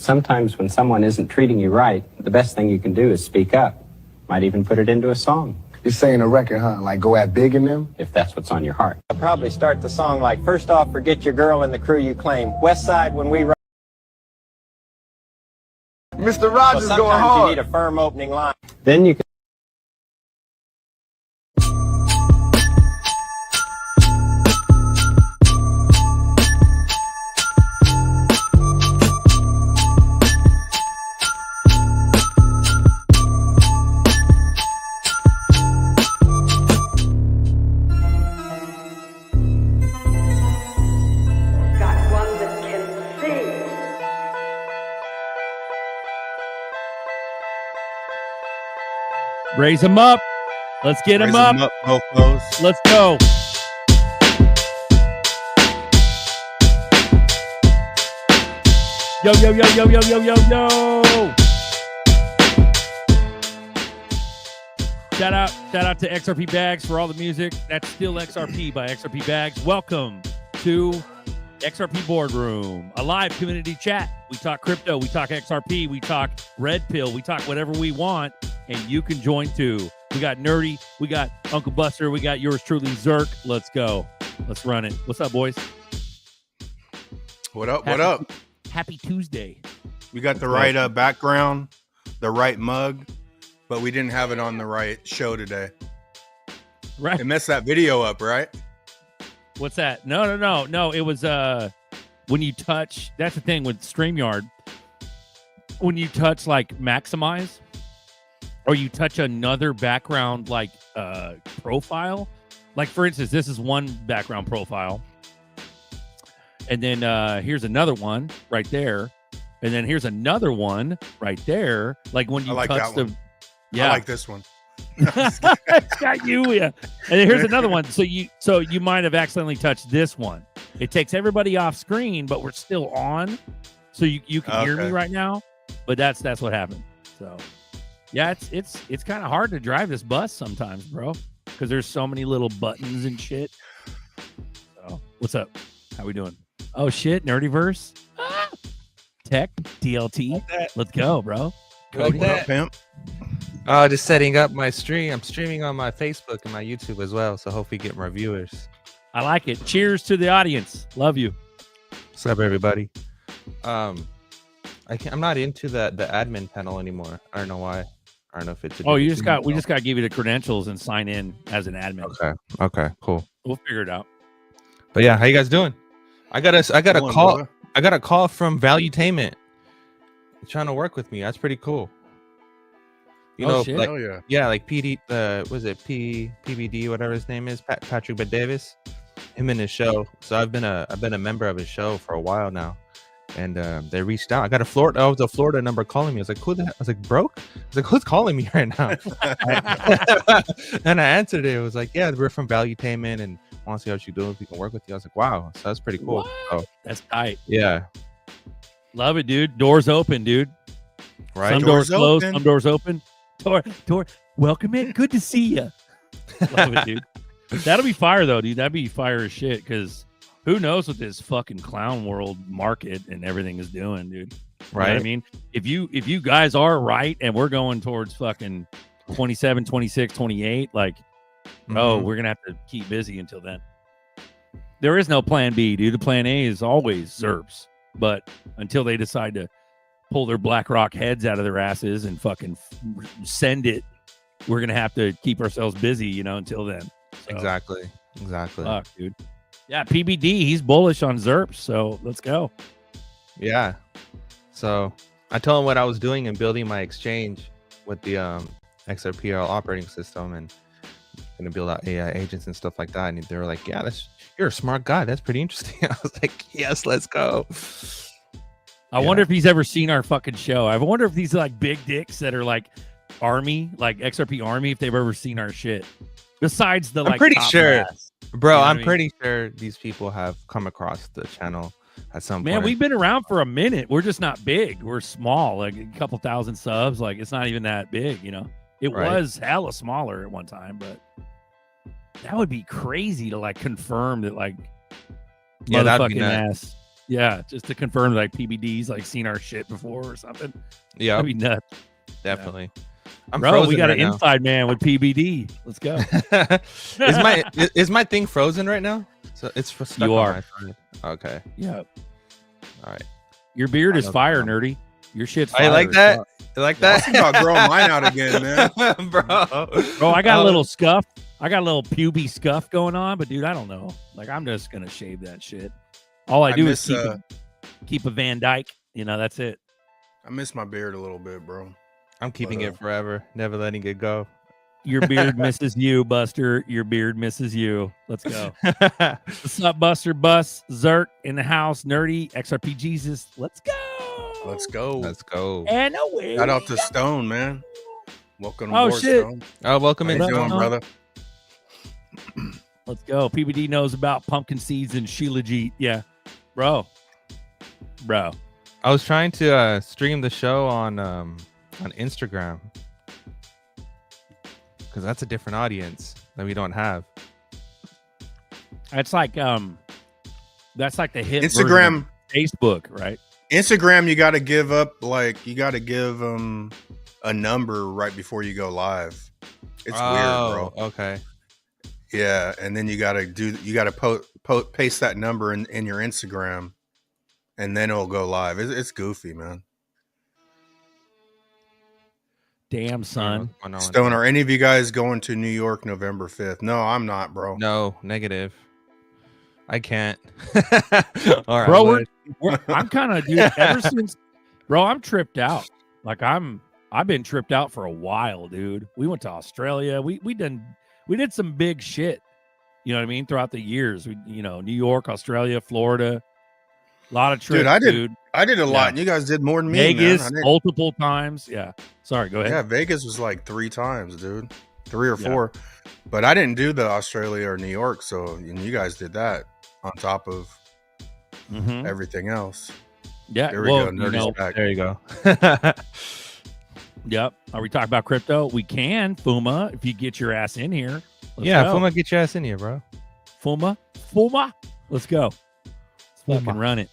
Sometimes when someone isn't treating you right, the best thing you can do is speak up. Might even put it into a song. You're saying a record, huh? Like go at big in them? If that's what's on your heart. I'll probably start the song like, first off, forget your girl and the crew you claim. West Side, when we ride. Mr. Rogers Well, going sometimes hard. you need a firm opening line. Then you can Raise them up. Let's get them up. Mofos. Let's go. Yo, yo, yo, yo, yo, yo, yo, yo. Shout out to XRP Bags for all the music. That's still XRP by XRP Bags. Welcome to XRP Boardroom, a live community chat. We talk crypto, we talk XRP, we talk red pill, we talk whatever we want, and you can join too. We got Nerdy, we got Uncle Buster, we got yours truly, ZRK. Let's go. Let's run it. What's up, boys? What up? What up? Happy Tuesday. We got the right background, the right mug, but we didn't have it on the right show today. Right. It messed that video up, right? What's that? No. It was when you touch, that's the thing with StreamYard. When you touch like maximize, or you touch another background like profile. Like for instance, this is one background profile. And then here's another one right there. And then here's another one right there. Like when you like touch that the one. yeah. I like this one. It's got you, yeah. And then here's another one. So you might have accidentally touched this one. It takes everybody off screen, but we're still on. So you can hear me right now. But that's what happened. So yeah, it's kind of hard to drive this bus sometimes, bro, because there's so many little buttons and shit. So what's up? How we doing? Oh shit, Nerdyverse. Tech DLT. Like Let's go, bro. Like What that. up, pimp? Just setting up my stream. I'm streaming on my Facebook and my YouTube as well, so hopefully get more viewers. I like it. Cheers to the audience. Love you. What's up, everybody? I'm not into the admin panel anymore. I don't know why. I don't know if it's. We just got to give you the credentials and sign in as an admin. Okay, cool. We'll figure it out. But yeah, how you guys doing? I got a Going, call. brother. I got a call from Valuetainment. They're trying to work with me. That's pretty cool. You know, shit. like Hell yeah. like PD, was it PBD, whatever his name is, Patrick Bet Davis, him and his show. So I've been a member of his show for a while now, and they reached out. I got a Florida number calling me. I was like, who the heck? I was like, broke. I was like, who's calling me right now? And I answered it. It was like, yeah, we're from Valuetainment and want to see how you doing. If we can work with you. I was like, wow, so that's pretty cool. So, That's tight. yeah, Love it, dude. Doors open, dude. right. Some doors Doors closed. open. Some doors open. Door. Welcome in. Good to see you. Love it, dude. That'll be fire, though, dude. That'd be fire as shit. Because who knows what this fucking clown world market and everything is doing, dude. You know what I mean, if you guys are right and we're going towards fucking 27, 26, 28, like, oh, we're gonna have to keep busy until then. There is no plan B, dude. The plan A is always ZERPs, but until they decide to pull their BlackRock heads out of their asses and fucking send it, we're gonna have to keep ourselves busy, until then. So, Exactly. fuck, dude. Yeah, PBD, he's bullish on ZERPs, so let's go. Yeah. So I told him what I was doing and building my exchange with the XRP operating system and gonna build out AI agents and stuff like that. And they were like, yeah, you're a smart guy. That's pretty interesting. I was like, yes, let's go. I wonder if he's ever seen our fucking show. I wonder if these like big dicks that are like Army, like XRP Army, if they've ever seen our shit. Besides the I'm pretty top sure, brass. bro. You know what I I'm mean? pretty sure these people have come across the channel at some Man, point. we've been around for a minute. We're just not big. We're small, like a couple thousand subs. Like it's not even that big, It Right. was hella smaller at one time, but that would be crazy to like confirm that like Yeah, that'd be motherfucking nuts. ass Yeah, just to confirm like PBD's like seen our shit before or something. Yeah, That'd be nuts. definitely. I'm Bro, frozen we got right an now. inside man with PBD. Let's go. is my thing frozen right now? So it's stuck You on are. my side. Okay. Yeah. All right. Your beard I is know fire, that. nerdy. Your shit's I fire. like as that. fuck. You like I that? was thinking about growing mine out again, man. Bro. Bro, I got a Oh, little scuff. I got a little puby scuff going on, but dude, I don't know. Like, I'm just gonna shave that shit. All I do miss, is keep a Van Dyke. You know, that's it. I miss my beard a little bit, bro. I'm keeping But, it forever, never letting it go. Your beard misses you, Buster. Your beard misses you. Let's go. What's up, Buster? Bus, Zerk in the house, nerdy, XRP Jesus. Let's go. Let's go. Let's go. And away. Shout out to Stone, man. Welcome Oh, aboard, shit. Stone. Oh, welcome How in. you What up, doing, Stone? brother? Let's go. PBD knows about pumpkin seeds and Shilajit. Yeah, bro. I was trying to stream the show on Instagram because that's a different audience that we don't have. That's like that's like the hit version Instagram. of Facebook, right? Instagram, you got to give up, like, you got to give a number right before you go live. It's weird, bro. Okay. Yeah, and then you got to paste that number in your Instagram, and then it'll go live. It's goofy, man. Damn, son. Stone, are any of you guys going to New York November 5th? No, I'm not, bro. No, negative. I can't. All right, Bro, I'm kind of dude. Ever since, bro, I'm tripped out. Like I've been tripped out for a while, dude. We went to Australia. We did some big shit. You know what I mean? Throughout the years, New York, Australia, Florida, a lot of trips. Dude, I did a lot, Yeah. and you guys did more than me. Vegas man. multiple times. Yeah. Sorry, go ahead. Yeah, Vegas was like 3 times, dude. 3 or Yeah. 4. But I didn't do the Australia or New York, so and you guys did that on top of Mhm. everything else. Yeah. There we well, go. Nerdy's back. There you go. Yep. Are we talking about crypto? We can, Fuma, if you get your ass in here. Let's Yeah, go. Fuma, get your ass in here, bro. Fuma. Let's go. Let's fucking run it.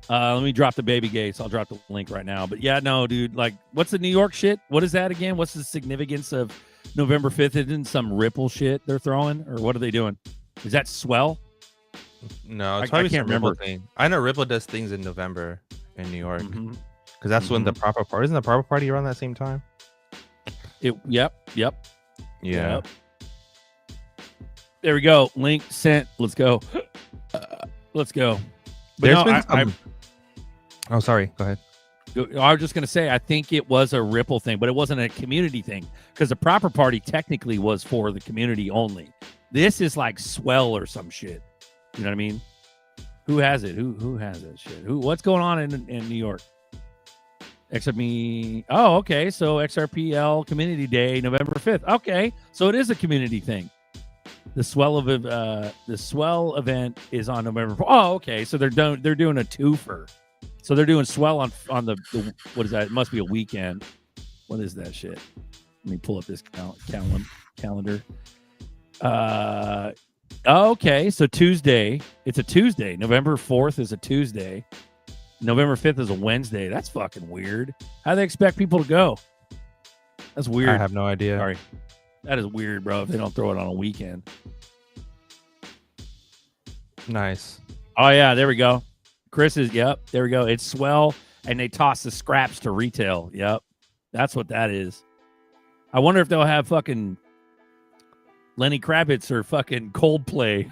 Let me drop the baby gates. I'll drop the link right now. But yeah, no, dude. Like, what's the New York shit? What is that again? What's the significance of November 5th? Isn't some Ripple shit they're throwing, or what are they doing? Is that swell? No, it's I probably can't some Ripple remember. thing. I know Ripple does things in November in New York Mhm. because that's when the proper party isn't the proper party around that same time. Yep. Yeah. Yep. There we go. Link sent. Let's go. Let's go. But There's no, been I some... Oh, sorry. Go ahead. I was just going to say, I think it was a Ripple thing, but it wasn't a community thing because the proper party technically was for the community only. This is like swell or some shit. You know what I mean? Who has it? Who has that shit? What's going on in New York? XRP. Oh, okay. So XRPL Community Day, November 5th. Okay. So it is a community thing. The swell event is on November 4th. Oh, okay. So they're doing a twofer. So they're doing swell on the what is that? It must be a weekend. What is that shit? Let me pull up this calendar. Okay, so Tuesday. It's a Tuesday. November 4th is a Tuesday. November 5th is a Wednesday. That's fucking weird. How do they expect people to go? That's weird. I have no idea. Sorry. That is weird, bro, if they don't throw it on a weekend. Nice. Oh, yeah, there we go. Yep, there we go. It's swell, and they toss the scraps to retail. Yep, that's what that is. I wonder if they'll have fucking Lenny Kravitz or fucking Coldplay.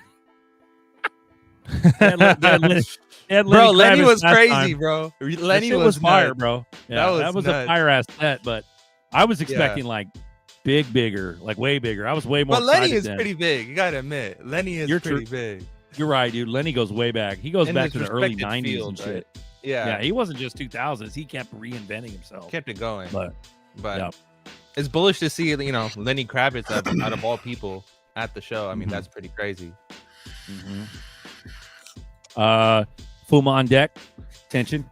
Bro, Lenny Kravitz was last crazy, time. bro. That Lenny shit was fire, nuts. bro. Yeah, that was a nuts. fire ass set, but I was expecting like bigger, like way bigger. I was way more. But Lenny excited is then. pretty big. You gotta admit, Lenny is You're pretty big. You're right, dude. Lenny goes way back. He goes In back his to the early respected 90s field, and shit. right? Yeah, He wasn't just 2000s. He kept reinventing himself. kept it going. But yeah. It's bullish to see, Lenny Kravitz out of all people at the show. I mean, that's pretty crazy. Fuma on deck. Tension.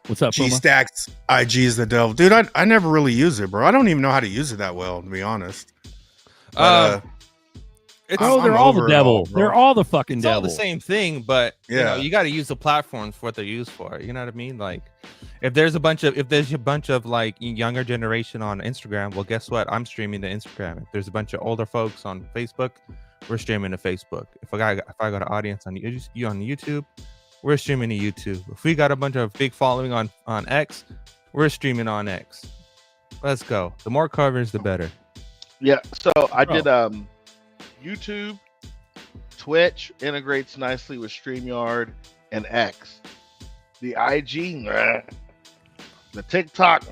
What's up, G Fuma? Stacks IG is the devil, dude. I never really use it, bro. I don't even know how to use it that well, to be honest. But, Bro, they're all the devil. They're all the fucking It's devil. all the same thing, but you Yeah. know, you got to use the platforms for what they're used for. You know what I mean? Like, if there's a bunch of like younger generation on Instagram, well, guess what? I'm streaming to Instagram. If there's a bunch of older folks on Facebook, we're streaming to Facebook. If I got an audience on YouTube, we're streaming to YouTube. If we got a bunch of big following on X, we're streaming on X. Let's go. The more covers, the better. Yeah. So I did YouTube, Twitch integrates nicely with StreamYard and X. The IG, the TikTok,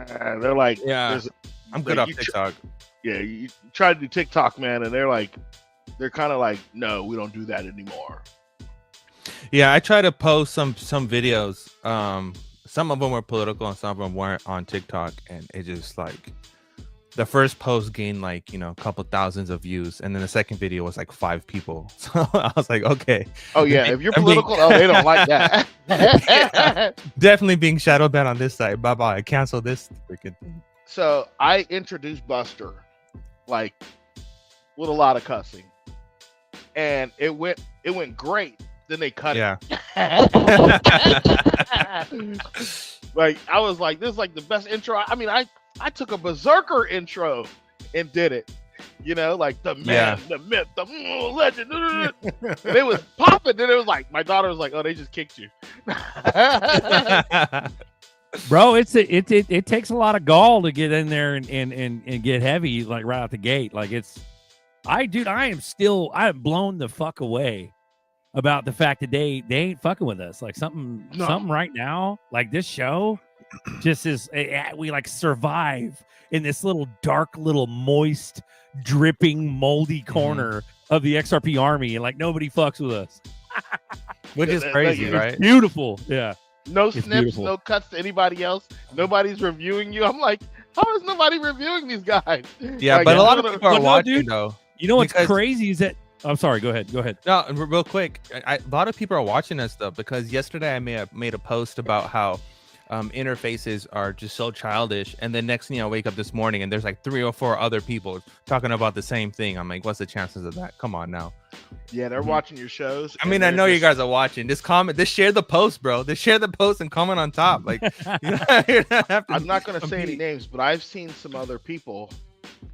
they're like, Yeah, I'm good off TikTok. Yeah, you try to do TikTok, man, and they're kind of like, no, we don't do that anymore. Yeah, I try to post some videos. Some of them were political and some of them weren't on TikTok, and it just like the first post gained like, you know, a couple thousands of views, and then the second video was like 5 people. So I was like, okay. Oh yeah, if you're political, they don't like that. Definitely being shadow banned on this side. Bye bye. Cancel this freaking thing. So I introduced Buster, like, with a lot of cussing, and it went great. Then they cut it. Like, I was like, this is like the best intro. I mean, I took a berserker intro and did it. You know, like the man, the myth, the legend. And it was popping. Then it was like, my daughter was like, oh, they just kicked you. Bro, it takes a lot of gall to get in there and get heavy, like right out the gate. Like I am blown the fuck away about the fact that they ain't fucking with us. Like something right now, like this show just is, we like survive in this little dark, little moist, dripping, moldy corner of the XRP army, and like nobody fucks with us. Which is crazy, right? Beautiful. Yeah. No It's snips, beautiful. no cuts to anybody else. Nobody's reviewing you. I'm like, how is nobody reviewing these guys? Yeah, Like, but a lot of people are Well, no, watching dude. though. You know what's Because- crazy is that I'm sorry, go ahead. No, real quick. A lot of people are watching us though, because yesterday I made a post about how interfaces are just so childish, and then next thing I wake up this morning and there's like 3 or 4 other people talking about the same thing. I'm like, what's the chances of that? Come on now. Yeah, they're watching your shows. I mean, I know you guys are watching. Just comment, just share the post, bro. Just share the post and comment on top. Like, I'm not going to say any names, but I've seen some other people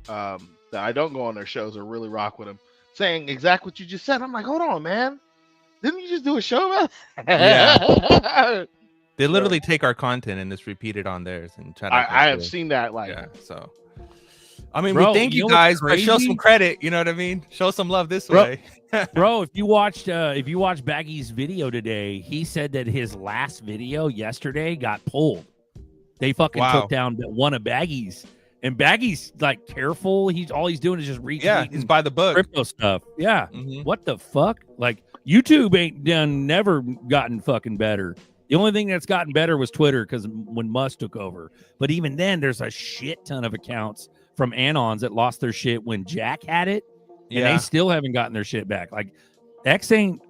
that I don't go on their shows or really rock with them saying exactly what you just said. I'm like, hold on, man. Didn't you just do a show about it? Yeah. They literally take our content and just repeat it on theirs and try to. I have seen that. Like, yeah. So, I mean, Bro, we thank you you know what's guys, but show crazy? some credit. You know what I mean? Show some love this Bro, way. Bro, if you watched Baggy's video today, he said that his last video yesterday got pulled. They fucking took down one of Baggy's, and Baggy's like careful. All he's doing is just retweeting. Yeah, he's by the book. Crypto stuff. Yeah. What the fuck? Like YouTube ain't never gotten fucking better. The only thing that's gotten better was Twitter, because when Musk took over. But even then, there's a shit ton of accounts from Anons that lost their shit when Jack had it, and they still haven't gotten their shit back. Like X ain't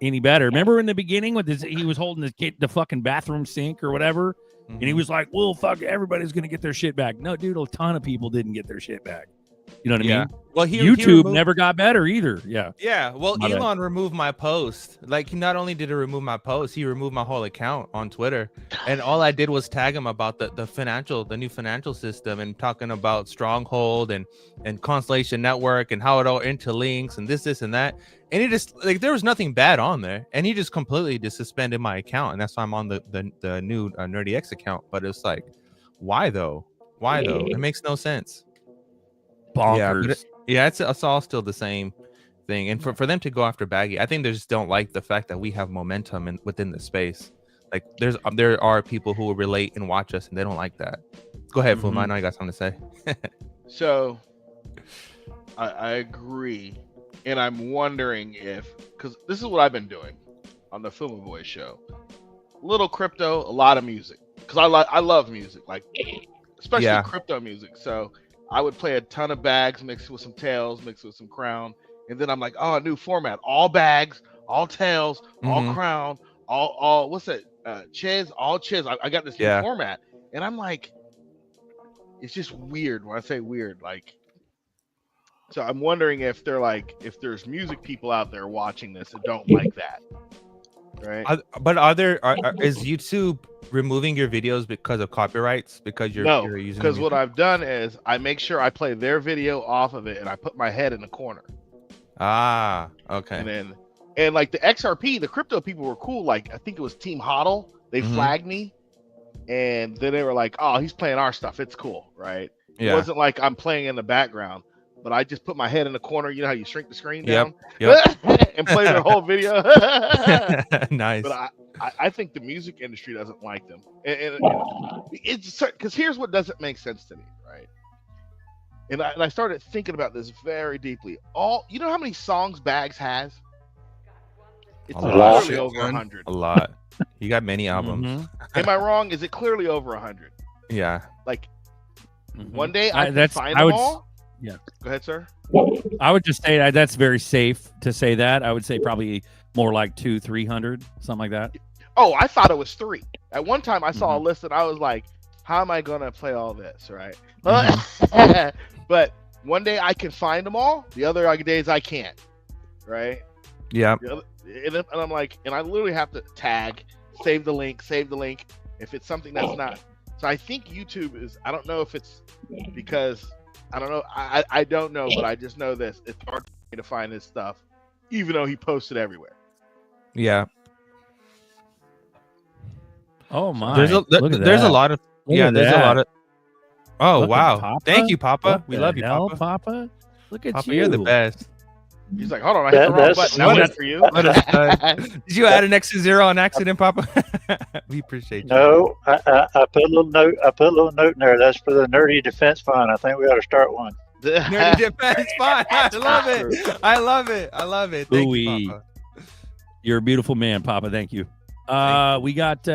any better. Remember in the beginning with he was holding the fucking bathroom sink or whatever, and he was like, "Well, fuck, everybody's gonna get their shit back." No, dude, a ton of people didn't get their shit back. You know what I mean? Well, YouTube never got better either. Yeah. Yeah. Well, My bad. Elon removed my post. Like, he not only did he remove my post, he removed my whole account on Twitter. And all I did was tag him about the new financial system, and talking about Stronghold and Constellation Network and how it all interlinks and this and that. And he just, like, there was nothing bad on there. And he just completely just suspended my account. And that's why I'm on the new Nerdy X account. But it's like, why though? Why though? It makes no sense. Bonkers. Yeah, it's all still the same thing. And for them to go after Baggy, I think they just don't like the fact that we have momentum within the space. Like, there are people who will relate and watch us, and they don't like that. Go ahead, Fuma. I know you got something to say. So I agree, and I'm wondering if, because this is what I've been doing on the Fuma Boy show: little crypto, a lot of music, because I love music, like especially crypto music. So I would play a ton of bags mixed with some tails, mixed with some crown. And then I'm like, oh, a new format. All bags, all tails, all crown, all what's that? Chiz, all chiz. I got this new format. And I'm like, it's just weird when I say weird. Like, So I'm wondering if they're like, if there's music people out there watching this that don't like that, right? Is YouTube removing your videos because of copyrights? Because you're using because what music? I've done is I make sure I play their video off of it, and I put my head in the corner. Ah, okay. And like the XRP, the crypto people were cool. Like I think it was Team Hodl. They flagged me, and then they were like, "Oh, he's playing our stuff. It's cool, right?" Yeah. It wasn't like I'm playing in the background, but I just put my head in the corner. You know how you shrink the screen down, Yep. and play their whole video. Nice. But I think the music industry doesn't like them, and it's because here's what doesn't make sense to me, right? And I started thinking about this very deeply. You know how many songs Bags has? It's clearly over 100. A lot. You got many albums. Am I wrong? Is it clearly over 100? Yeah. Like one day I can find them all. Yeah. Go ahead, sir. I would just say that's very safe to say that. I would say probably more like 200-300, something like that. Oh, I thought it was 3. At one time I saw a list and I was like, how am I gonna play all this, right? But one day I can find them all. The other days I can't, right? Yeah. And I'm like, and I literally have to tag, save the link. If it's something that's not. So I think YouTube is, I don't know if it's because, I don't know. I don't know, but I just know this. It's hard for me to find his stuff, even though he posted everywhere. Yeah. Oh my. There's a lot of there's a lot of Oh Look at wow. Papa. Thank you, Papa. What We the love you, hell, Papa. Papa. Look at Papa, you. you're the best. He's like, hold on, I hit the wrong button. Now it's for you. Did you add an extra zero on accident, Papa? We appreciate you. No, I put a little note. I put a little note in there. That's for the Nerdy Defense Fund. I think we ought to start one. Nerdy defense fine. I love it. I love it. I love it. Thank you, Papa. You're a beautiful man, Papa. Thank you. We got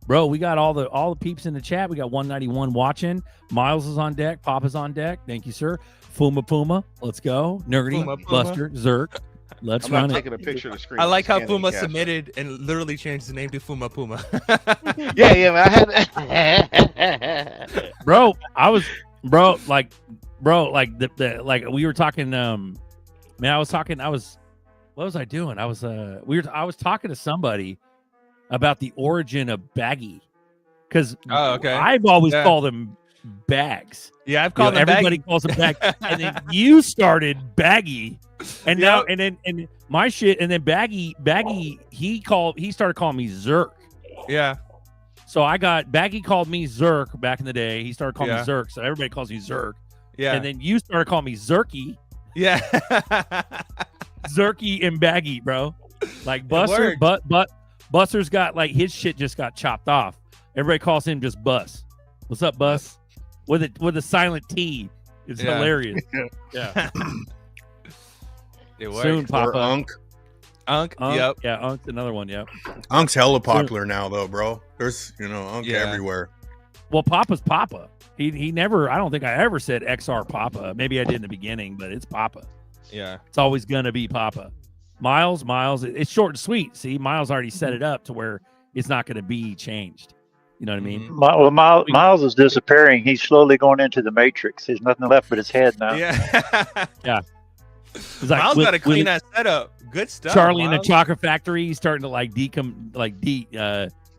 bro, we got all the peeps in the chat. We got 191 watching. Miles is on deck. Papa's on deck. Thank you, sir. Puma, let's go. Nerdy, Puma. Buster, Zerk. Let's I'm run not it. taking a picture of the screen. I like how Scanning Puma cash. submitted and literally changed the name to Puma. Yeah, man. I had Bro, like the like we were talking man, what was I doing? I was talking to somebody about the origin of baggy. Because I've always called them bags. Yeah, I've called them everybody baggy. calls them baggy. And then you started baggy. And now and my shit, and then baggy he started calling me Zerk. Yeah. So I got baggy called me Zerk back in the day. He started calling me Zerk, so everybody calls me Zerk. Yeah. And then you started calling me Zerky. Yeah. Zerky and baggy, bro. Like Buster, Buster's got like his shit just got chopped off. Everybody calls him just Bus. What's up, Bus? With a silent T. It's hilarious. Yeah. It works. Soon, Papa. Or Unk. Yep. Yeah, Unk's another one. Yep. Unk's hella popular now, though, bro. There's Unk everywhere. Well, Papa's Papa. He never. I don't think I ever said XR Papa. Maybe I did in the beginning, but it's Papa. Yeah. It's always gonna be Papa. Miles. It's short and sweet. See, Miles already set it up to where it's not gonna be changed. You know what I mean? Well, Miles is disappearing. He's slowly going into the Matrix. There's nothing left but his head now. Yeah. Yeah. It's like Miles got to clean that setup. Good stuff. Charlie in Miles. the Chocolate Factory. He's starting to like what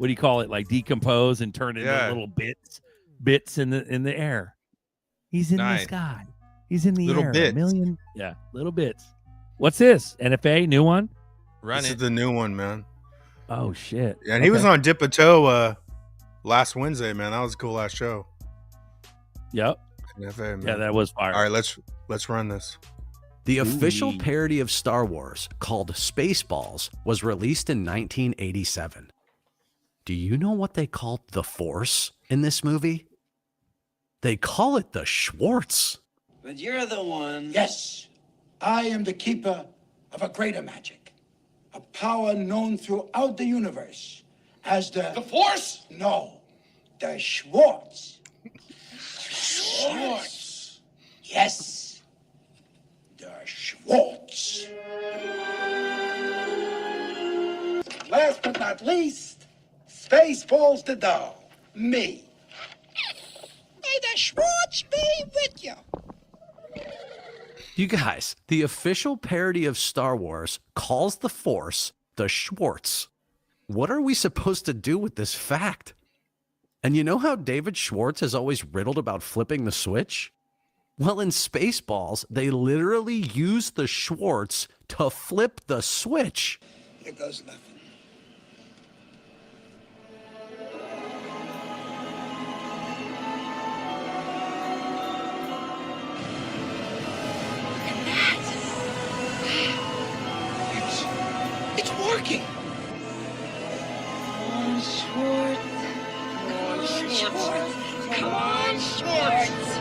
do you call it? Like decompose and turn into little bits in the air. He's in the sky. He's in the Little air. bits. Little bits. What's this? NFA new one? This is the new one, man. Oh shit! Yeah, and he was on Dip a Toe last Wednesday, man. That was a cool last show. Yep. NFA, man. Yeah, that was fire. All right, let's run this. The official parody of Star Wars, called Spaceballs, was released in 1987. Do you know what they called the Force in this movie? They call it the Schwartz. But you're the one. Yes, I am the keeper of a greater magic, a power known throughout the universe as the Force? No, the Schwartz. Schwartz. Yes, the Schwartz. Last but not least, Spaceballs the doll, me. May the Schwartz be with you. You guys, the official parody of Star Wars calls the Force the Schwartz. What are we supposed to do with this fact? And you know how David Schwartz has always riddled about flipping the switch? Well, in Spaceballs, they literally use the Schwartz to flip the switch. Here goes nothing. It's working. Come on, Schwartz. Come on, Schwartz.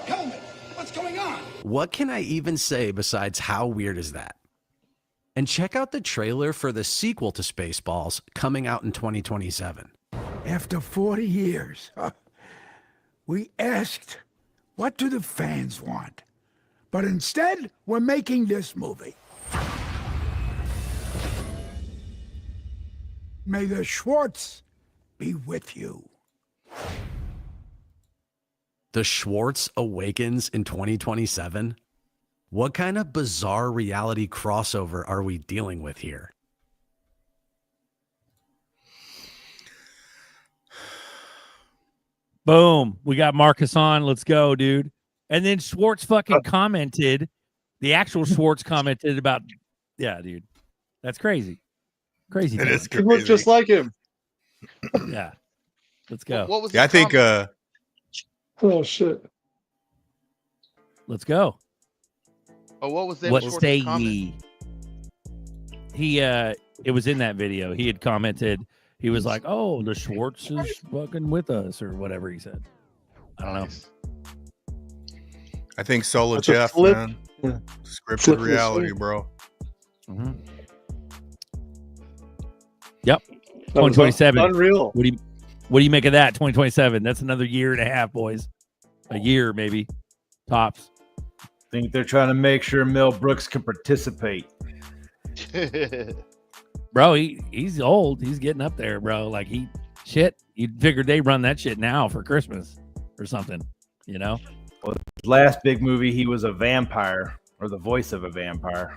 Helmet, what's going on? What can I even say besides how weird is that? And check out the trailer for the sequel to Spaceballs coming out in 2027. After 40 years, we asked, what do the fans want? But instead, we're making this movie. May the Schwartz be with you. The Schwartz awakens in 2027? What kind of bizarre reality crossover are we dealing with here? Boom. We got Marcus on. Let's go, dude. And then Schwartz fucking commented. The actual Schwartz commented about, yeah, dude. That's crazy. Crazy. It is He looks just like him. Yeah. Let's go. What was Yeah, I his think comment? Oh shit. Let's go. Oh, what was David What Schwartz's say comment? ye? He it was in that video. He had commented, he was like, oh, the Schwartz is fucking with us, or whatever he said. I don't know. I think Solo That's a Jeff, flip. man. Yeah. Scripted Flip the reality, switch. bro. Mm-hmm. Yep. That was 2027. Unreal. What do you make of that? 2027. That's another year and a half, boys. A year, maybe. Tops. Think they're trying to make sure Mel Brooks can participate. Bro, he's old. He's getting up there, bro. Like you figured they run that shit now for Christmas or something, you know? Well, his last big movie, he was a vampire, or the voice of a vampire.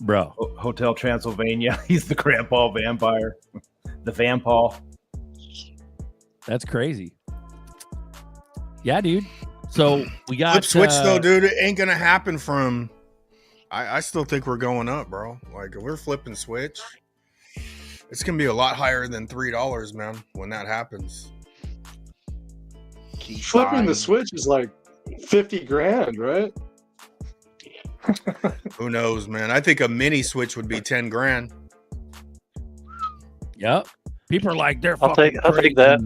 Bro. Hotel Transylvania. He's the grandpa vampire. The vampire. That's crazy. Yeah, dude. So we got Flip switch though, dude. It ain't gonna happen from. I still think we're going up, bro. Like if we're flipping switch, it's gonna be a lot higher than $3, man. When that happens, Flipping the switch is like 50 grand, right? who knows, man? I think a mini switch would be 10 grand. Yep. People are like, they're I'll fucking take that.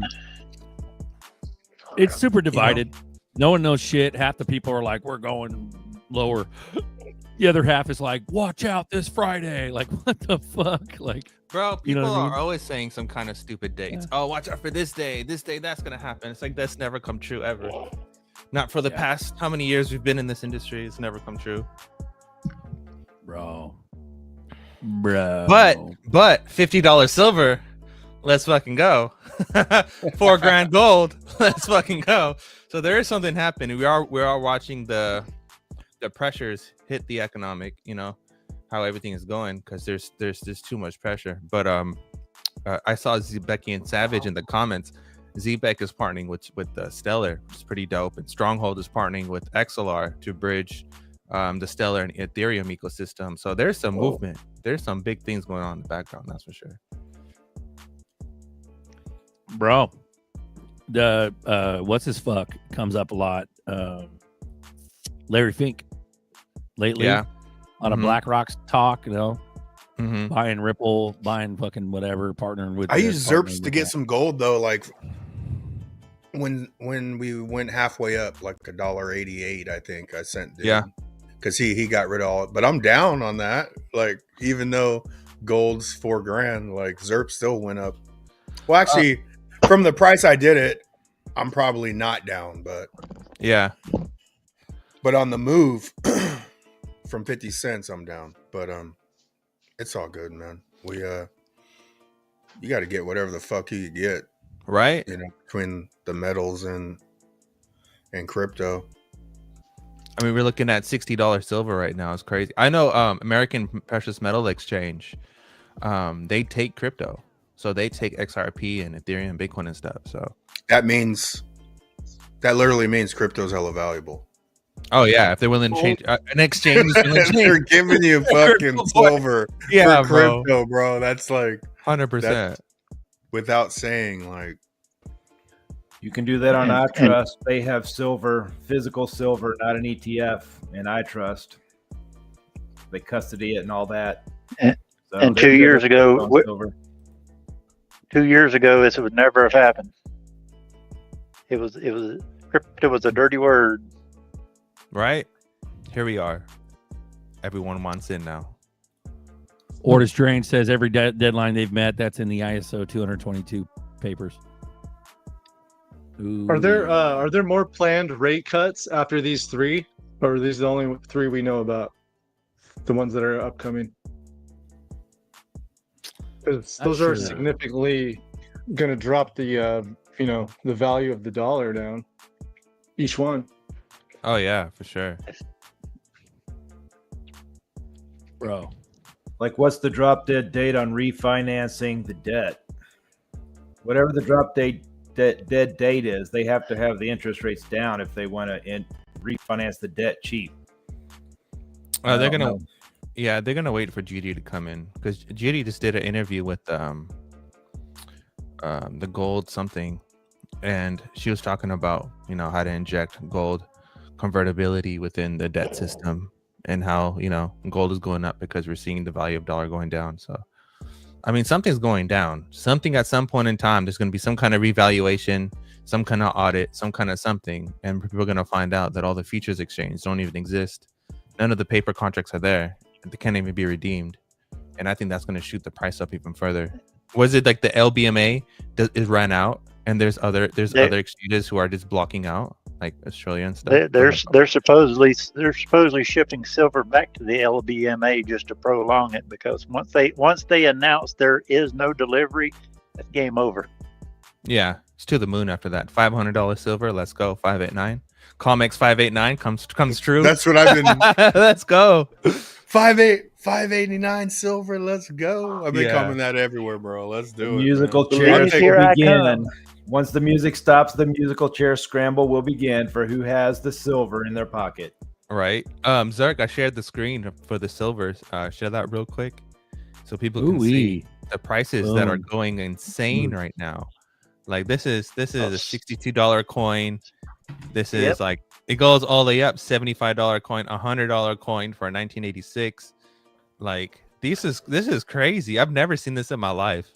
It's super divided. No one knows shit. Half the people are like, we're going lower. The other half is like, watch out this Friday. Like, what the fuck? Like, Bro, you know people what I mean? are always saying some kind of stupid dates. Oh, watch out for this day, that's gonna happen. It's like that's never come true ever. Not for the past how many years we've been in this industry. It's never come true. Bro. But $50 silver, let's fucking go. $4,000 gold, let's fucking go. So there is something happening. We are watching the pressures hit the economic, how everything is going, because there's too much pressure. But I saw Becky and Savage in the comments. Zbeck is partnering with Stellar, which is pretty dope, and Stronghold is partnering with XLR to bridge the Stellar and Ethereum ecosystem. So there's some movement. There's some big things going on in the background, that's for sure. Bro, the what's his fuck comes up a lot. Larry Fink lately, a lot of BlackRock talk, buying Ripple, buying fucking whatever, partnering with. I use Zerps to get some gold though. Like when we went halfway up, like $1.88, I think I sent. Dude, because he got rid of all it. But I'm down on that. Like even though gold's $4,000, like Zerp still went up. Well, actually, from the price I did it, I'm probably not down, but yeah. But on the move from 50 cents, I'm down. But it's all good, man. We you got to get whatever the fuck you get. Right. You know, between the metals and crypto. I mean, we're looking at $60 silver right now. It's crazy. I know American Precious Metal Exchange, they take crypto. So they take XRP and Ethereum and Bitcoin and stuff. So that literally means crypto's hella valuable. Oh yeah, if they're willing to change an exchange, they're giving you fucking silver yeah, for crypto, bro. That's like 100%. Without saying, like, you can do that on iTrust. They have silver, physical silver, not an ETF in iTrust. They custody it and all that. And 2 years ago, 2 years ago, this would never have happened. Crypto was a dirty word. Right? Here we are. Everyone wants in now. Orders Drain says every deadline they've met, that's in the ISO 222 papers. Ooh. Are there more planned rate cuts after these three, or are these the only three we know about? The ones that are upcoming, because those are significantly going to drop the the value of the dollar down. Each one. Oh yeah, for sure, bro. Like, what's the drop dead date on refinancing the debt? Whatever the drop dead date is, they have to have the interest rates down if they want to refinance the debt cheap. They're gonna wait for GD to come in, because GD just did an interview with the gold something, and she was talking about how to inject gold convertibility within the debt system, and how gold is going up because we're seeing the value of dollar going down. So I mean, something's going down. Something at some point in time, there's going to be some kind of revaluation, some kind of audit, some kind of something, and people are going to find out that all the futures exchanges don't even exist. None of the paper contracts are there. They can't even be redeemed. And I think that's going to shoot the price up even further. Was it like the LBMA is ran out, and there's other exchanges who are just blocking out, like Australia and stuff? They're supposedly shipping silver back to the LBMA just to prolong it, because once they announce there is no delivery, that's game over. Yeah, it's to the moon after that. $500 silver, let's go. 589. Comex 589 comes true. That's what I've been. Let's go. 589 silver. Let's go. I've been coming that everywhere, bro. Let's do it. Musical chairs will begin. Once the music stops, the musical chair scramble will begin for who has the silver in their pocket. Right. Zerk, I shared the screen for the silvers. Share that real quick so people can see the prices that are going insane right now. Like this is a $62 coin. This is like, it goes all the way up, $75 coin, $100 coin for 1986. Like this is crazy. I've never seen this in my life.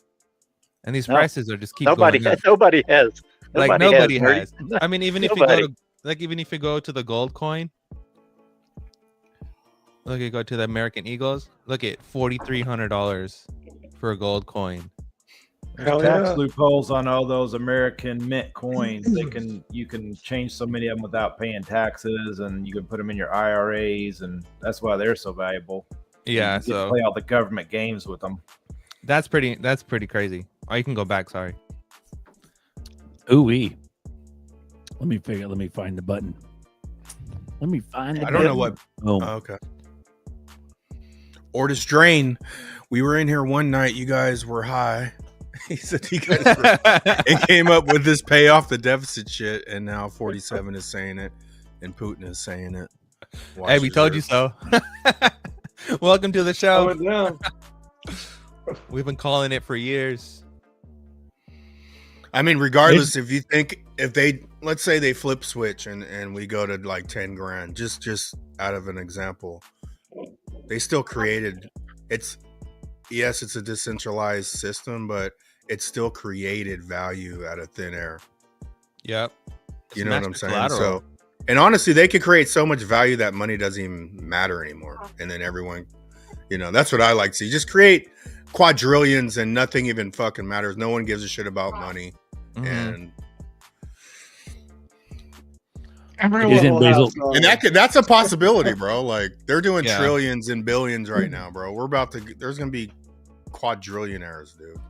And these prices are just keep going up. Nobody has. Nobody has. I mean, even if you go to the gold coin, look, you go to the American Eagles, look at $4,300 for a gold coin. Tax loopholes on all those American mint coins. You can change so many of them without paying taxes, and you can put them in your IRAs, and that's why they're so valuable. Yeah, you can play all the government games with them. That's pretty crazy. Oh, you can go back. Sorry. Ooh-wee. Let me find the button. I don't know what. Oh, okay. Orders Drain. We were in here one night. You guys were high. He said you guys were. It came up with this pay off the deficit shit, and now 47 is saying it, and Putin is saying it. Hey, we told you so. Welcome to the show. We've been calling it for years. I mean, regardless, if they let's say they flip switch and we go to like 10 grand, just out of an example, they still created it's a decentralized system, but it still created value out of thin air. Yep. You know what I'm saying? So, and honestly, they could create so much value that money doesn't even matter anymore. And then everyone, that's what I like to see. Just create quadrillions and nothing even fucking matters. No one gives a shit about money. And that's a possibility, bro. Like they're doing trillions and billions right now, bro. There's gonna be quadrillionaires, dude.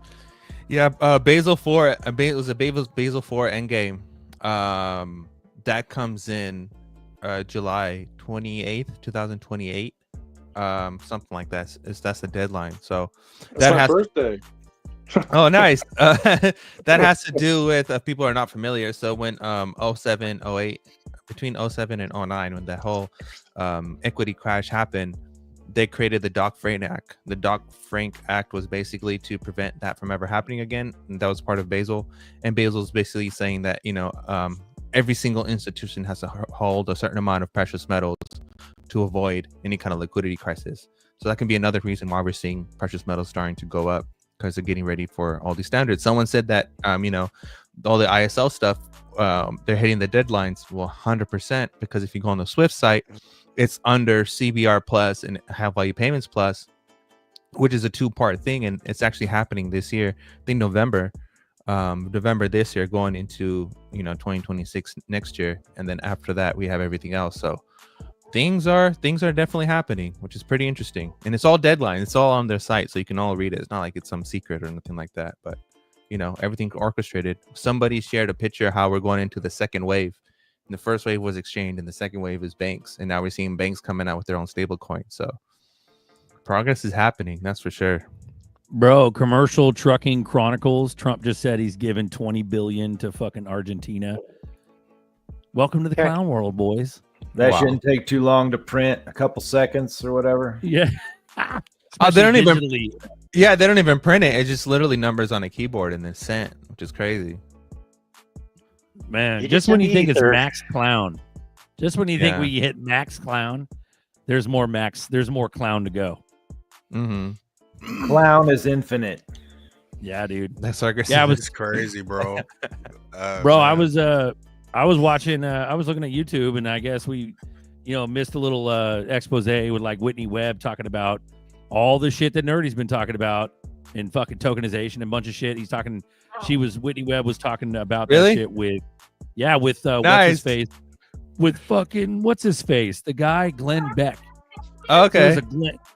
Yeah, Basel 4. It was a Basel 4 endgame. That comes in July 28th, 2028. Something like that. That's the deadline. So That's my birthday. Oh, nice. That has to do with people are not familiar. So when 07, 08, between 07 and 09, when that whole equity crash happened, they created the Dodd-Frank Act. The Dodd-Frank Act was basically to prevent that from ever happening again. And that was part of Basel. And Basel is basically saying that, every single institution has to hold a certain amount of precious metals to avoid any kind of liquidity crisis. So that can be another reason why we're seeing precious metals starting to go up, because they're getting ready for all these standards. Someone said that, all the ISL stuff, they're hitting the deadlines. Well, 100%, because if you go on the SWIFT site, it's under CBR Plus and Have Value Payments Plus, which is a 2-part thing, and it's actually happening this year. I think November this year, going into 2026 next year, and then after that we have everything else. So things are definitely happening, which is pretty interesting, and it's all deadline. It's all on their site, so you can all read it. It's not like it's some secret or anything like that, but everything orchestrated. Somebody shared a picture of how we're going into the second wave. And the first wave was exchange, and the second wave is banks, and now we're seeing banks coming out with their own stable coin. So progress is happening, that's for sure. Bro, Commercial Trucking Chronicles, Trump just said he's given $20 billion to fucking Argentina. Welcome to the clown world, boys. That shouldn't take too long to print, a couple seconds or whatever. Yeah. They don't even print it. It's just literally numbers on a keyboard and then sent, which is crazy. Man, just when you think it's max clown, just when you think we hit max clown, there's more clown to go. Mm-hmm. Clown is infinite. Yeah, dude. That's like it's crazy, bro. Bro, I was watching. I was looking at YouTube, and I guess we, missed a little expose with like Whitney Webb talking about all the shit that Nerdy's been talking about in fucking tokenization and a bunch of shit. Whitney Webb was talking about that shit with nice. What's his face? The guy Glenn Beck. Okay. So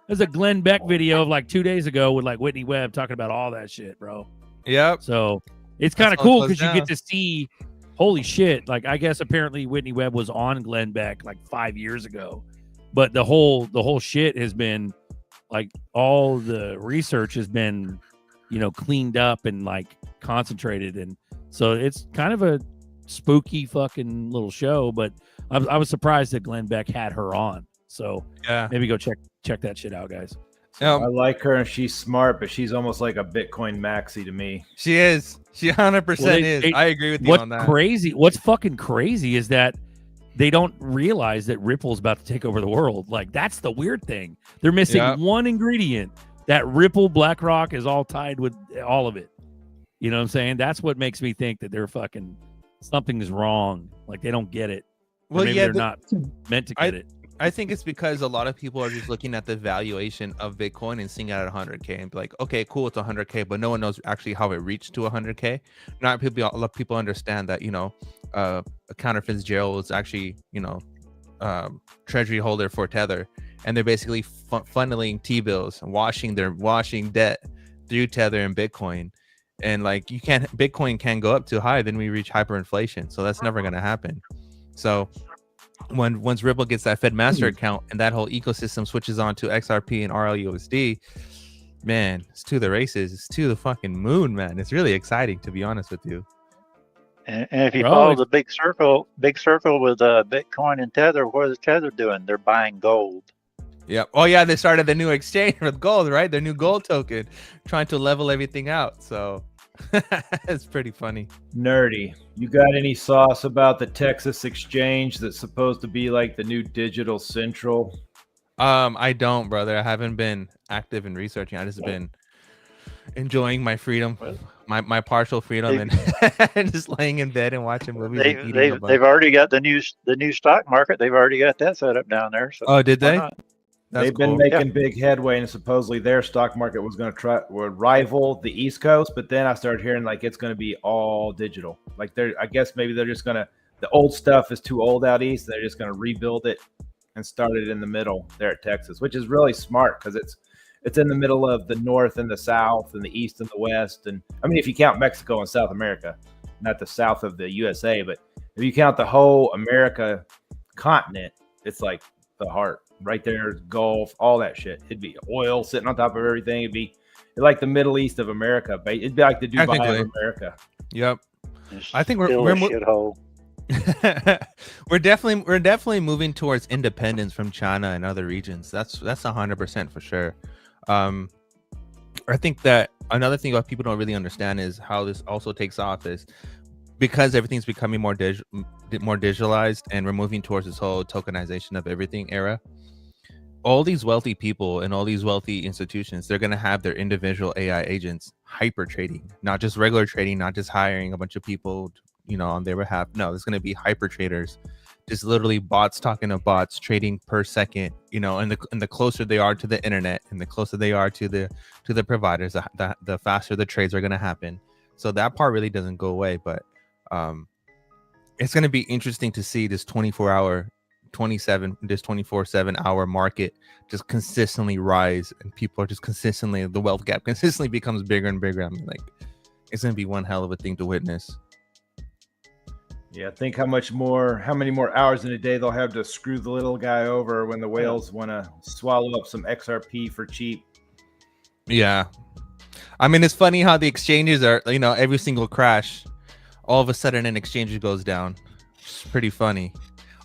there's a Glenn Beck video of like 2 days ago with like Whitney Webb talking about all that shit, bro. Yep. So it's kind of cool because you get to see, holy shit. Like, I guess apparently Whitney Webb was on Glenn Beck like 5 years ago, but the whole shit has been like, all the research has been, cleaned up and like concentrated. And so it's kind of a spooky fucking little show, but I was surprised that Glenn Beck had her on. So yeah, maybe go check that shit out, guys. I like her and she's smart, but she's almost like a Bitcoin maxi to me. She is. She 100% is. I agree with you on that. What's fucking crazy is that they don't realize that Ripple's about to take over the world. Like, that's the weird thing. They're missing one ingredient. That Ripple BlackRock is all tied with all of it. You know what I'm saying? That's what makes me think that they're fucking, something's wrong. Like, they don't get it. Well, maybe they're not meant to get it. I think it's because a lot of people are just looking at the valuation of Bitcoin and seeing it at 100K and be like, okay, cool, it's 100K, but no one knows actually how it reached to 100K. A lot of people understand that, Counter Fitzgerald is actually, treasury holder for Tether, and they're basically funneling T-bills and washing debt through Tether and Bitcoin. And like, Bitcoin can't go up too high, then we reach hyperinflation. So that's never going to happen. So once Ripple gets that Fed Master account and that whole ecosystem switches on to XRP and RLUSD, man, it's to the races. It's to the fucking moon, man. It's really exciting, to be honest with you. And if you follow the big circle with Bitcoin and Tether, what is Tether doing? They're buying gold. Yeah. Oh, yeah. They started the new exchange with gold, right? Their new gold token, trying to level everything out. So it's pretty funny. Nerdy, you got any sauce about the Texas exchange that's supposed to be like the new digital central? I don't, brother. I haven't been active in researching. I just been enjoying my freedom, my partial freedom, and just laying in bed and watching movies. They've already got the new stock market. They've already got that set up down there. So oh, did they? They've been making big headway, and supposedly their stock market was going to rival the East Coast. But then I started hearing like it's going to be all digital. Like I guess maybe they're just going to, the old stuff is too old out east. They're just going to rebuild it and start it in the middle there at Texas, which is really smart because It's in the middle of the North and the South and the East and the West. And I mean, if you count Mexico and South America, not the South of the USA, but if you count the whole America continent, it's like the heart right there, Gulf, all that shit. It'd be oil sitting on top of everything. It'd be like the Middle East of America. It'd be like the Dubai of America. Yep. Just I think we're shithole. we're definitely moving towards independence from China and other regions. That's 100% for sure. I think that another thing that people don't really understand is how this also takes off is because everything's becoming more digitalized and we're moving towards this whole tokenization of everything era. All these wealthy people and all these wealthy institutions, they're going to have their individual AI agents hyper trading, not just regular trading, not just hiring a bunch of people, you know, on their behalf. No, there's going to be hyper traders, just literally bots talking to bots, trading per second, you know, and the closer they are to the internet and the closer they are to the providers, the faster the trades are going to happen. So that part really doesn't go away, but it's going to be interesting to see this 24/7 hour market just consistently rise, and people are just consistently, the wealth gap consistently becomes bigger and bigger. I mean, like, it's going to be one hell of a thing to witness. Yeah, think how many more hours in a day they'll have to screw the little guy over when the whales want to swallow up some XRP for cheap. Yeah. I mean, it's funny how the exchanges are, you know, every single crash, all of a sudden an exchange goes down. It's pretty funny.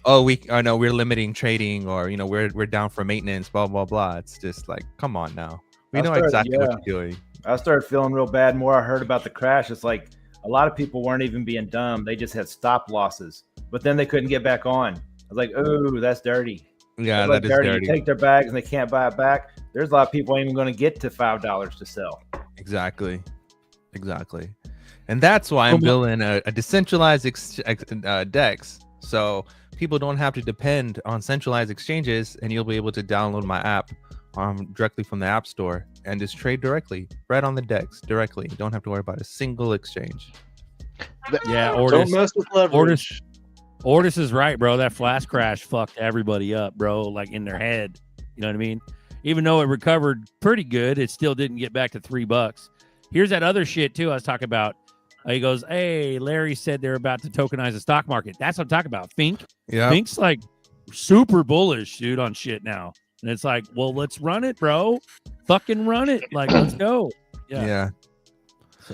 Oh, we're limiting trading, or, you know, we're down for maintenance, blah, blah, blah. It's just like, come on now. We know exactly what you're doing. I started feeling real bad. More I heard about the crash, it's like a lot of people weren't even being dumb. They just had stop losses, but then they couldn't get back on. I was like, oh, that's dirty. Yeah, that is dirty. You take their bags and they can't buy it back. There's a lot of people ain't even going to get to $5 to sell. Exactly. And that's why I'm building a decentralized DEX. So people don't have to depend on centralized exchanges, and you'll be able to download my app directly from the App Store and just trade directly right on the DEX directly. You don't have to worry about a single exchange. Yeah, Don't mess with leverage. Ordis is right, bro. That flash crash fucked everybody up, bro, like in their head. You know what I mean? Even though it recovered pretty good, it still didn't get back to $3. Here's that other shit too I was talking about. He goes, hey, Larry said they're about to tokenize the stock market. That's what I'm talking about. Fink. Yeah. Fink's like super bullish, dude, on shit now. And it's like, well, let's run it, bro. Fucking run it. Like, let's go. Yeah. So,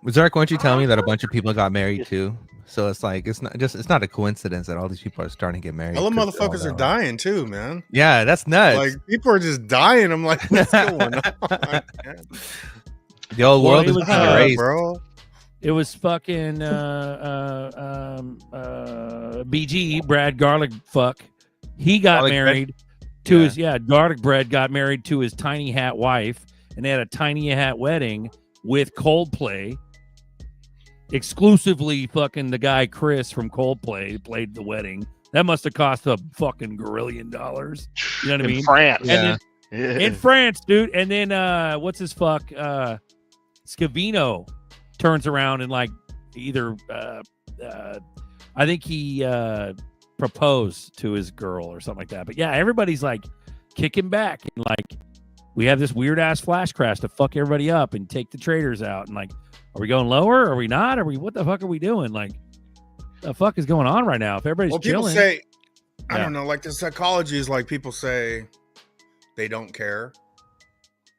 ZRK, why don't you tell me that a bunch of people got married too? So it's like, it's not a coincidence that all these people are starting to get married. All the motherfuckers are dying too, man. Yeah, that's nuts. Like, people are just dying. I'm like, what's going on? The old world is erased, bro. It was fucking BG, Brad Garlic fuck. He got married to his Garlic Bread got married to his tiny hat wife, and they had a tiny hat wedding with Coldplay. Exclusively fucking the guy Chris from Coldplay played the wedding. That must have cost a fucking $1 gazillion. You know what I mean? In France. And then, in France, dude. And then what's his fuck? Scavino turns around and like either I think he proposed to his girl or something like that. But yeah, everybody's like kicking back and like we have this weird ass flash crash to fuck everybody up and take the traders out, and like, are we going lower? Are we not? Are we, what the fuck are we doing? Like, the fuck is going on right now? If everybody's chilling. People say, I don't know, like the psychology is like people say they don't care.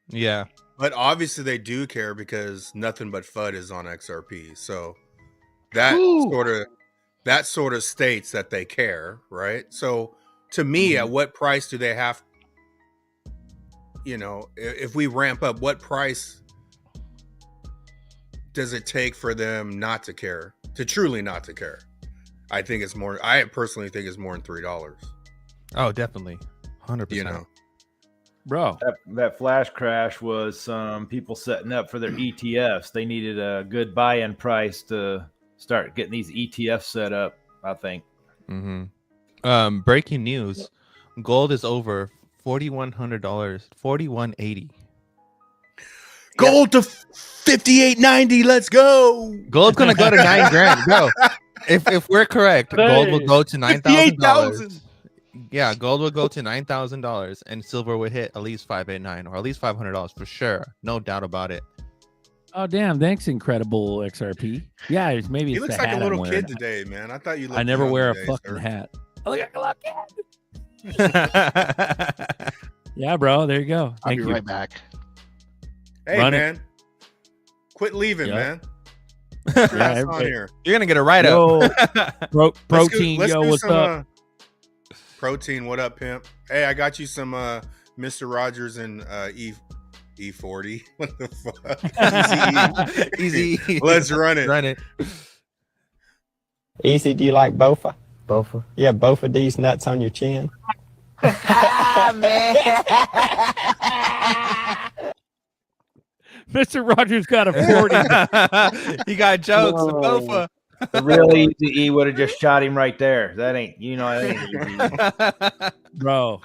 Yeah. But obviously they do care because nothing but FUD is on XRP. So that sort of states that they care, right? So to me, at what price do they have, you know, if we ramp up, what price does it take for them not to care, to truly not to care? I think it's more, I personally think it's more than $3. Oh, definitely. 100%. You know, bro, that flash crash was some people setting up for their ETFs. They needed a good buy-in price to start getting these ETFs set up, I think. Breaking news: gold is over $4,100, $4,180. Gold to 58.90. Let's go. Gold's gonna go to $9,000, bro. If we're correct, gold will go to $9,000. Yeah, gold would go to $9,000 and silver would hit at least 589 or at least $500 for sure. No doubt about it. Oh damn! Thanks, incredible XRP. Yeah, it's maybe He it's looks the like a hat little I'm kid wearing. today, man. I thought you looked I never young wear a today, fucking sir. hat. I look like a little kid. Yeah, bro. There you go. I'll Thank be you. right back. Hey, Run it. man. Quit leaving, Yep. man. Put your Yeah, ass on everybody- here. You're gonna get a write up. Yo, protein, Let's yo, do what's some, up? Protein, what up, pimp? Hey, I got you some Mr. Rogers and E40. What the fuck? Easy. Let's run it. Run it. Easy, do you like bofa? Bofa? Yeah, both of these nuts on your chin. Mr. Rogers got a 40. He got jokes. Whoa. Bofa. The real Easy E would have just shot him right there. That ain't, that ain't easy. Bro.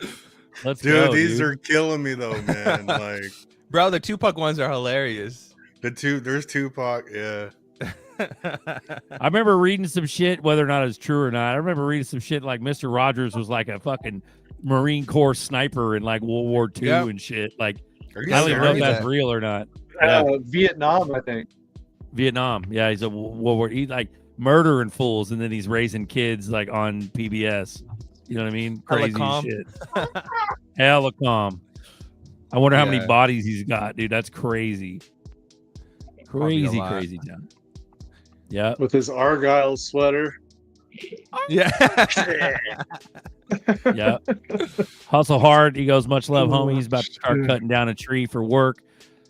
Let's Dude, go. these dude. are killing me though, man. Like Bro, the Tupac ones are hilarious. there's Tupac, yeah. I remember reading some shit, whether or not it's true or not. I remember reading some shit like Mr. Rogers was like a fucking Marine Corps sniper in like World War II Yep. and shit. Like, Are I you don't even know if serious? that's real or not. Yeah. Vietnam, I think. Vietnam. Yeah, he's a World War. He's like murdering fools, and then he's raising kids like on PBS. You know what I mean? Hella Crazy calm. shit. Hella calm. I wonder how many Yeah. bodies he's got, dude. That's crazy. Probably a Crazy, lot. crazy town. Yeah. With his Argyle sweater. Yeah. Yeah. Hustle hard. He goes, much love, homie. He's about to start cutting down a tree for work.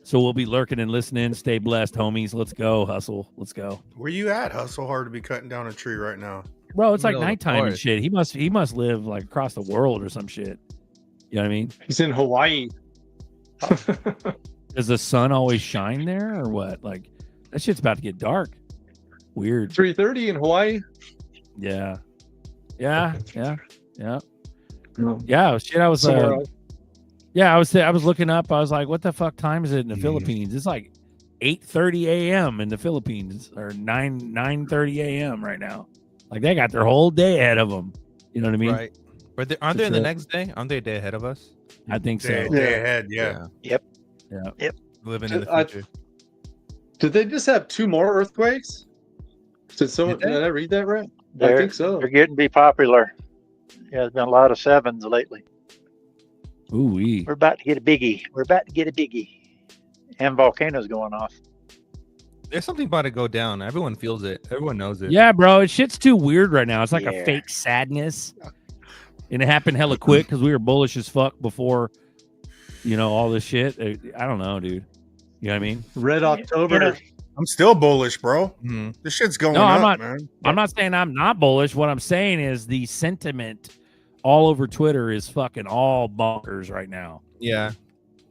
So we'll be lurking and listening. Stay blessed, homies. Let's go, hustle. Let's go. Where you at? Hustle hard to be cutting down a tree right now. Bro, it's like Middle of the nighttime and forest. shit. He must live like across the world or some shit. You know what I mean? He's in Hawaii. Does the sun always shine there or what? Like that shit's about to get dark. Weird. 3:30 in Hawaii. Yeah. Yeah. Yeah. Yeah. No. Yeah. Shit. I was Somewhere else. yeah, I was looking up. I was like, what the fuck time is it in the Philippines? It's like 8:30 a.m. in the Philippines or 9:30 a.m. right now. Like they got their whole day ahead of them. You know what I mean? Right. But aren't For they in the sure. next day? Aren't they a day ahead of us? I think so. Day ahead, yeah. Yep. Yeah. Yep. Living in the I- future. Did they just have 2 more earthquakes? Did someone? Did they? Did I read that right? I They're, think so. they're getting to be popular. Yeah, there's been a lot of 7s lately. Ooh wee. We're about to get a biggie. We're about to get a biggie. And volcanoes going off. There's something about to go down. Everyone feels it. Everyone knows it. Yeah, bro. Shit's too weird right now. It's like a Yeah. fake sadness. And it happened hella quick because we were bullish as fuck before, all this shit. I don't know, dude. You know what I mean? Red October. You know, I'm still bullish, bro. Mhm. This shit's going No, up, I'm not. man. I'm not saying I'm not bullish. What I'm saying is the sentiment all over Twitter is fucking all bonkers right now. Yeah.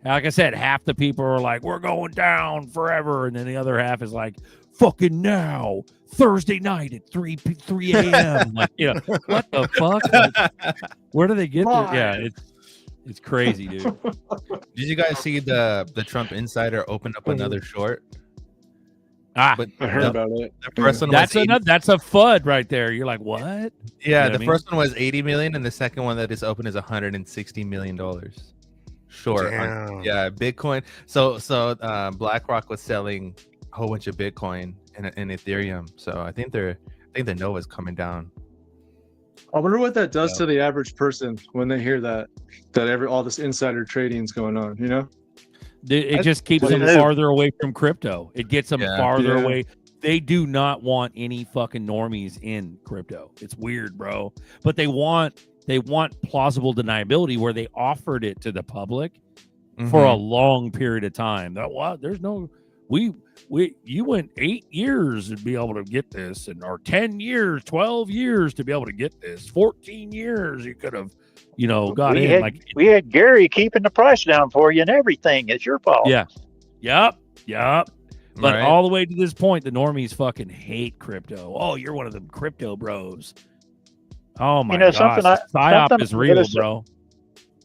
Like I said, half the people are like, we're going down forever. And then the other half is like, fucking now, Thursday night at 3 a.m. Like, what the fuck? Like, where do they get there? Yeah, it's crazy, dude. Did you guys see the Trump insider open up another short? But I heard about it. the first one That's was 80 that's a FUD right there. You're like, what? Yeah, You know what the I mean? first one was 80 million, and the second one that is open is 160 million dollars. Short, Damn. yeah, Bitcoin. So BlackRock was selling a whole bunch of Bitcoin and Ethereum. So I think the Nova's coming down. I wonder what that does to the average person when they hear that all this insider trading is going on. It just keeps what them it is. farther away from crypto. It gets them Yeah. farther Yeah. away. They do not want any fucking normies in crypto. It's weird, bro. But they want plausible deniability where they offered it to the public for a long period of time. That what? There's no you went 8 years to be able to get this, or 10 years, 12 years to be able to get this, 14 years you could have, got we in. had, Like, we had Gary keeping the price down for you and everything. It's your fault. yeah, yep. But Right. all the way to this point, the normies fucking hate crypto. Oh, you're one of them crypto bros. Oh my gosh, PSYOP is real, bro.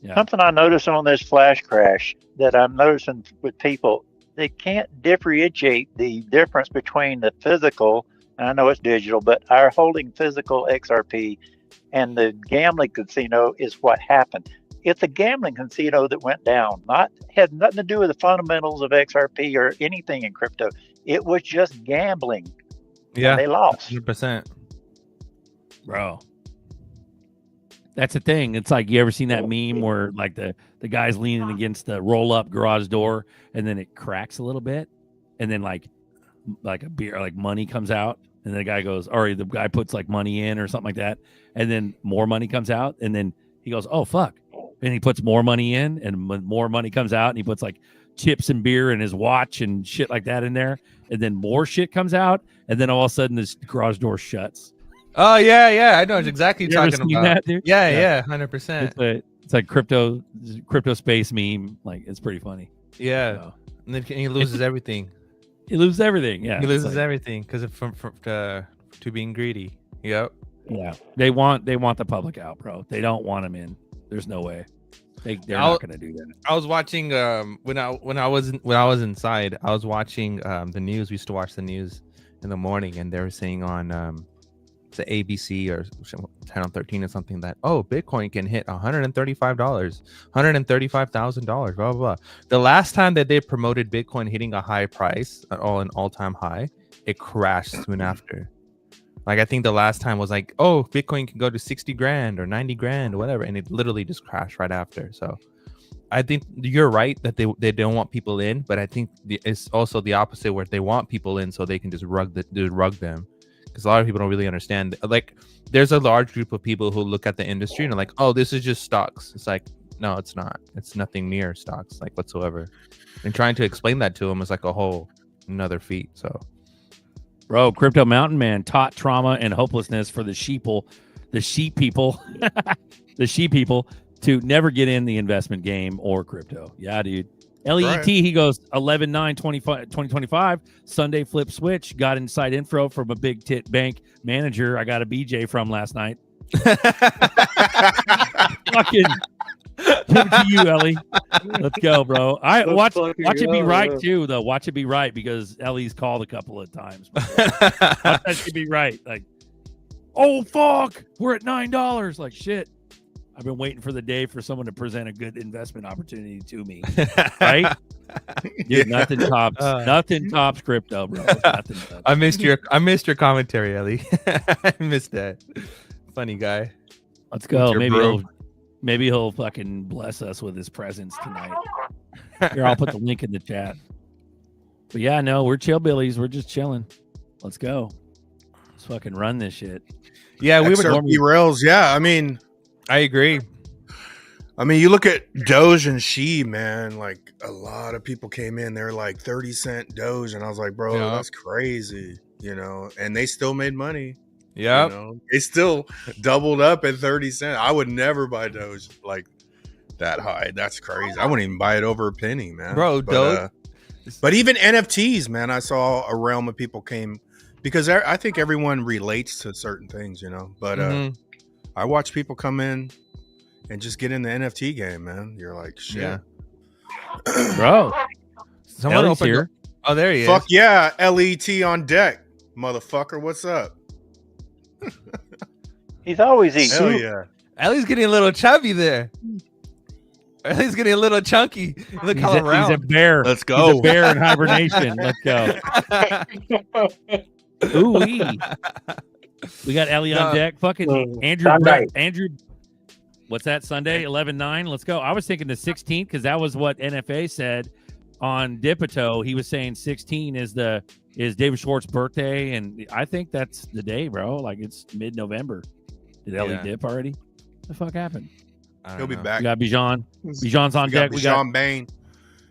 Yeah. Something I noticed on this flash crash that I'm noticing with people, they can't differentiate the difference between the physical, and I know it's digital, but our holding physical XRP and the gambling casino is what happened. It's a gambling casino that went down. Had nothing to do with the fundamentals of XRP or anything in crypto. It was just gambling. Yeah, and they lost. 100%. Bro. That's the thing. It's like, you ever seen that meme where like the guy's leaning against the roll up garage door and then it cracks a little bit and then like a beer, like money comes out, and the guy goes, or the guy puts like money in or something like that, and then more money comes out, and then he goes, oh fuck, and he puts more money in, and more money comes out, and he puts like chips and beer and his watch and shit like that in there, and then more shit comes out, and then all of a sudden this garage door shuts. Oh yeah, I know exactly what you're talking about. That, dude? Yeah, 100%. It's like crypto space meme. Like, it's pretty funny. Yeah, so. And then he loses everything. He loses everything. Yeah, he loses everything because of to being greedy. Yep. Yeah, they want the public out, bro. They don't want them in. There's no way. They're not gonna do that. I was watching when I was inside. I was watching the news. We used to watch the news in the morning, and they were saying on the ABC or Channel 13 or something that, oh, Bitcoin can hit $135, $135,000, blah blah blah. The last time that they promoted Bitcoin hitting a high price, an all-time high, it crashed soon after. Like, I think the last time was like, oh, Bitcoin can go to 60 grand or 90 grand or whatever, and it literally just crashed right after. So I think you're right that they don't want people in, but I think it's also the opposite, where they want people in so they can just rug them. Because a lot of people don't really understand. Like, there's a large group of people who look at the industry and are like, oh, this is just stocks. It's like, no, it's not. It's nothing near stocks, like, whatsoever. And trying to explain that to them is like a whole another feat. So, bro, Crypto Mountain Man taught trauma and hopelessness for the sheep people, the sheep people to never get in the investment game or crypto. Yeah, dude. LET, right. He goes 11/9/2025 Sunday flip switch. Got inside info from a big tit bank manager I got a BJ from last night. Fucking give it to you, Ellie. Let's go, bro. I watch it be right too, though. Watch it be right, because Ellie's called a couple of times. Watch that should be right. Like, oh fuck, we're at $9. Like, shit. I've been waiting for the day for someone to present a good investment opportunity to me, right? Dude, nothing tops crypto, bro. Nothing tops. I missed your commentary, Ellie. I missed that. Funny guy. Let's go. Maybe he'll fucking bless us with his presence tonight. Here, I'll put the link in the chat. But yeah, no, we're chillbillies. We're just chilling. Let's go. Let's fucking run this shit. Yeah, we were XRP rails. Yeah, I mean, I agree. I mean, you look at Doge and She, man, like, a lot of people came in, they're like 30-cent Doge, and I was like, bro, that's crazy, you know, and they still made money. Yeah, you know? They still doubled up at 30 cents. I would never buy Doge like that high. That's crazy. I wouldn't even buy it over a penny, man. Bro, Doge. But even NFTs, man, I saw a realm of people came, because I think everyone relates to certain things, you know, but I watch people come in and just get in the NFT game, man. You're like, shit. Yeah. Bro. Someone opened here. Oh, there he is. Fuck yeah. LET on deck, motherfucker. What's up? He's always eating. Hell yeah. Ellie's getting a little chubby there. Ellie's getting a little chunky. Look how round. He's a bear. Let's go. He's a bear in hibernation. Let's go. Ooh-wee. We got Ellie on deck. Fucking Andrew. What's that? Sunday, 11/9. Let's go. I was thinking the 16th, because that was what NFA said on Dipito. He was saying 16 is David Schwartz's birthday, and I think that's the day, bro. Like, it's mid-November. Did Ellie dip already? What the fuck happened? He'll be back. We got Bijan. Bijan's on deck. We got Bain.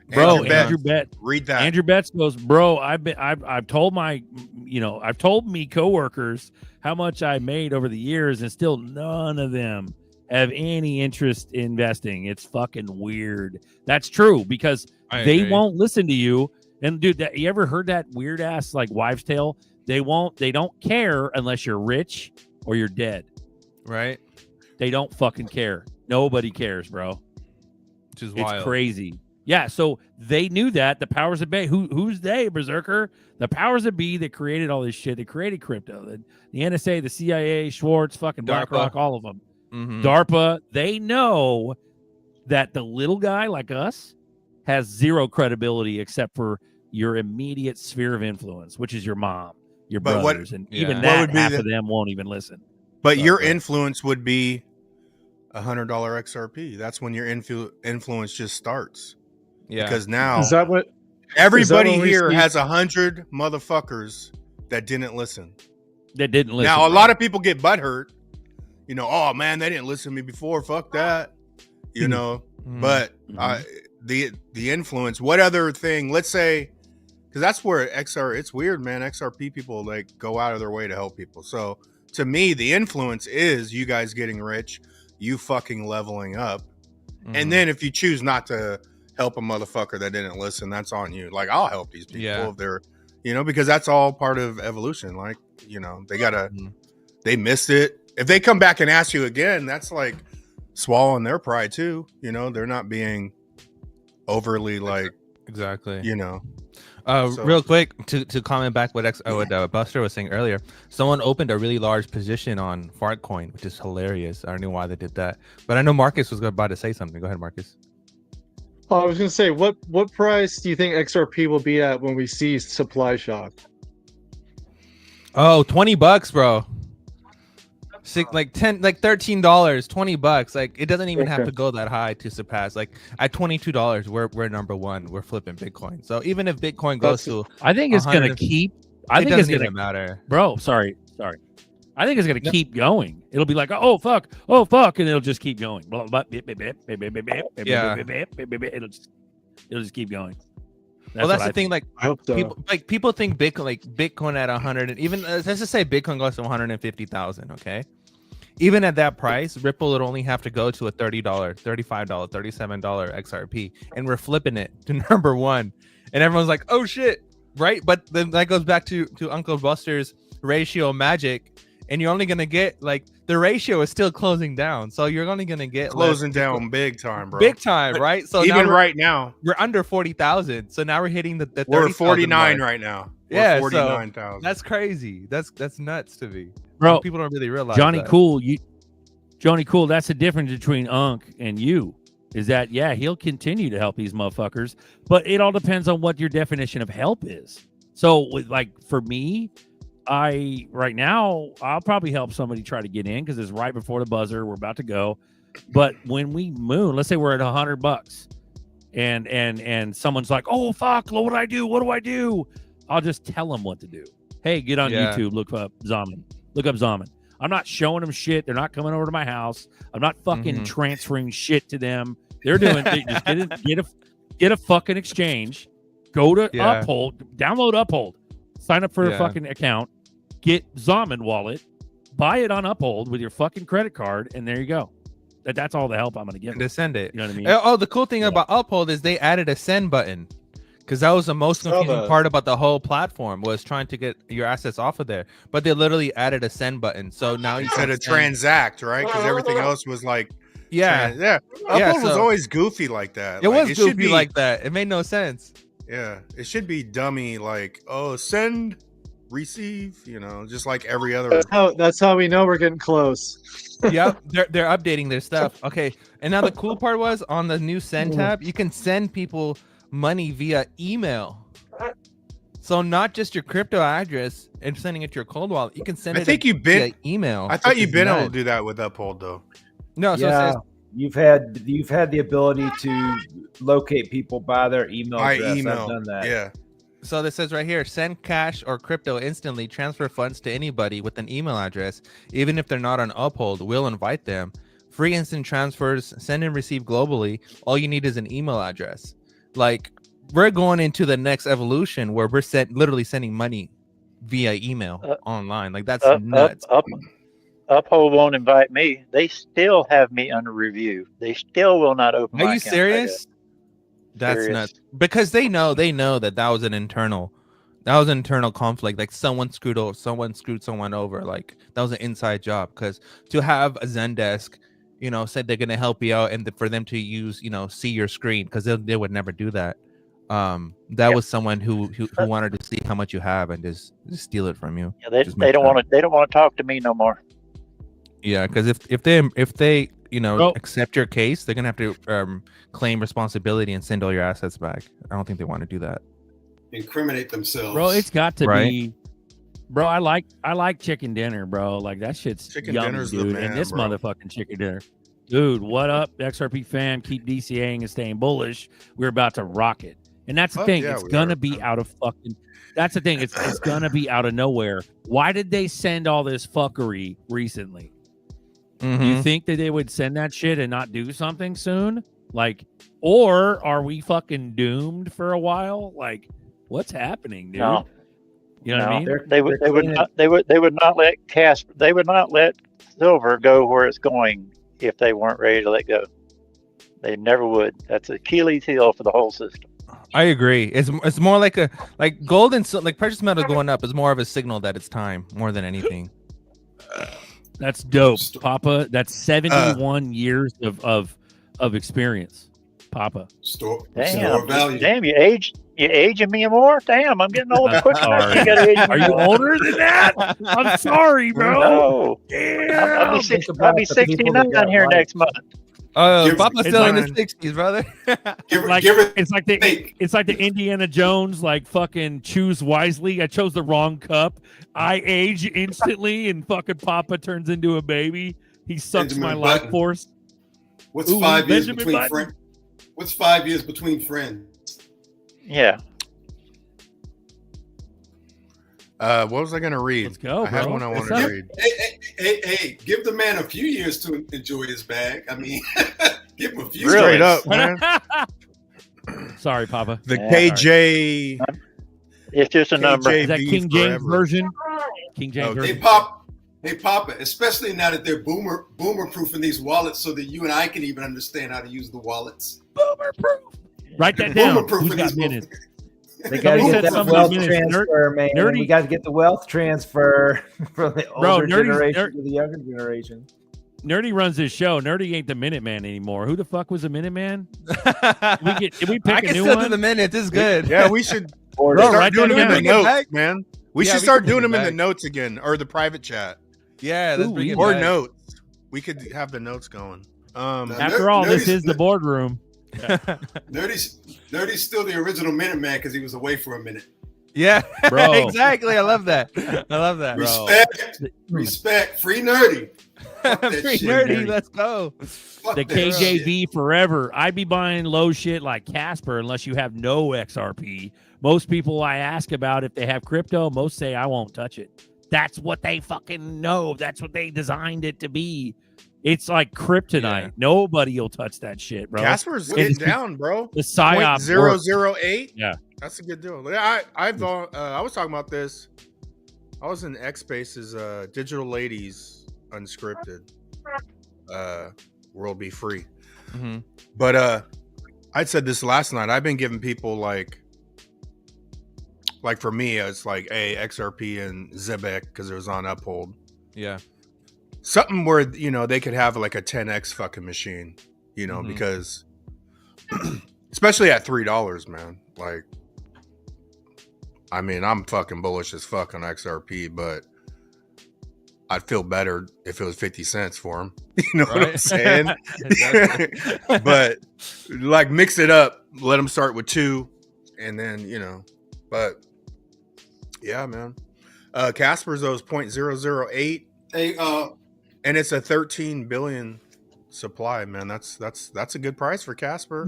Bro, Andrew Betts. Read that. Andrew Betts goes, bro, I've told me coworkers how much I made over the years, and still none of them have any interest in investing. It's fucking weird. That's true, because they won't listen to you. And dude, you ever heard that weird ass like wives' tale? They don't care unless you're rich or you're dead. Right? They don't fucking care. Nobody cares, bro. Which is wild. It's crazy. Yeah, so they knew that the powers that be, who's they, Berserker? The powers that be that created all this shit, that created crypto, the NSA, the CIA, Schwartz, fucking BlackRock, all of them, DARPA. They know that the little guy like us has zero credibility except for your immediate sphere of influence, which is your mom, your brothers, and even that half of them won't even listen. But your influence would be $100 XRP. That's when your influence just starts. Yeah. Because now Is that what everybody here has 100 motherfuckers that didn't listen. Now a lot of people get butthurt. You know, oh man, they didn't listen to me before. Fuck that. You know, but the influence. What other thing? Let's say, because that's where it's weird, man. XRP people like go out of their way to help people. So to me, the influence is you guys getting rich, you fucking leveling up, and then if you choose not to help a motherfucker that didn't listen, that's on you. Like, I'll help these people if they're, you know, because that's all part of evolution. Like, you know, they gotta, they missed it. If they come back and ask you again, that's like swallowing their pride too. You know, they're not being overly like, you know. Real quick to comment back what Buster was saying earlier, someone opened a really large position on Fartcoin, which is hilarious. I don't know why they did that, but I know Marcus was about to say something. Go ahead, Marcus. I was gonna say, what price do you think XRP will be at when we see supply shock? Oh, $20, bro. Like $13, $20. Like, it doesn't even have to go that high to surpass. Like, at $22, we're number one. We're flipping Bitcoin. So even if Bitcoin goes to, I think it's gonna keep. I think it's gonna matter, bro. Sorry. I think it's gonna keep going. It'll be like, oh fuck, and it'll just keep going. It'll just keep going. That's the thing. Like, people think Bitcoin at 100, and even let's just say Bitcoin goes to 150,000. Okay, even at that price, Ripple would only have to go to a $30, $35, $37 XRP, and we're flipping it to number one, and everyone's like, oh shit, right? But then that goes back to Uncle Buster's ratio magic. And you're only gonna get like the ratio is still closing down, so you're only gonna get closing down big time, bro. Big time, right? So even right now, we're under 40,000. So now we're hitting the we're 49 right now. Yeah, 49,000. So that's crazy. That's nuts to me, bro. People don't really realize. Johnny Cool. That's the difference between Unc and you. Is that he'll continue to help these motherfuckers, but it all depends on what your definition of help is. So, like for me. Right now I'll probably help somebody try to get in because it's right before the buzzer. We're about to go, but when we moon, let's say we're at $100, and someone's like, "Oh fuck, what do I do? What do I do?" I'll just tell them what to do. Hey, get on YouTube, look up Zaman. I'm not showing them shit. They're not coming over to my house. I'm not fucking transferring shit to them. They're doing just get a fucking exchange. Go to Uphold, download Uphold, sign up for a fucking account. Get Zaman wallet, buy it on Uphold with your fucking credit card, and there you go. That's all the help I'm going to give. To send it. You know what I mean? Oh, the cool thing about Uphold is they added a send button, because that was the most confusing part about the whole platform, was trying to get your assets off of there. But they literally added a send button, so now you said a transact, right? Because everything else was like, Uphold was always goofy like that. It was goofy like that. It made no sense. Yeah, it should be dummy like, oh, send, receive, you know, just like every other. That's how we know we're getting close. Yep, they're updating their stuff. Okay, and now the cool part was on the new send tab, you can send people money via email. So not just your crypto address and sending it to your cold wallet, you can send it via email. I thought you've been able to do that with Uphold though. No, so it says, you've had the ability to locate people by their email address. Email. I've done that. Yeah. So this says right here, send cash or crypto instantly, transfer funds to anybody with an email address, even if they're not on Uphold. We'll invite them. Free instant transfers, send and receive globally. All you need is an email address. Like, we're going into the next evolution where we're literally sending money via email online. Like, that's nuts. Uphold won't invite me. They still have me under review. They still will not open my account. Are you serious? That's nuts. Because they know that was an internal conflict. Like, someone screwed someone over. Like, that was an inside job. Because to have a Zendesk said they're gonna help you out, and for them to use, see your screen, because they would never do that. That was someone who wanted to see how much you have and just steal it from you. Yeah, they don't want to talk to me no more. Yeah, because if they accept your case, they're gonna have to claim responsibility and send all your assets back. I don't think they want to do that. Incriminate themselves, bro. It's got to Right? be, bro. I like chicken dinner, bro. Like that shit's Chicken yummy, dinner's the dude. man, And this bro. motherfucking chicken dinner, dude. What up, XRP fam? Keep DCAing and staying bullish. We're about to rock it, and that's the Fuck thing. yeah, It's we gonna are, be man. out of fucking. That's the thing. It's gonna be out of nowhere. Why did they send all this fuckery recently? You think that they would send that shit and not do something soon? Like, or are we fucking doomed for a while? Like, what's happening, dude? No. You know what I mean? They would not let Casper. They would not let silver go where it's going if they weren't ready to let go. They never would. That's Achilles heel for the whole system. I agree. It's more like gold and like precious metal going up is more of a signal that it's time more than anything. That's dope, Papa. That's 71 years of experience, Papa. Store Damn, value. damn, you aging me more. Damn, I'm getting old quick. Sorry. You gotta age me Are you more. older than that? I'm sorry, bro. No. Damn. I'll be 69 here next month. Oh, Papa's it's still in like- his 60s, brother. It's like the Indiana Jones, like fucking choose wisely. I chose the wrong cup. I age instantly, and fucking Papa turns into a baby. He sucks Benjamin my life Button. force. What's Ooh, 5 years Benjamin between Button. friends? What's 5 years between friends? Yeah. What was I gonna read? Let's go, I had bro. one I What's wanted to up? read. Hey, give the man a few years to enjoy his bag. I mean, give him a few. Straight years. up, man. Sorry, Papa. The Yeah. KJ. It's just a number. KJV Is that King James forever. version? King James Okay. version. Hey, Papa, especially now that they're boomer proofing these wallets so that you and I can even understand how to use the wallets. Boomer proof. Write that down. Boomer-proofing Who's got these minutes? They got to Somebody get said that somebody wealth minutes. transfer, man. Nerdy- We got to get the wealth transfer from the Bro, older Nerdy's- generation to the younger generation. Nerdy runs his show. Nerdy ain't the Minuteman anymore. Who the fuck was the Minuteman? Did we pick I a can new still one? do the minutes. It's good. Yeah, we should Or Bro, start write doing that them in down. the Bring it notes, back. man. We Yeah, should we start can bring doing it them in the back. notes again, or the private chat, Yeah, let's Ooh, bring it or back. notes. We could have the notes going. After all, this is the boardroom. Nerdy's still the original Minuteman because he was away for a minute. Yeah, Bro. exactly. I love that. I love that. Bro. Respect, free Nerdy. Fuck that Free shit, nerdy, let's go. Fuck The that shit. KJV forever. I be buying low shit like Casper unless you have no XRP. Most people I ask about if they have crypto, most say I won't touch it. That's what they fucking know. That's what they designed it to be. It's like kryptonite. Yeah. Nobody will touch that shit, bro. Casper's And getting it's- down, bro. The psyop works. 0.008. Yeah. That's a good deal. I was talking about this. I was in X Space's Digital Ladies Unscripted. World Be Free. Mm-hmm. But I said this last night. I've been giving people like for me, it's like XRP and Zebek because it was on Uphold. Yeah. Something where they could have like a 10x fucking machine, because especially at $3, man. Like, I mean, I'm fucking bullish as fuck on XRP, but I'd feel better if it was 50 cents for him. You know what I'm saying? But like, mix it up. Let them start with 2, and then But yeah, man. Casper's those 0.008. Hey, and it's a 13 billion supply, man. That's a good price for Casper.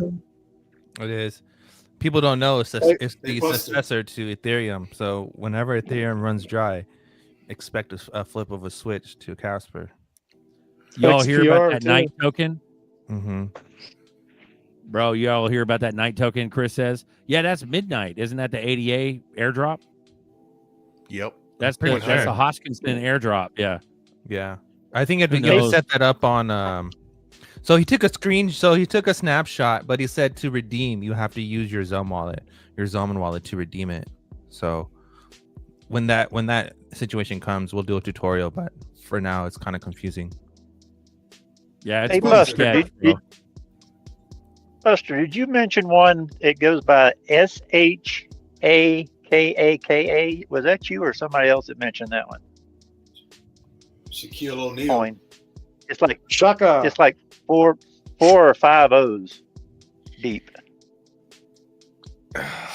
It is. People don't know it's the Hey, Buster. successor to Ethereum. So whenever Ethereum runs dry, expect a flip of a switch to Casper. Y'all hear about XPR that too. night token? Mm-hmm. Bro, y'all hear about that night token, Chris says? Yeah, that's midnight. Isn't that the ADA airdrop? Yep. That's Pretty the, that's sure. a Hoskinson airdrop. Yeah. Yeah, I think Who he knows? set that up on. So he took a snapshot, but he said to redeem, you have to use your Zoman wallet to redeem it. So when that situation comes, we'll do a tutorial. But for now, it's kind of confusing. Yeah, it's Hey, pretty Buster, sketch, bro. Buster, did you mention one? It goes by SHAKAKA. Was that you or somebody else that mentioned that one? Shaquille O'Neal. Coin. It's like Shaka. It's like four or five O's deep.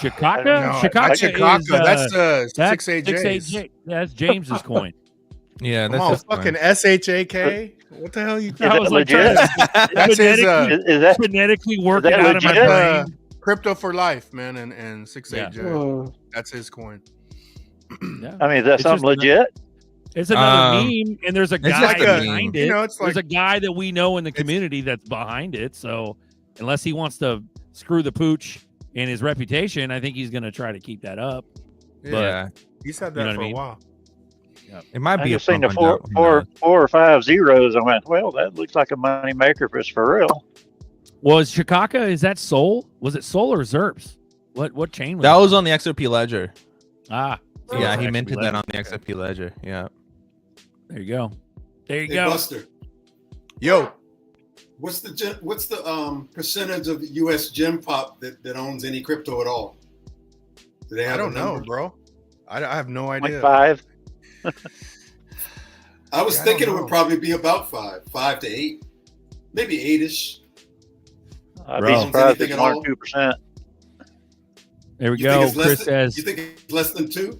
Chicago? No, Chicago not Chicago. is, That's that's 6AJs. That's James's coin. Yeah, Come that's on, his fucking coin. SHAK. What the hell are you Is that was like legit? That's his Is that phonetically working that out of my legit? brain. crypto for life, man, and 6AJ. Oh. That's his coin. Yeah. I mean, is that It's something just legit? It's another Um, meme, and there's a guy like a- behind you it. know, it's There's like- a guy that we know in the community that's behind it. So unless he wants to screw the pooch and his reputation, I think he's going to try to keep that up. Yeah, He's had You know that what for I a mean? while. it might I be a just seen the pump on that, four or five zeros. I went, well, that looks like a money maker if it's for real. Was Chicago, is that Sol? Was it Sol or Zerps? What chain was That was on the XRP ledger. Ah. so Yeah, it's he actually minted that ledger. on the XRP ledger. Yeah. There you go. There you Hey, go. Buster, Yo, what's the percentage of U.S. Gen Pop that owns any crypto at all? Do they have I don't a number? know, bro. I have no Like idea. 5. I was Yeah, I thinking don't it know. would probably be about 5 to 8, maybe 8ish. I'd Bro. be surprised if Anything it's at more all? than 2%. There we You think go. it's less Chris than, says you think it's less than 2?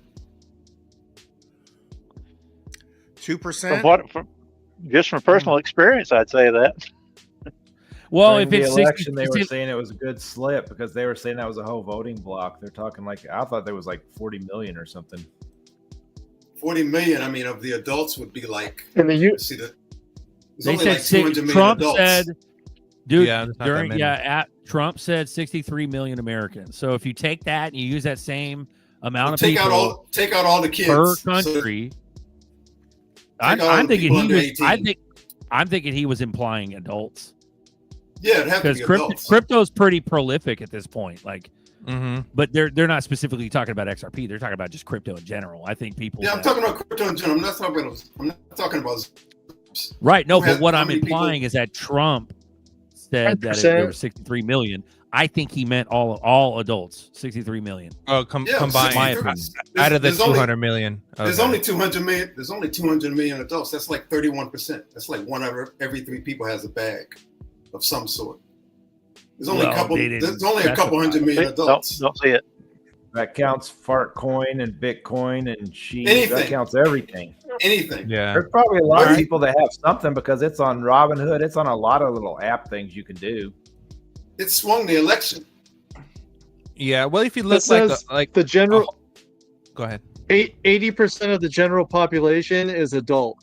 2%. Just from personal experience, I'd say that. well, During if the it's election, 60, they were if- saying it was a good slip because they were saying that was a whole voting block. They're talking like I thought there was like 40 million or something. 40 million. I mean, of the adults would be like. And the U. See the. There's they only said like 200 million Trump adults. said, dude, Yeah, there's not that many. Trump said 63 million Americans. So if you take that and you use that same amount of take people out all the kids per So- country, Take out all I'm the thinking people he under was. 18. I'm thinking he was implying adults Yeah, it'd have to because be adults. crypto's pretty prolific at this point. Like, Mm-hmm. but they're not specifically talking about XRP. They're talking about just crypto in general. I think people. Yeah, I'm talking about crypto in general. I'm not talking about. Right. No, Who has- but what how I'm many people- implying is that Trump said that 10%. there were 63 million. I think he meant all adults, 63 million. Oh, Yeah, combined. 63. Out of the There's only- 200 million. There's Okay. only 200 million. There's only 200 million adults. That's like 31%. That's like one out of every 3 people has a bag of some sort. There's only Well, a couple. they didn't There's only a couple hundred million adults. Don't see it. That counts fart coin and Bitcoin and sheep. Anything. That counts everything. Anything. Yeah. There's probably a lot of Alright. people that have something because it's on Robinhood. It's on a lot of little app things you can do. It swung the election. Yeah. Well, if you It look says like the general go ahead. 80% of the general population is adult.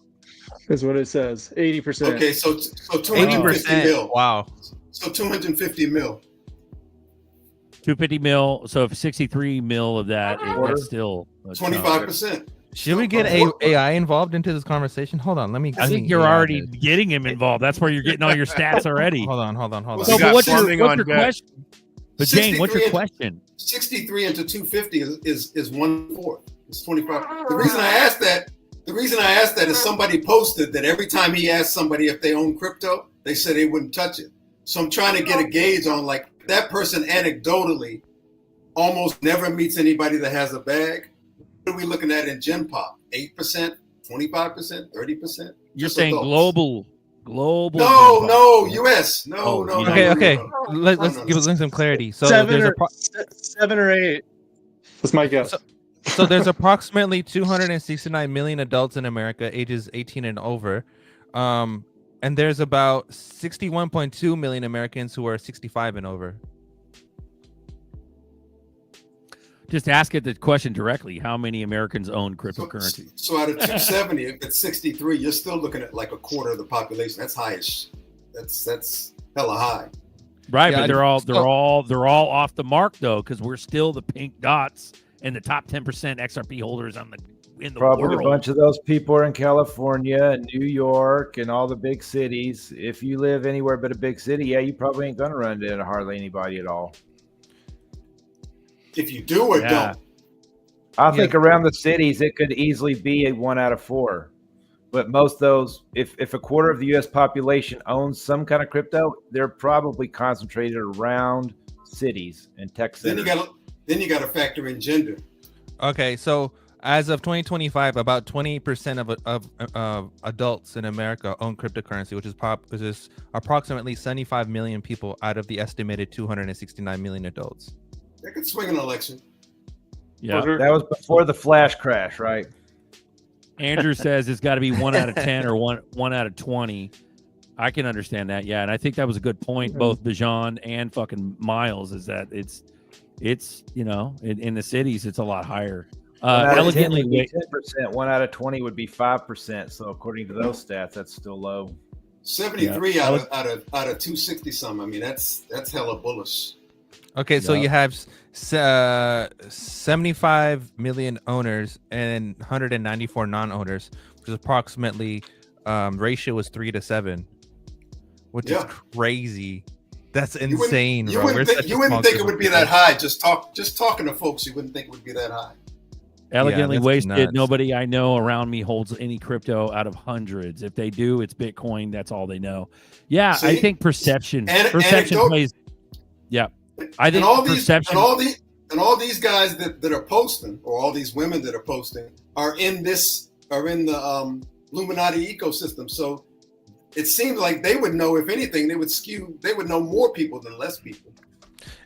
Is what it says. 80%. Okay, so 250 mil. Wow. So 250 mil. 250 mil. So if 63 mil of that, that's still a chunk. 25%. Should we get AI involved into this conversation? Hold on. Let me. I think you're already getting him involved. That's where you're getting all your stats already. Hold on. Well, So, you but got what's your funding on deck. question? But Jane, what's your 63 question? 63 into 250 is 1/4. It's 25. The reason I asked that is somebody posted that every time he asked somebody if they own crypto, they said they wouldn't touch it. So I'm trying to get a gauge on like that person anecdotally almost never meets anybody that has a bag. What are we looking at in Gen Pop? 8%, 25%, 30%? You're Just saying adults. global. No, US. No, Oh, no. Okay. no, Okay. no, no. Let's No, give no. them some clarity. So 7 there's or, 7 or 8. That's my guess. So there's approximately 269 million adults in America ages 18 and over. And there's about 61.2 million Americans who are 65 and over. Just ask it the question directly. How many Americans own cryptocurrency? So out of 270, if it's 63, you're still looking at like a quarter of the population. That's highish. That's hella high. Right, Yeah, but they're all off the mark though, because we're still the pink dots and the top 10% XRP holders in the Probably world. a bunch of those people are in California and New York and all the big cities. If you live anywhere but a big city, yeah, you probably ain't gonna run into hardly anybody at all. If you do or don't. I think around the cities it could easily be a 1 out of 4. But most of those, if a quarter of the U.S. population owns some kind of crypto, they're probably concentrated around cities and tech centers. Then you got to factor in gender. Okay, so as of 2025, about 20% of adults in America own cryptocurrency, which is approximately 75 million people out of the estimated 269 million adults. They could swing an election. Yeah, that was before the flash crash, right? Andrew says it's got to be 1 out of 10 or one out of 20. I can understand that, yeah, and I think that was a good point. Both Bijan and fucking Miles is that it's in the cities it's a lot higher. Elegantly, 10%. 1 out of 20 would be 5%. So according to those stats, that's still low. 73 out of 260 some. I mean, that's hella bullish. Okay, so you have 75 million owners and 194 non-owners, which is approximately ratio is 3 to 7, which is crazy. That's insane. You wouldn't think it would be that high. Just talking to folks, you wouldn't think it would be that high. Elegantly wasted. Nuts. Nobody I know around me holds any crypto out of hundreds. If they do, it's Bitcoin. That's all they know. Yeah, see? I think perception plays. Yeah, I think perception. And all these guys that are posting, or all these women that are posting, are in the Illuminati ecosystem. So it seems like they would know, if anything, they would know more people than less people.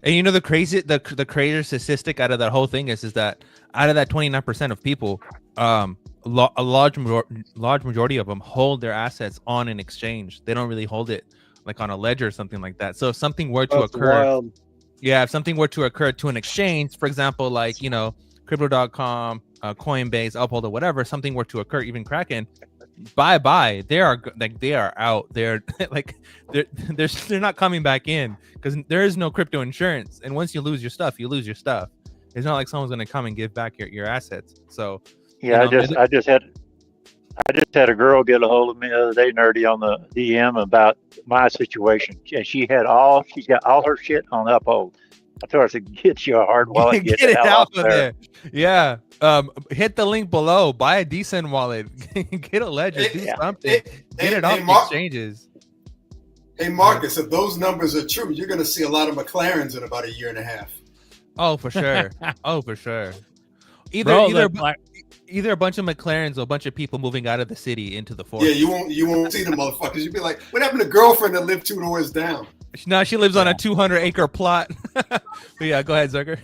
And you know the crazy statistic out of that whole thing is that out of that 29% of people, a large majority of them hold their assets on an exchange. They don't really hold it like on a ledger or something like that. So if something were to occur, if something were to occur to an exchange, for example, like Crypto.com, Coinbase, Uphold, or whatever, something were to occur, even Kraken, bye. They are out. They're like they're not coming back in because there is no crypto insurance. And once you lose your stuff, you lose your stuff. It's not like someone's going to come and give back your assets. So yeah, I just had a girl get a hold of me the other day, Nerdy, on the DM about my situation, and she's got all her shit on Uphold. I told her, I said, get you a hard wallet, get it out of there. Yeah. Hit the link below, buy a decent wallet, get a ledger, do something, get it off the exchanges. Hey Marcus, if those numbers are true, you're going to see a lot of McLarens in about a year and a half. Oh, for sure. Either a bunch of McLarens or a bunch of people moving out of the city into the forest. Yeah, you won't see the motherfuckers. You'd be like, what happened to girlfriend that lived 2 doors down? No, she lives on a 200-acre plot. But yeah, go ahead, Zucker.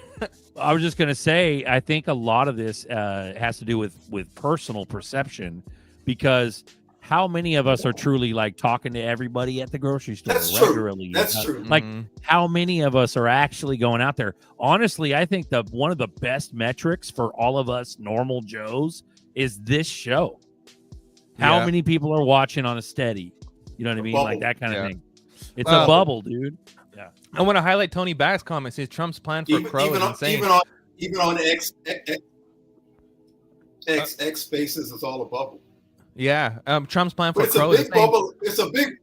I was just going to say, I think a lot of this has to do with personal perception, because how many of us are truly like talking to everybody at the grocery store regularly? That's true. Like, how many of us are actually going out there? Honestly, I think one of the best metrics for all of us normal Joes is this show. How many people are watching on a steady? You know what I mean? Bubble. Like that kind of thing. It's a bubble, dude. Yeah. I want to highlight Tony Back's comments. Says Trump's plan for Crow is insane. Even on X Spaces, it's all a bubble. Yeah. Trump's plan for Crow is bubble. It's a big.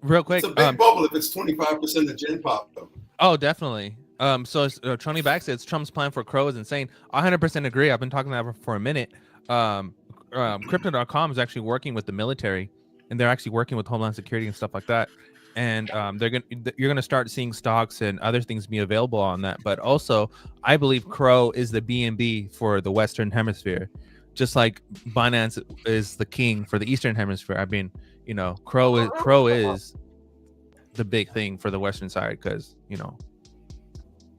Real quick. It's a big bubble if it's 25% of Gen Pop, though. Oh, definitely. So Tony Back says Trump's plan for Crow is insane. I 100% agree. I've been talking about that for a minute. Crypto.com is actually working with the military, and they're actually working with Homeland Security and stuff like that. And you're gonna start seeing stocks and other things be available on that. But also, I believe Crow is the BNB for the Western Hemisphere, just like Binance is the king for the Eastern Hemisphere. I mean, Crow is the big thing for the Western side because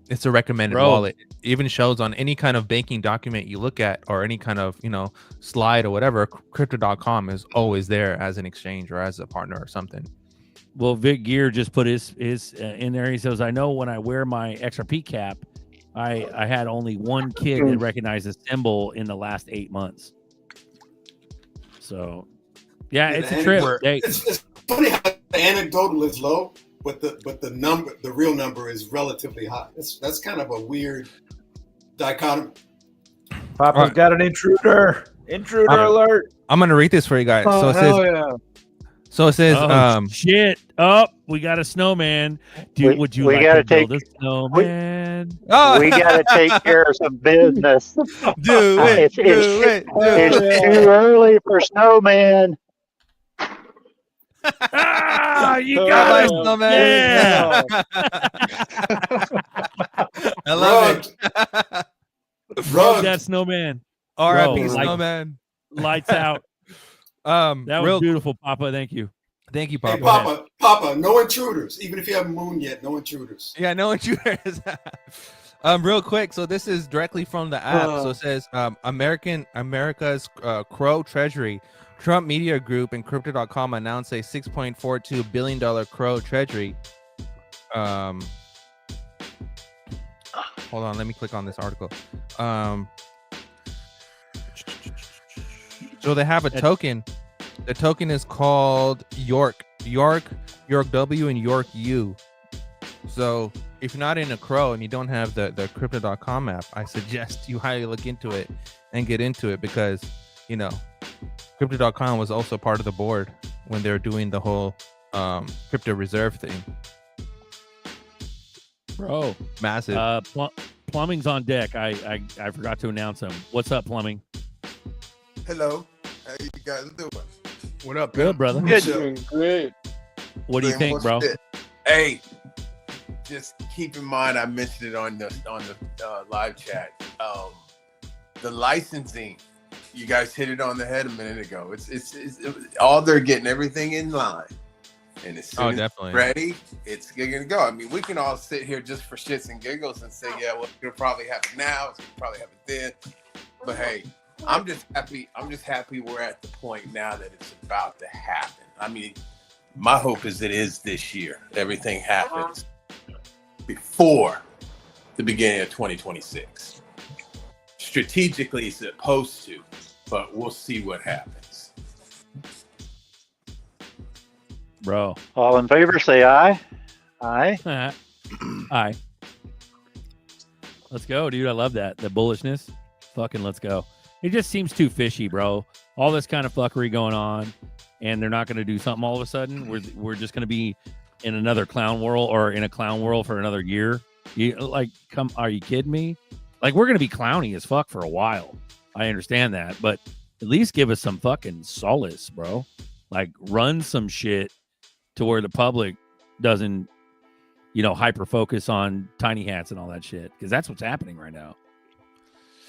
it's a recommended wallet. It even shows on any kind of banking document you look at, or any kind of slide or whatever. Crypto.com is always there as an exchange or as a partner or something. Well, Vic Gear just put his in there. He says, I know when I wear my XRP cap, I had only one kid that recognized the symbol in the last 8 months. So, yeah, it's a trip. It's funny how the anecdotal is low, but the real number is relatively high. That's kind of a weird dichotomy. Papa's got an intruder. Intruder alert. I'm gonna read this for you guys. So it says. So it says, shit. Oh, we got a snowman. Dude, would you like to build a snowman? We got to take care of some business. It's too early for snowman. Ah, you got it. Snowman. Yeah. I love it. Rug that snowman. R.I.P. Snowman. Lights out. That was beautiful, Papa. Thank you. Thank you, Hey, Papa. Papa, no intruders. Even if you haven't moved yet, no intruders. Yeah, no intruders. Real quick. So this is directly from the app. So it says, America's Crow Treasury, Trump Media Group, and Crypto.com announced a $6.42 billion Crow Treasury. Hold on, let me click on this article. So they have a token. The token is called York W, and York U. So if you're not in a Crow and you don't have the Crypto.com app, I suggest you highly look into it and get into it, because Crypto.com was also part of the board when they were doing the whole crypto reserve thing. Bro, massive. Plumbing's on deck. I forgot to announce him. What's up, Plumbing? Hello. How you guys doing? What up, good, brother? Good. Doing great. What do you think, bro? Hey, just keep in mind, I mentioned it on the live chat. The licensing, you guys hit it on the head a minute ago. It's all they're getting everything in line, and as soon as definitely it's ready, it's gonna go. I mean, we can all sit here just for shits and giggles and say, yeah, well, it'll probably happen now. It's gonna probably happen then. But hey, I'm just happy we're at the point now that it's about to happen. I mean, my hope is it is this year. Everything happens before the beginning of 2026. Strategically, it's supposed to, but we'll see what happens. Bro. All in favor, say aye. Aye. Aye. Let's go, dude. I love that. The bullishness. Fucking let's go. It just seems too fishy, bro. All this kind of fuckery going on, and they're not going to do something all of a sudden. We're just going to be in another clown world, or in a clown world for another year. Are you kidding me? Like, we're going to be clowny as fuck for a while. I understand that, but at least give us some fucking solace, bro. Like, run some shit to where the public doesn't, hyper focus on tiny hats and all that shit, because that's what's happening right now.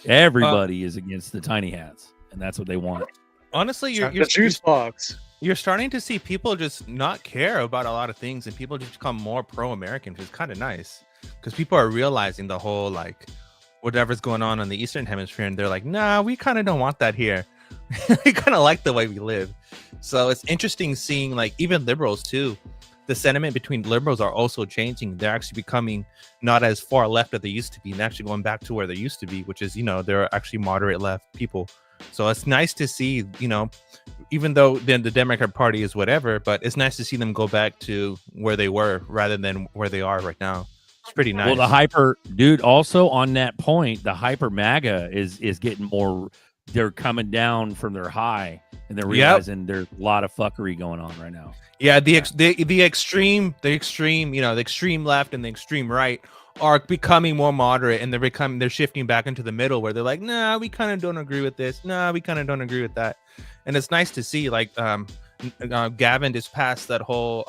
Everybody is against the tiny hats, and that's what they want. Honestly, the juice box. You're starting to see people just not care about a lot of things, and people just become more pro-American, which is kind of nice, because people are realizing the whole, like, whatever's going on in the Eastern Hemisphere, and they're like, nah, we kind of don't want that here. We kind of like the way we live. So it's interesting seeing, like, even liberals too. The sentiment between liberals are also changing. They're actually becoming not as far left as they used to be, and actually going back to where they used to be, which is, they're actually moderate left people. So it's nice to see, even though then the Democrat Party is whatever, but it's nice to see them go back to where they were rather than where they are right now. It's pretty nice. Well, the hyper dude, also on that point, the hyper MAGA is getting more. They're coming down from their high, and they're realizing there's a lot of fuckery going on right now. Yeah, the extreme left and the extreme right are becoming more moderate, and they're shifting back into the middle, where they're like, nah, we kind of don't agree with this. Nah, we kind of don't agree with that. And it's nice to see, like, Gavin just passed that whole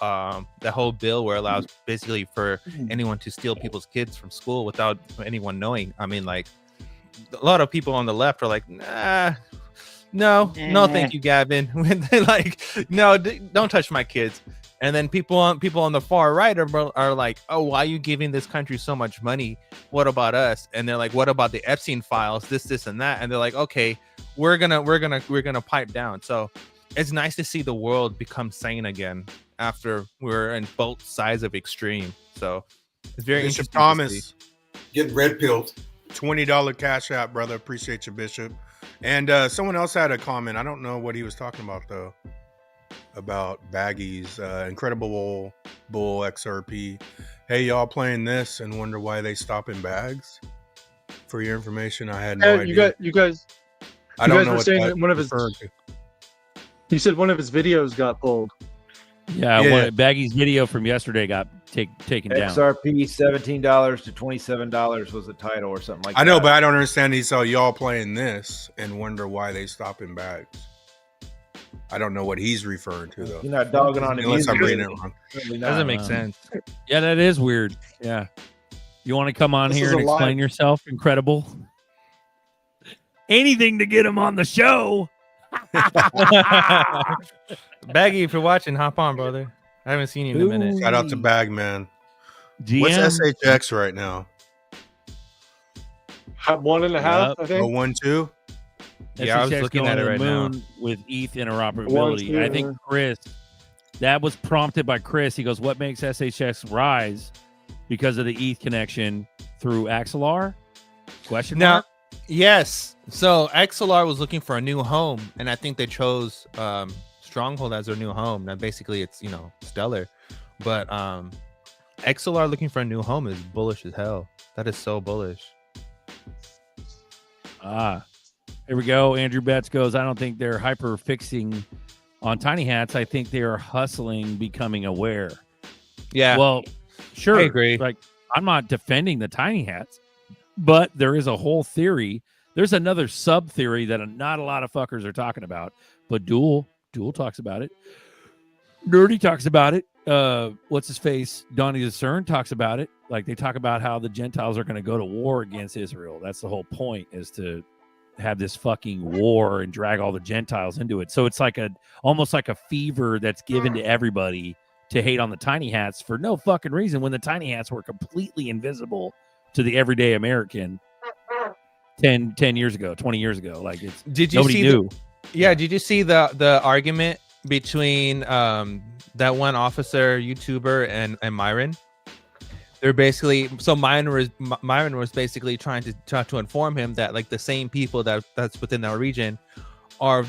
bill where it allows basically for anyone to steal people's kids from school without anyone knowing. I mean, like, a lot of people on the left are like, nah, no, thank you, Gavin. They're like, no, don't touch my kids. And then people on the far right are like, oh, why are you giving this country so much money? What about us? And they're like, what about the Epstein files? This, and that. And they're like, okay, we're gonna pipe down. So it's nice to see the world become sane again after we're in both sides of extreme. So it's very Bishop interesting. Thomas, get red pilled. $20 cash app, brother. Appreciate you, Bishop. And someone else had a comment. I don't know what he was talking about though. About baggies, Incredible Bull XRP. Hey, y'all playing this and wonder why they stop in bags? For your information, I had no idea. You guys I don't know were what saying that that one of his. referred to. You said one of his videos got pulled. Yeah. Baggy's video from yesterday got taken down. XRP $17 to $27 was the title or something like that. I know, but I don't understand. He saw y'all playing this and wonder why they stop in bags. I don't know what he's referring to though. You're not dogging on the unless music. I'm reading it wrong. Doesn't make sense. Yeah, that is weird. Yeah. You want to come on here and explain yourself? Incredible. Anything to get him on the show. Baggy, if you're watching, hop on, brother. I haven't seen you in a minute. Shout out to Bagman. GM? What's SHX right now? 1.5, I think. 0.12. Yeah, I was SHX looking at it right now. With ETH interoperability. I think Chris, that was prompted by Chris. He goes, what makes SHX rise? Because of the ETH connection through Axelar? Question mark? Yes. So XLR was looking for a new home, and I think they chose Stronghold as their new home. Now, basically, it's Stellar, but XLR looking for a new home is bullish as hell. That is so bullish. Here we go. Andrew Betts goes, I don't think they're hyper fixing on tiny hats. I think they are hustling, becoming aware. Yeah. Well, sure. I agree. Like, I'm not defending the tiny hats, but there is a whole theory. There's another sub theory that not a lot of fuckers are talking about, but Duel talks about it. Nerdy talks about it. What's his face? Donnie Discern talks about it. Like, they talk about how the Gentiles are going to go to war against Israel. That's the whole point, is to have this fucking war and drag all the Gentiles into it. So it's like almost like a fever that's given to everybody to hate on the tiny hats for no fucking reason, when the tiny hats were completely invisible to the everyday American 10 years ago, 20 years ago. Like, nobody knew. Did you see the argument between that one officer YouTuber and Myron? They're basically, so Myron was basically trying to inform him that, like, the same people that's within our region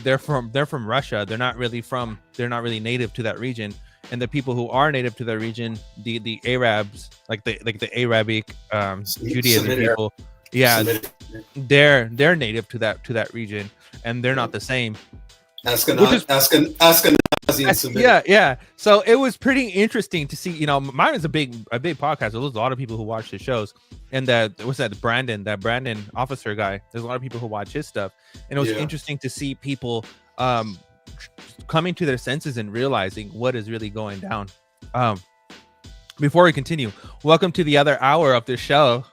they're from Russia. They're not really native to that region. And the people who are native to that region, the Arabs, like the Arabic Judaism people, they're native to that region, and they're not the same. Yeah. So it was pretty interesting to see. Myron's a big podcast. There's a lot of people who watch his shows, and that Brandon officer guy. There's a lot of people who watch his stuff, and it was interesting to see people coming to their senses and realizing what is really going down. Before we continue, welcome to the other hour of the show.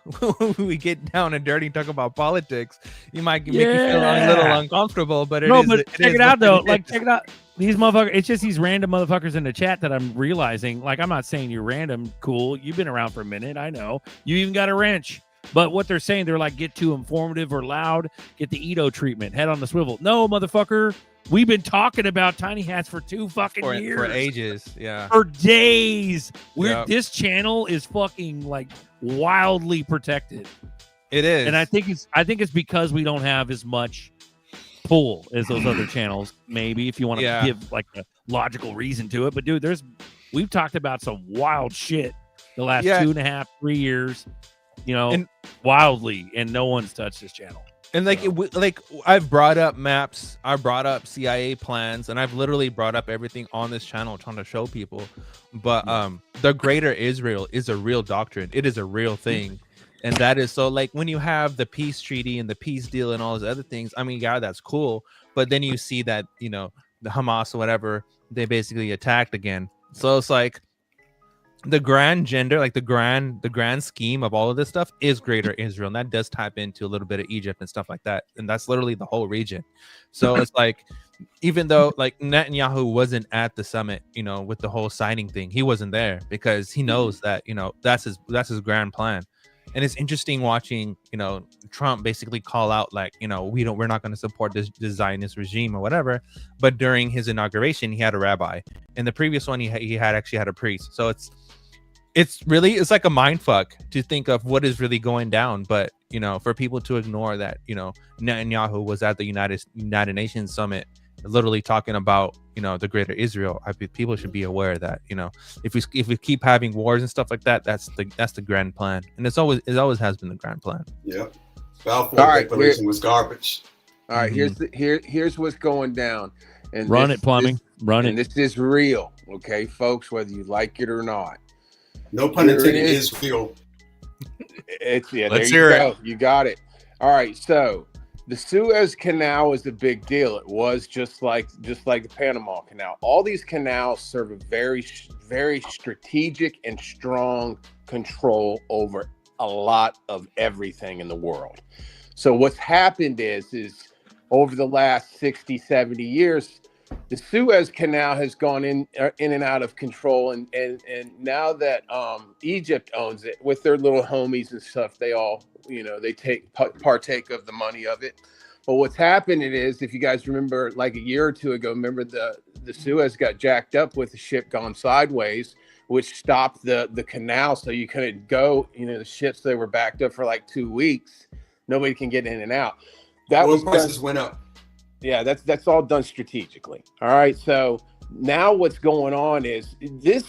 We get down and dirty, talk about politics. You might make you feel a little uncomfortable, but check it out though. Like, check it out. These motherfuckers. It's just these random motherfuckers in the chat that I'm realizing. Like, I'm not saying you're random. Cool, you've been around for a minute. I know you even got a wrench. But what they're saying, they're like, get too informative or loud. Get the Edo treatment. Head on the swivel. No, motherfucker. We've been talking about tiny hats for 2 fucking years. For ages, yeah. For days. This channel is fucking, like, wildly protected. It is. And I think it's because we don't have as much pull as those other channels, maybe, if you want to give, like, a logical reason to it. But, dude, we've talked about some wild shit the last 2.5, 3 years, wildly, and no one's touched this channel. And I've brought up maps, I brought up CIA plans, and I've literally brought up everything on this channel trying to show people. But the Greater Israel is a real doctrine. It is a real thing. And that is so, like, when you have the peace treaty and the peace deal and all those other things, I mean, yeah, that's cool. But then you see that, the Hamas or whatever, they basically attacked again. So it's like, the grand gender, like the grand scheme of all of this stuff is Greater Israel, and that does tap into a little bit of Egypt and stuff like that, and that's literally the whole region. So it's like, even though, like, Netanyahu wasn't at the summit, with the whole signing thing, he wasn't there because he knows that that's his grand plan. And it's interesting watching Trump basically call out, like, we're not going to support this Zionist regime or whatever. But during his inauguration, he had a rabbi, and the previous one he actually had a priest. So it's like a mind fuck to think of what is really going down. But for people to ignore that Netanyahu was at the United Nations summit literally talking about the Greater Israel, people should be aware that if we keep having wars and stuff like that, that's the grand plan, and it always has been the grand plan. Yeah, Balfour Declaration was garbage. All right, here's what's going down, and Run it, plumbing. Run it. And this is real. okay, folks, whether you like it or not. No pun Here it intended. is. Is real. It's yeah. Let's there you hear go. it. You got it. All right. So the Suez Canal was a big deal. It was just like the Panama Canal. All these canals serve a very strategic and strong control over a lot of everything in the world. So what's happened is over the last 60, 70 years, the Suez Canal has gone in and out of control, and now that Egypt owns it with their little homies and stuff, they all they partake of the money of it. But what's happened is, if you guys remember, like a year or two ago, remember the Suez got jacked up with the ship gone sideways, which stopped the canal, so you couldn't go. The ships, they were backed up for like 2 weeks. Nobody can get in and out. Oil prices went up. Yeah, that's all done strategically. All right. So now what's going on is this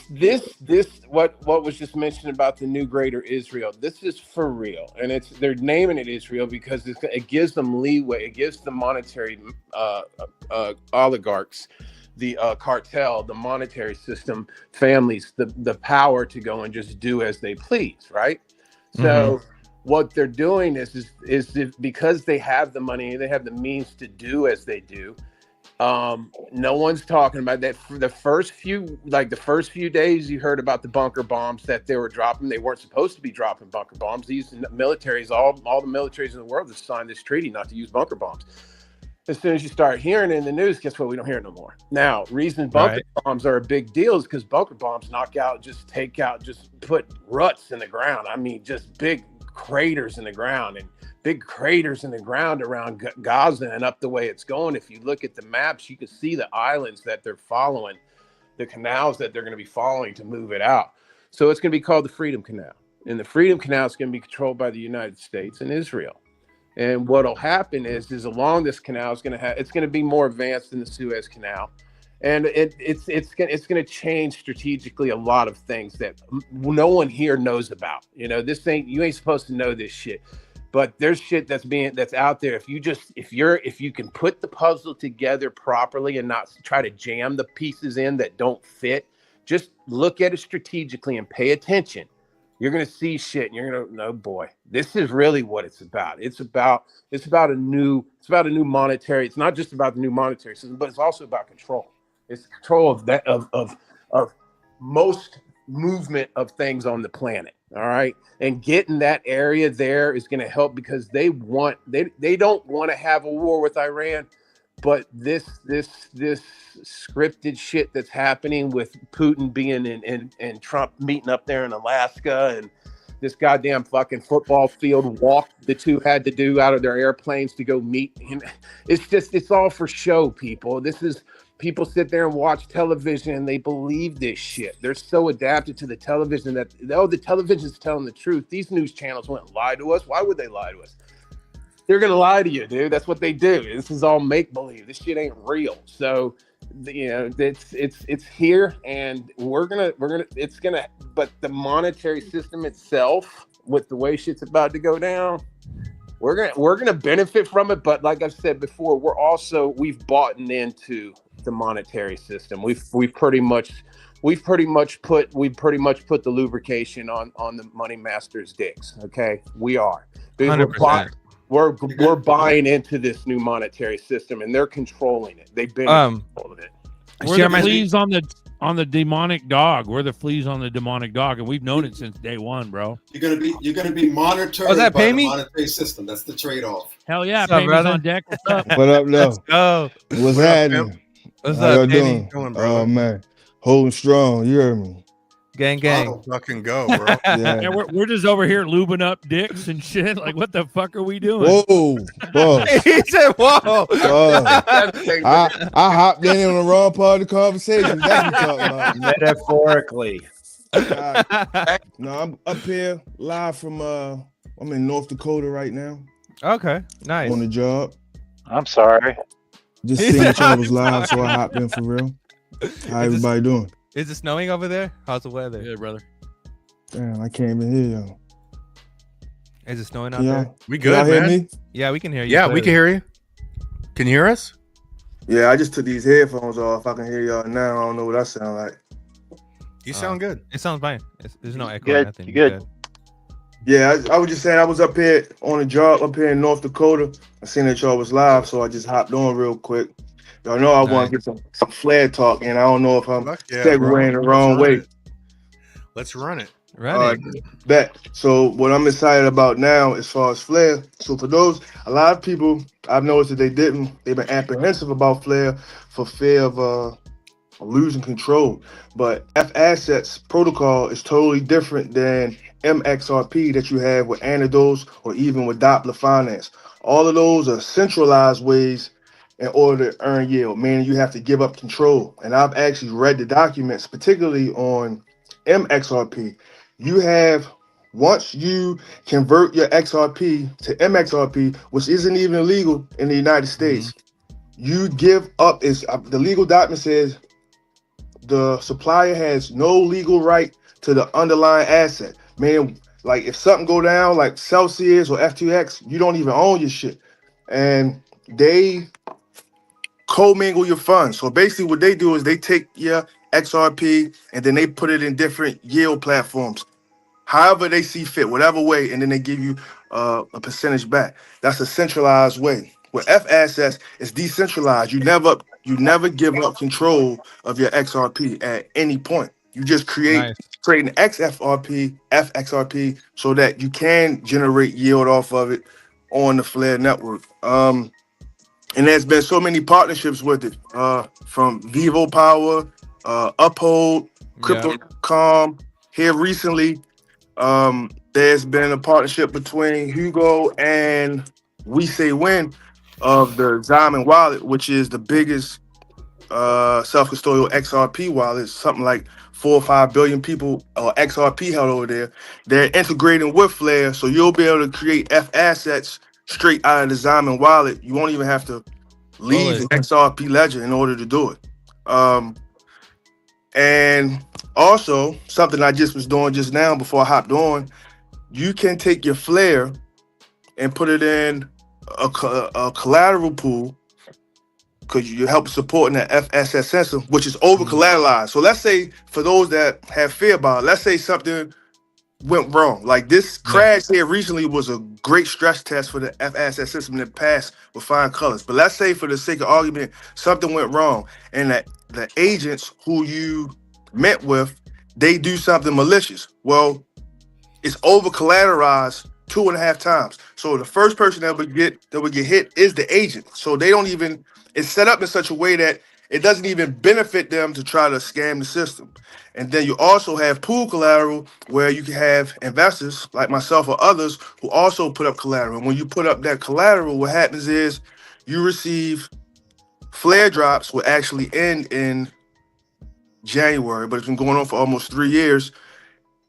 what was just mentioned about the new greater Israel. This is for real. And they're naming it Israel because it gives them leeway. It gives the monetary oligarchs, the cartel, the monetary system, families, the power to go and just do as they please. Right. So what they're doing is because they have the money, they have the means to do as they do. No one's talking about that. For the first few days, you heard about the bunker bombs that they were dropping. They weren't supposed to be dropping bunker bombs. These militaries, all the militaries in the world have signed this treaty not to use bunker bombs. As soon as you start hearing it in the news, guess what? We don't hear it no more. Now, reason bunker bombs are a big deal is because bunker bombs just put ruts in the ground. I mean, just big craters in the ground and big craters in the ground around Gaza and up the way it's going. If you look at the maps, you can see the islands that they're following, the canals that they're going to be following to move it out. So it's going to be called the Freedom Canal. And the Freedom Canal is going to be controlled by the United States and Israel. And what'll happen is along this canal it's going to be more advanced than the Suez Canal. And it's going to change strategically a lot of things that no one here knows about. You ain't supposed to know this shit, but there's shit that's out there. If you can put the puzzle together properly and not try to jam the pieces in that don't fit, just look at it strategically and pay attention. You're going to see shit and you're going to know, boy, this is really what it's about. It's about a new monetary. It's not just about the new monetary system, but it's also about control. It's control of that of most movement of things on the planet. All right. And getting that area there is going to help because they don't want to have a war with Iran. But this scripted shit that's happening with Putin being and Trump meeting up there in Alaska, and this goddamn fucking football field walk the two had to do out of their airplanes to go meet him. It's all for show, people. People sit there and watch television and they believe this shit. They're so adapted to the television that, the television's telling the truth. These news channels wouldn't lie to us. Why would they lie to us? They're going to lie to you, dude. That's what they do. This is all make-believe. This shit ain't real. So, it's here, and but the monetary system itself, with the way shit's about to go down, we're gonna benefit from it. But like I've said before, we've bought into the monetary system. We've pretty much put the lubrication on the money masters' dicks. Okay, we are. 100%. We're buying into this new monetary system, and they're controlling it. They've been in control of it. We're the fleas on the demonic dog. We're the fleas on the demonic dog, and we've known it since day one, bro. You're gonna be monitored by the monetary system. That's the trade-off. Hell yeah, What's up, Payme's brother? on deck. What's up? What up, though? Let's go. What's happening? What's How up, y'all Payme? doing? Oh man, holding strong. You heard me. Gang, gang. Fucking go, bro. Yeah, we're just over here lubing up dicks and shit. Like, what the fuck are we doing? Whoa, whoa. He said, "Whoa." I hopped in on the wrong part of the conversation. That's what I'm talking about. Metaphorically. No, I'm up here live from I'm in North Dakota right now. Okay, nice. On the job. I'm sorry. Just seeing each other was live, so I hopped in for real. How everybody doing? Is it snowing over there? How's the weather? Yeah, brother. Damn, I can't even hear y'all. Is it snowing out there? We good, y'all hear man? me? Yeah, we can hear you. Yeah, we can hear you. Can you hear us? Yeah, I just took these headphones off. I can hear y'all now. I don't know what I sound like. You sound good. It sounds fine. There's no echo or Good. nothing. You You're good? Yeah, I was just saying I was up here on a job up here in North Dakota. I seen that y'all was live, so I just hopped on real quick. Y'all know I want to get some flair talk, and I don't know if I'm Fuck yeah, segueing bro. the wrong way. Let's run it. Bet. So what I'm excited about now as far as Flair. So for those, a lot of people I've noticed that they've been apprehensive about Flair for fear of losing control. But F Assets protocol is totally different than MXRP that you have with Anados or even with Doppler Finance. All of those are centralized ways in order to earn yield, meaning you have to give up control. And I've actually read the documents, particularly on MXRP. You have, once you convert your XRP to MXRP, which isn't even illegal in the United States, you give up, the legal document says the supplier has no legal right to the underlying asset. Meaning, like if something go down, like Celsius or FTX, you don't even own your shit. And they commingle your funds. So basically what they do is they take your XRP and then they put it in different yield platforms, however they see fit, whatever way, and then they give you a percentage back. That's a centralized way. With F Assets, it's decentralized. You never give up control of your XRP at any point. You just create an XFRP, FXRP, so that you can generate yield off of it on the Flare network. And there's been so many partnerships with it, from Vivo Power, Uphold, Crypto.com. Here recently, there's been a partnership between Hugo and We Say When of the Diamond Wallet, which is the biggest self-custodial XRP wallet. Something like 4 or 5 billion people or XRP held over there. They're integrating with Flare, so you'll be able to create F Assets straight out of the Diamond Wallet. You won't even have to leave the XRP ledger in order to do it. And also, something I just was doing just now before I hopped on, you can take your Flare and put it in a collateral pool, because you help supporting the FSS system, which is over collateralized. So let's say, for those that have fear about it, let's say something went wrong. Like this crash here recently was a great stress test for the FSS system that passed with fine colors. But let's say, for the sake of argument, something went wrong and that the agents who you met with, they do something malicious. Well, it's over collateralized 2.5 times. So the first person that would get hit is the agent. So they don't even, it's set up in such a way that it doesn't even benefit them to try to scam the system. And then you also have pool collateral, where you can have investors like myself or others who also put up collateral. And when you put up that collateral, what happens is you receive flare drops, will actually end in January, but it's been going on for almost 3 years.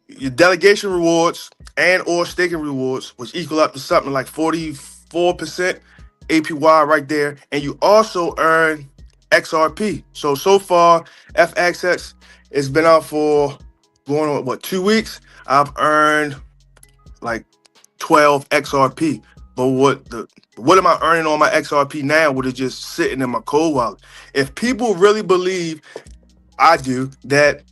Your delegation rewards and or staking rewards, which equal up to something like 44% APY right there. And you also earn XRP. So far, FXX has been out for going on, what, 2 weeks? I've earned like 12 XRP. But what am I earning on my XRP now with it just sitting in my cold wallet? If people really believe, I do, that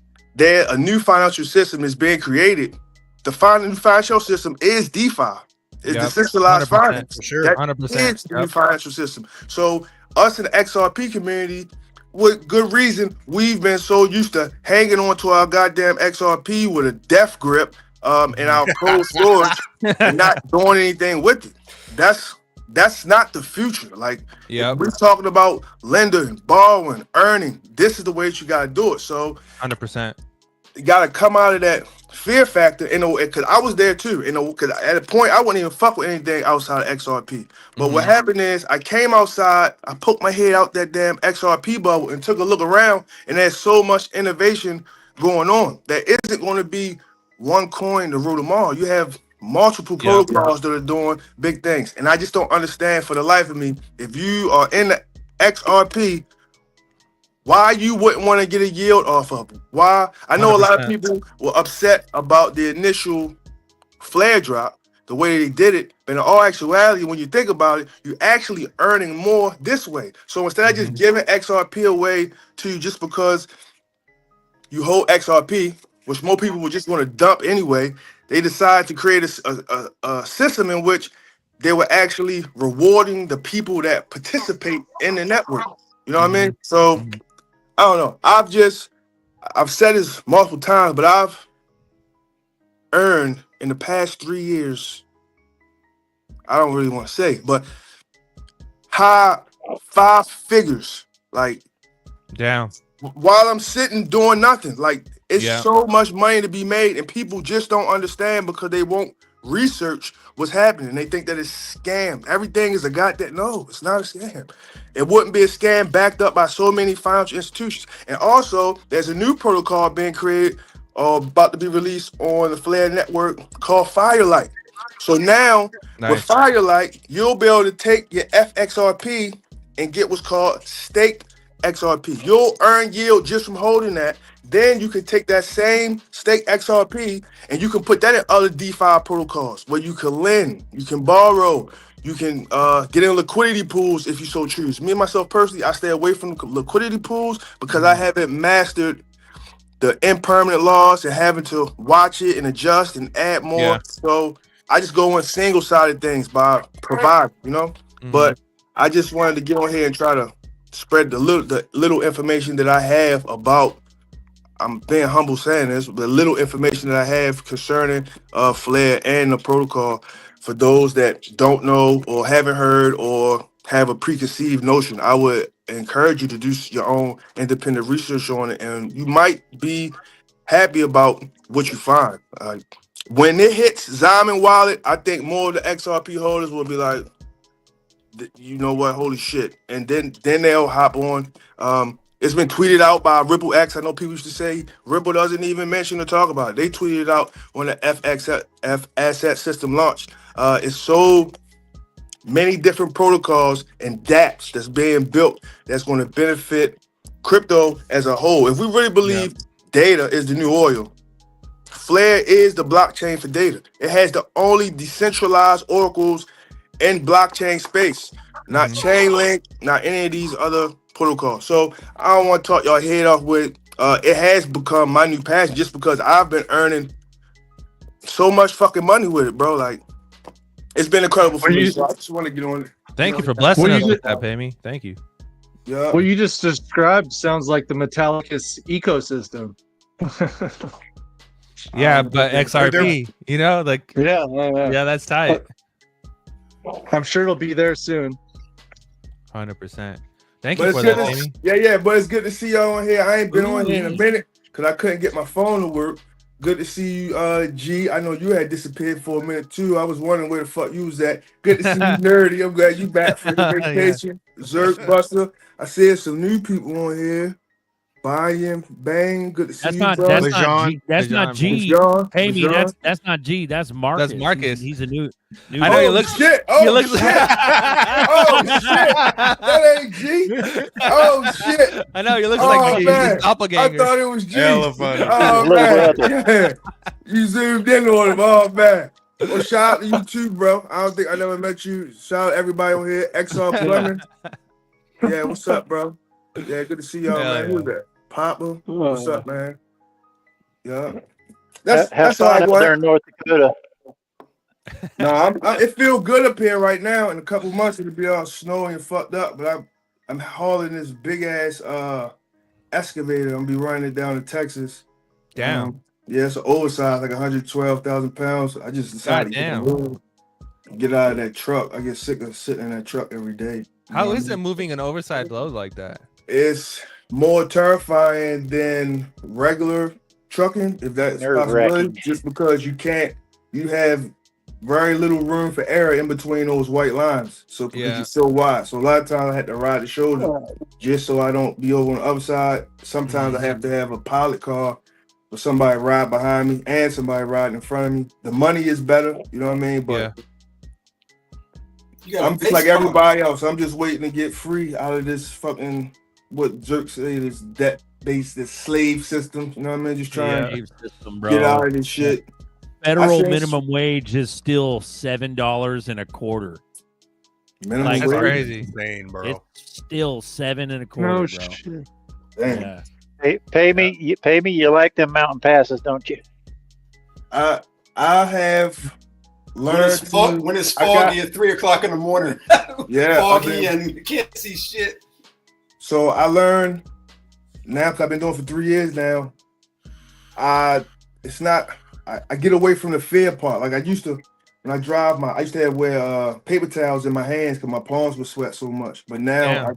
a new financial system is being created, the financial system is DeFi. It's decentralized finance. For sure. That 100%. is the new financial system. So us in the XRP community, with good reason, we've been so used to hanging on to our goddamn XRP with a death grip in our cold storage and not doing anything with it. That's not the future. Like, if we're talking about lending, borrowing, earning, this is the way that you gotta do it. So 100%. You gotta come out of that fear factor, because I was there too. Because at a point I wouldn't even fuck with anything outside of XRP. But what happened is I came outside, I poked my head out that damn XRP bubble and took a look around, and there's so much innovation going on. There isn't going to be one coin to rule them all. You have multiple protocols that are doing big things, and I just don't understand for the life of me, if you are in the XRP, why you wouldn't want to get a yield off of it. Why? I know 100%. A lot of people were upset about the initial flare drop, the way they did it, but in all actuality, when you think about it, you're actually earning more this way. So instead of just giving XRP away to you just because you hold XRP, which more people would just want to dump anyway. They decided to create a system in which they were actually rewarding the people that participate in the network. You know what I mean? So I don't know. I've said this multiple times, but I've earned in the past 3 years, I don't really want to say, but high 5 figures. Like, Down. while I'm sitting doing nothing. Like, it's so much money to be made, and people just don't understand because they won't research what's happening. They think that it's scam. Everything is a goddamn no, it's not a scam. It wouldn't be a scam backed up by so many financial institutions. And also, there's a new protocol being created about to be released on the Flare network called Firelight. So now with Firelight, you'll be able to take your FXRP and get what's called staked XRP. You'll earn yield just from holding that. Then you can take that same stake XRP and you can put that in other DeFi protocols where you can lend, you can borrow, you can get in liquidity pools if you so choose. Me and myself personally, I stay away from liquidity pools because I haven't mastered the impermanent laws and having to watch it and adjust and add more. Yeah. So I just go on single-sided things by providing, you know? But I just wanted to get on here and try to spread the little information that I have about, I'm being humble saying this, the little information that I have concerning Flare and the protocol for those that don't know or haven't heard or have a preconceived notion. I would encourage you to do your own independent research on it, and you might be happy about what you find. When it hits Zyman Wallet, I think more of the XRP holders will be like, you know what, holy shit. And then they'll hop on. It's been tweeted out by Ripple X. I know people used to say Ripple doesn't even mention or talk about it. They tweeted it out when the F asset system launched. It's so many different protocols and dApps that's being built that's going to benefit crypto as a whole. If we really believe data is the new oil, Flare is the blockchain for data. It has the only decentralized oracles in blockchain space, not Chainlink, not any of these other protocols. So I don't want to talk y'all head off with it has become my new passion just because I've been earning so much fucking money with it, bro. Like, it's been incredible for me. So I just want to get on it. Thank you for blessing us with that, Pammy. Thank you. Yeah. What you just described sounds like the Metallicus ecosystem. Yeah, but XRP, you know, like yeah, that's tight. I'm sure it'll be there soon. 100%. Thank you for that, Amy. Yeah, but it's good to see y'all on here. I ain't been on here in a minute because I couldn't get my phone to work. Good to see you, G. I know you had disappeared for a minute too. I was wondering where the fuck you was at. Good to see you, Nerdy. I'm glad you back from your vacation. ZRK Buster. I see some new people on here. Bayam, Bang. Good to see you, bro. That's not G. Hey, me, that's not G. That's Marcus. That's Marcus. He's a new. I know he looks. Shit. Oh, he looks shit. Oh shit. That ain't G. Oh shit. I know he looks like G. He's a I doppelganger. thought it was G. Hella funny. Oh man. Yeah. You zoomed in on him. Oh man. Well, shout out to you too, bro. I don't think I never met you. Shout out to everybody on here. XR Plumbing. Yeah, what's up, bro? Yeah, good to see y'all, man. Who's that? Papa. What's up, man? Yeah. That's all I out there in North Dakota. No, it feels good up here right now. In a couple months, it'll be all snowy and fucked up. But I'm hauling this big ass excavator. I'm gonna be running it down to Texas. Damn. Yeah, it's an oversized, like 112,000 pounds. I just decided to get out of that truck. I get sick of sitting in that truck every day. How is it moving an oversized load like that? It's more terrifying than regular trucking, if that's possible. Just because you have very little room for error in between those white lines. So because you're so wide. So a lot of times I had to ride the shoulder just so I don't be over on the other side. Sometimes I have to have a pilot car or somebody ride behind me and somebody ride in front of me. The money is better, you know what I mean? But I'm just like everybody else. I'm just waiting to get free out of this fucking, what Jerk say, this debt-based, this slave system. You know what I mean? Just trying to get out of this shit. Federal minimum wage is still $7.25. Minimum That's wage? crazy. Insane, bro. It's still $7.25, No bro. shit. Damn. Yeah. Pay me. You like them mountain passes, don't you? I have learned when it's foggy at 3 o'clock in the morning. Yeah, foggy and you can't see shit. So I learned now, because I've been doing it for 3 years now. It's not. I get away from the fear part. Like I used to, when I drive I used to wear paper towels in my hands because my palms would sweat so much. But now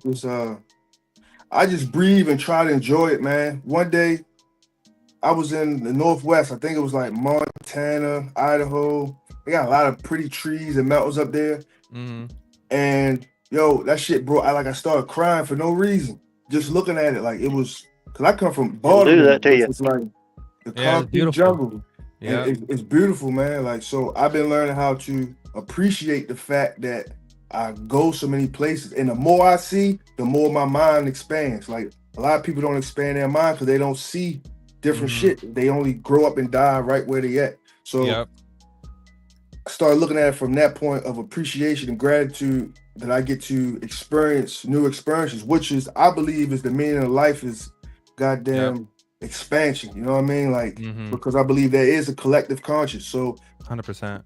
I just breathe and try to enjoy it, man. One day I was in the Northwest. I think it was like Montana, Idaho. They got a lot of pretty trees and mountains up there. Mm-hmm. And yo, that shit brought. I started crying for no reason. Just looking at it, like it was. Cause I come from Baltimore. Do that to you. It's like the concrete jungle. Yeah, it's beautiful, man. Like, so I've been learning how to appreciate the fact that I go so many places, and the more I see, the more my mind expands. Like a lot of people don't expand their mind because they don't see different shit. They only grow up and die right where they at. So I started looking at it from that point of appreciation and gratitude that I get to experience new experiences, which is, I believe, is the meaning of life is goddamn expansion. You know what I mean? Like, because I believe there is a collective conscious. So 100%.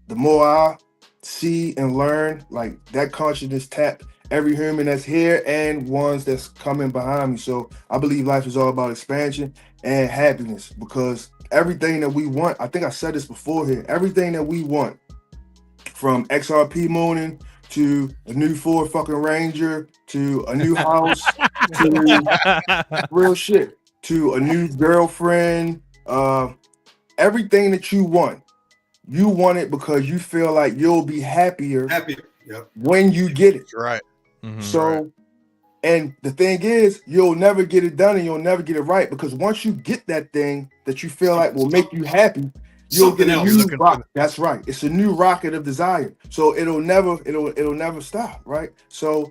The more I see and learn, like that consciousness tap every human that's here and ones that's coming behind me. So I believe life is all about expansion and happiness, because everything that we want, I think I said this before here, everything that we want, from XRP mooning to a new Ford fucking Ranger to a new house to real shit to a new girlfriend, everything that you want it because you feel like you'll be happier when you get it. Right. So, and the thing is, you'll never get it done and you'll never get it right, because once you get that thing that you feel like will make you happy, you'll get a new rocket. That's right. It's a new rocket of desire. So it'll never stop, right? So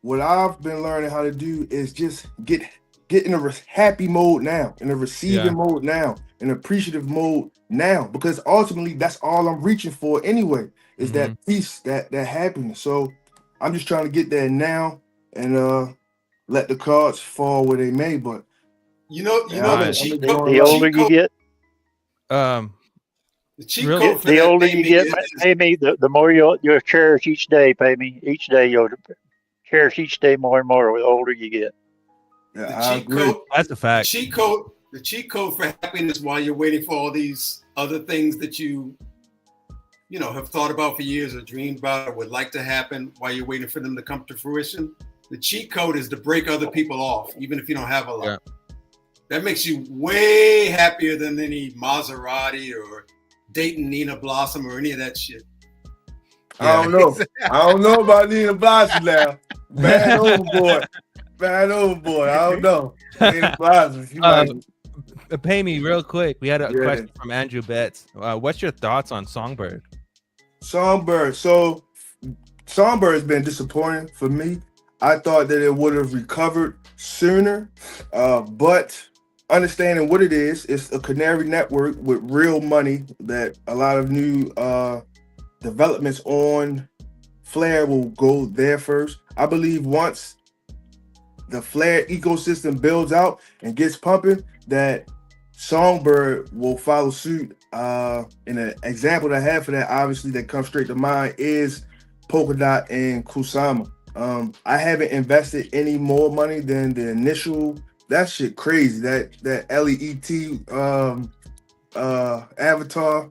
what I've been learning how to do is just get in a happy mode now, in a receiving mode now, in appreciative mode now, because ultimately that's all I'm reaching for anyway, is that peace, that happiness. So I'm just trying to get there now and let the cards fall where they may. But the older you get, the older you get, pay me, the more you'll cherish each day. Pay me each day. You'll cherish each day more and more the older you get. That's a fact. The cheat code for happiness while you're waiting for all these other things that you have thought about for years or dreamed about or would like to happen while you're waiting for them to come to fruition. The cheat code is to break other people off, even if you don't have a lot. That makes you way happier than any Maserati or dating Nina Blossom or any of that shit. I don't know. I don't know about Nina Blossom now. Bad overboard. I don't know. Nina Blossom. Pay me real quick. We had a question from Andrew Betts. What's your thoughts on Songbird? Songbird. So Songbird has been disappointing for me. I thought that it would have recovered sooner, but understanding what it is, it's a canary network with real money that a lot of new developments on Flare will go there first. I believe once the Flare ecosystem builds out and gets pumping, that Songbird will follow suit. And an example that I have for that, obviously, that comes straight to mind is Polkadot and Kusama. I haven't invested any more money than the initial. That shit crazy. That LEET avatar.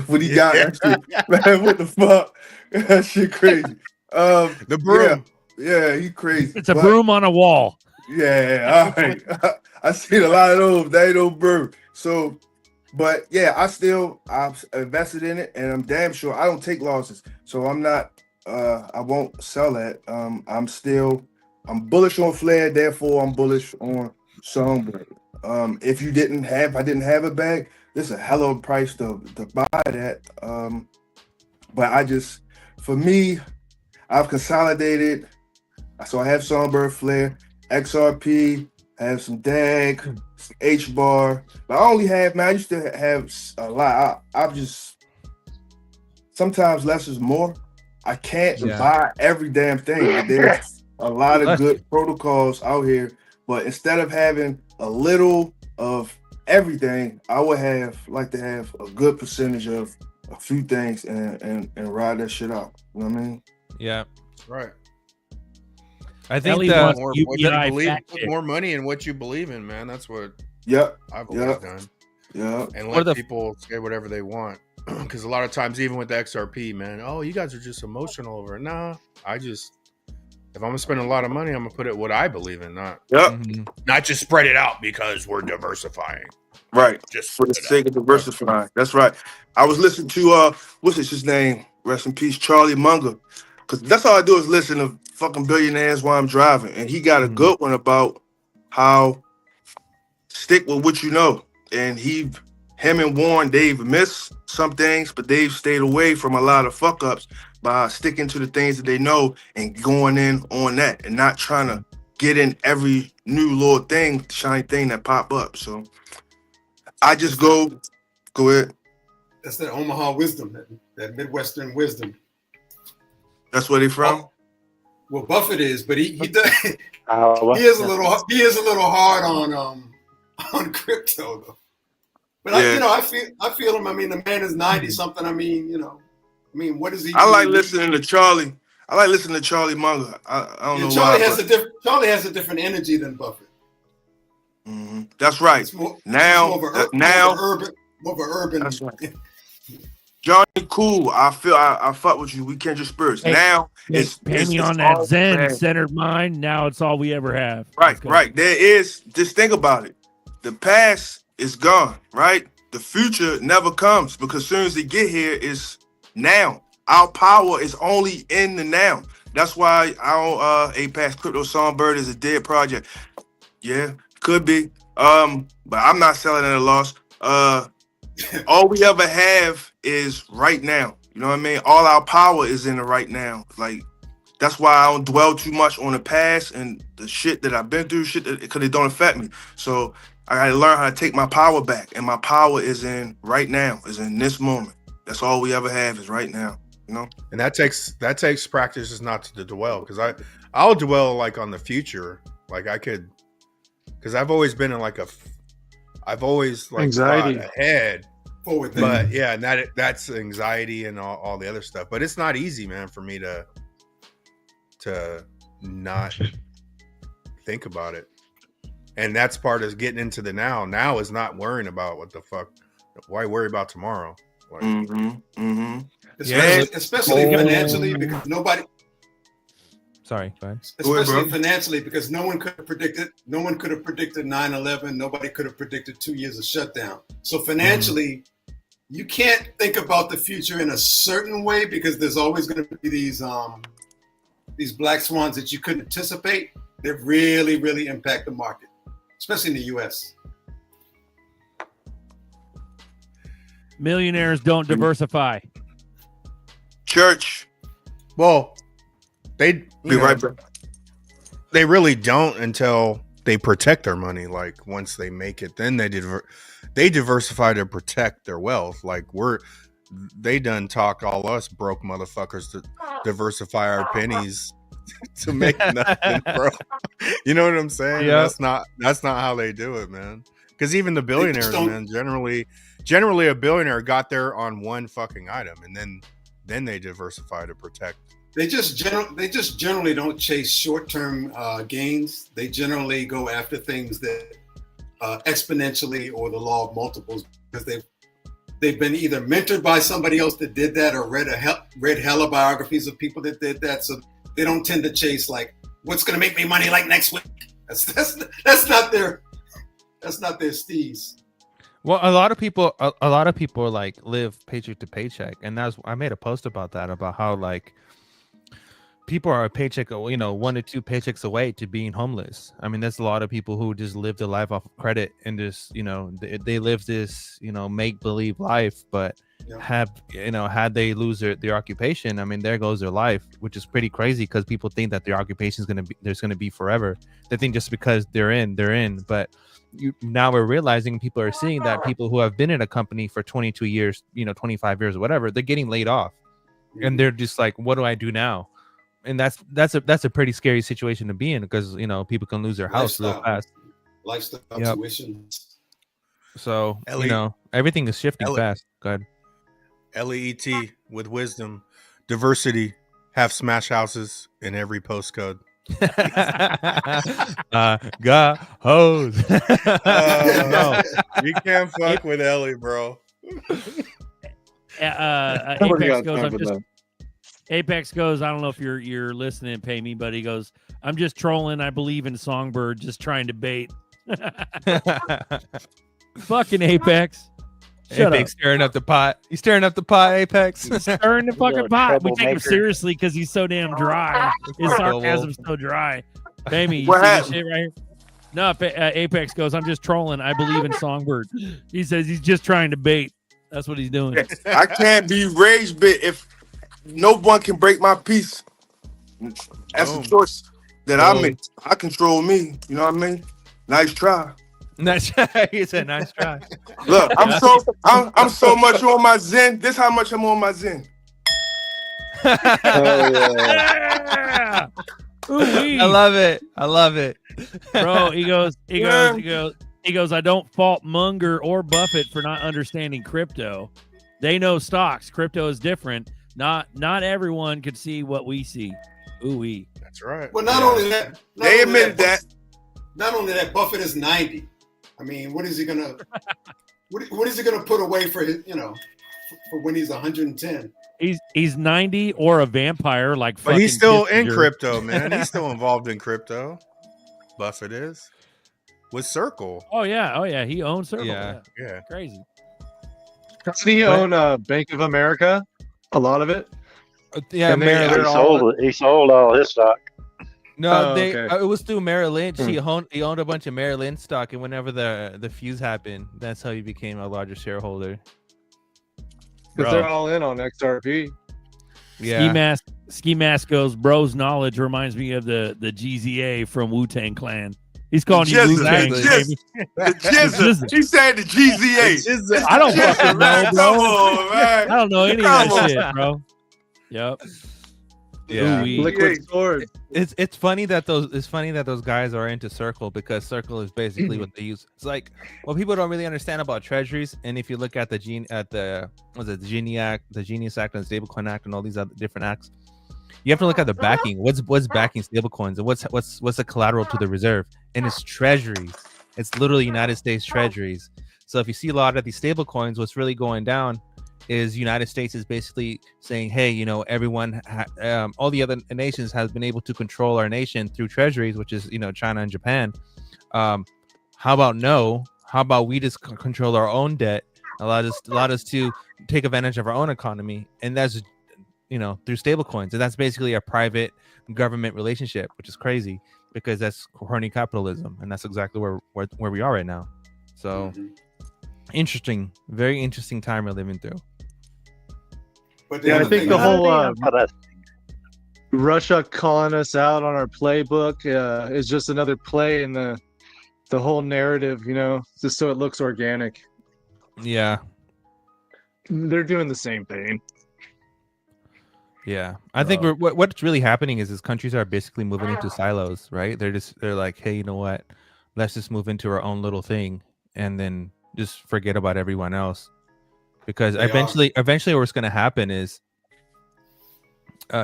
What he got? That shit, man, what the fuck? That shit crazy. The broom. Yeah, he crazy. It's a broom on a wall. Yeah, all right. I seen a lot of those. They don't broom. So, but yeah, I've invested in it, and I'm damn sure I don't take losses. So I'm not. I won't sell that. I'm bullish on Flare, therefore I'm bullish on Songbird. If I didn't have a bag, this is a hell of a price to buy that. But for me, I've consolidated. So I have Songbird, Flare, XRP, I have some DAG, some H-bar. But I only have, man, I used to have a lot. I've just, sometimes less is more. I can't buy every damn thing. There's a lot of good protocols out here, but instead of having a little of everything, I would like to have a good percentage of a few things and ride that shit out. You know what I mean? Yeah. Right. I think Ellie that wants More, what you UBI believe, fact put check. more money in what you believe in, man. That's what Yep. I've always done. Yeah. And Or let the- people say whatever they want. Because a lot of times, even with the XRP, man, oh, you guys are just emotional over it. Nah, if I'm gonna spend a lot of money, I'm gonna put it what I believe in, not just spread it out because we're diversifying. Right. Just For the sake of diversifying. That's right. I was listening to what's his name? Rest in peace, Charlie Munger. Because that's all I do is listen to fucking billionaires while I'm driving. And he got a good one about how stick with what you know. And him and Warren, they've missed some things, but they've stayed away from a lot of fuck ups by sticking to the things that they know and going in on that and not trying to get in every new little thing, shiny thing that pop up. So I just go ahead. That's that Omaha wisdom, that Midwestern wisdom. That's where they from? Well, Buffett is, but he does. Well, He is a little hard on crypto though. But I feel him. I mean, the man is 90 something. I mean, what is he? I like listening to Charlie. I like listening to Charlie Munger. I don't know Charlie why. Charlie has a different energy than Buffett. That's right. It's more Now, of an urban. That's right. Johnny, cool. I fuck with you. We kindred spirits. Hey, now hey, it's pay me it's on that all Zen bad. centered mind. Now it's all we ever have. Right. There is. Just think about it. The past is gone. Right. The future never comes because as soon as it get here, it's now. Our power is only in the now. That's why our Apex Crypto Songbird is a dead project. Yeah, could be. But I'm not selling at a loss. All we ever have is right now. You know what I mean? All our power is in the right now. Like, that's why I don't dwell too much on the past and the shit that I've been through, because it don't affect me. So I gotta learn how to take my power back. And my power is in right now, is in this moment. That's all we ever have is right now. You know? And that takes practice, is not to dwell, because I'll dwell like on the future. Like I could, because I've always been in like I've always like Anxiety. thought ahead. Forward thinking. But yeah, and that's anxiety and all the other stuff. But it's not easy, man, for me to not think about it. And that's part of getting into the now. Now is not worrying about what the fuck. Why worry about tomorrow? Like, Especially financially, because nobody. Sorry, go ahead. Especially financially, because no one could have predicted 9/11. Nobody could have predicted 2 years of shutdown. So financially, you can't think about the future in a certain way because there's always going to be these black swans that you couldn't anticipate that really, really impact the market, especially in the U.S. Millionaires don't diversify. Church. Well, they right back. They really don't until they protect their money. Like once they make it, then they diversify to protect their wealth. Like they done talk all us broke motherfuckers to diversify our pennies to make nothing, bro. You know what I'm saying? Yeah. That's not how they do it, man. Because even the billionaires, man, generally a billionaire got there on one fucking item, and then they diversify to protect. They just generally don't chase short-term gains. They generally go after things that exponentially or the law of multiples, because they've been either mentored by somebody else that did that or read hella biographies of people that did that. So they don't tend to chase like what's going to make me money like next week. That's not their steez. Well, a lot of people like live paycheck to paycheck, and I made a post about that, about how like people are a paycheck, 1 to 2 paychecks away to being homeless. I mean, there's a lot of people who just live their life off of credit and just, they live this, make believe life, but had they lose their occupation, I mean, there goes their life, which is pretty crazy because people think that their occupation is going to be forever. They think just because they're in, but now we're realizing, people are seeing that people who have been in a company for 22 years, 25 years or whatever, they're getting laid off, and they're just like, what do I do now? And that's a pretty scary situation to be in, because people can lose their house real fast. lifestyle Yep. tuition. So Ellie- you know everything is shifting Ellie- fast. Go ahead. LEET with wisdom, diversity, have smash houses in every postcode. Got hoes. No, you can't fuck with Ellie, bro. Nobody Apex got goes, time I'm for just that. Apex goes, I don't know if you're listening and pay me, but he goes, I'm just trolling. I believe in Songbird, just trying to bait. Fucking Apex. Shut Apex up. stirring up the pot. He's stirring up the pot, Apex. He's stirring the fucking little pot. We take him troublemaker. seriously because he's so damn dry. His sarcasm's so dry. Amy, you What see this happened? shit right here? No, Apex goes, I'm just trolling. I believe in Songbird. He says he's just trying to bait. That's what he's doing. I can't be rage bit if no one can break my peace. That's a Boom. choice that I Boom. make. I control me. You know what I mean? Nice try. Nice. He said, "Nice try." Look, I'm so much on my zen. This how much I'm on my zen. Yeah. Ooh-wee. I love it. I love it, Bro, he goes, I don't fault Munger or Buffett for not understanding crypto. They know stocks. Crypto is different. Not everyone could see what we see. Ooh-wee. That's right. Well, not only that, They admitted that. Not only that, Buffett is 90. I mean, what is he gonna? What is he gonna put away for his? For when he's 110? He's 90 or a vampire like. But fucking he's still in Kissinger. crypto, man. He's still involved in crypto. Buffett is with Circle. Oh yeah. He owns Circle. Yeah. Yeah. Crazy. Doesn't he own Bank of America? A lot of it. Yeah, And Merrill they're Lynch. He sold all his stock. No, Oh, they. okay. It was through Merrill Lynch. He owned a bunch of Merrill Lynch stock, and whenever the fuse happened, that's how he became a larger shareholder. Because they're all in on XRP. Yeah. Ski Mask goes, bro's knowledge reminds me of the GZA from Wu-Tang Clan. He's calling you Wu-Tang. The Jizza. She said the GZA. I don't fucking know, Man, bro. come on, man. I don't know any Come of that on. shit, bro. Yep. Yeah. Ooh-wee. Liquid sword. It's funny that those guys are into Circle, because Circle is basically what they use. It's like what people don't really understand about treasuries. And if you look at the Genius Act, the Genius Act and the Stablecoin Act and all these other different acts, you have to look at the backing. What's backing stablecoins, and what's the collateral to the reserve? And it's treasuries. It's literally United States treasuries. So if you see a lot of these stablecoins, what's really going down is United States is basically saying, hey, everyone, all the other nations has been able to control our nation through treasuries, which is, China and Japan. How about we just control our own debt, allow us to take advantage of our own economy, and that's, through stable coins. And that's basically a private government relationship, which is crazy because that's crony capitalism, and that's exactly where we are right now. So interesting, very interesting time we're living through. But Yeah, I think the whole Russia calling us out on our playbook is just another play in the whole narrative, just so it looks organic. Yeah. They're doing the same thing. Yeah, I think what's really happening is countries are basically moving into silos, right? They're like, hey, you know what? Let's just move into our own little thing, and then just forget about everyone else. Because eventually, what's going to happen is,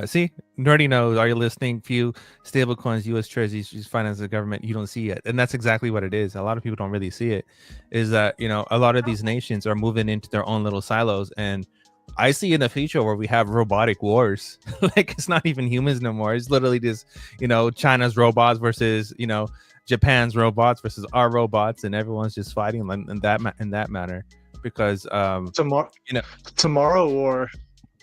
see, Nerdy knows. Are you listening? Few stablecoins, U.S. Treasuries, just finance the government. You don't see it, and that's exactly what it is. A lot of people don't really see it. Is that a lot of these nations are moving into their own little silos, and I see in the future where we have robotic wars. Like it's not even humans no more. It's literally just China's robots versus Japan's robots versus our robots, and everyone's just fighting in that manner. Because tomorrow war.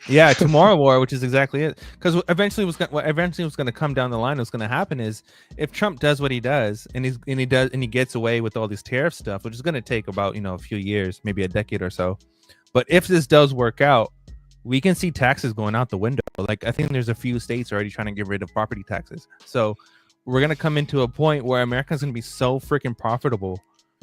Yeah, tomorrow war, which is exactly it. Because eventually what's going to come down the line, what's going to happen is if Trump does what he does and he gets away with all this tariff stuff, which is going to take about a few years, maybe a decade or so. But if this does work out, we can see taxes going out the window. Like I think there's a few states already trying to get rid of property taxes. So we're going to come into a point where America's going to be so freaking profitable.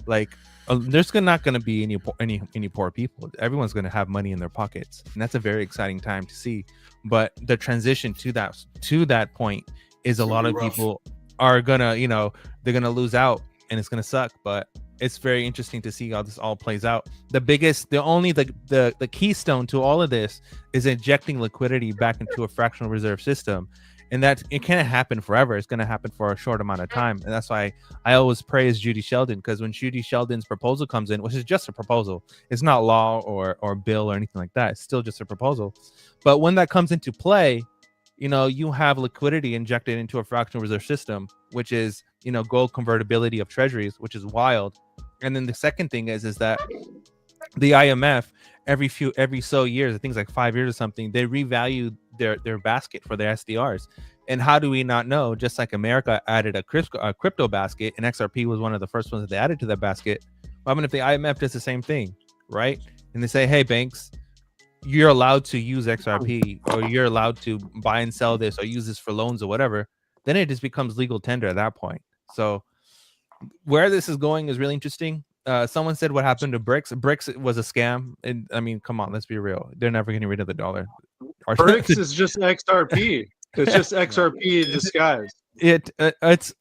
Like there's not going to be any poor people. Everyone's going to have money in their pockets, and that's a very exciting time to see. But the transition to that point is a lot of people are gonna they're gonna lose out and it's gonna suck, but it's very interesting to see how this all plays out. The keystone to all of this is injecting liquidity back into a fractional reserve system, and that it can't happen forever. It's going to happen for a short amount of time, and that's why I always praise Judy Sheldon, because when Judy Sheldon's proposal comes in, which is just a proposal, it's not law or bill or anything like that. It's still just a proposal, but when that comes into play, you have liquidity injected into a fractional reserve system, which is gold convertibility of treasuries, which is wild. And then the second thing is that the IMF every so years, I think it's like 5 years or something, they revalue their basket for their SDRs. And how do we not know? Just like America added a crypto basket, and XRP was one of the first ones that they added to that basket. Well, I mean, if the IMF does the same thing, right? And they say, hey, banks, you're allowed to use XRP, or you're allowed to buy and sell this, or use this for loans or whatever, then it just becomes legal tender at that point. So where this is going is really interesting. Someone said what happened to BRICS. BRICS was a scam. And I mean, come on, let's be real. They're never getting rid of the dollar. BRICS is just XRP. It's just XRP in disguise. It's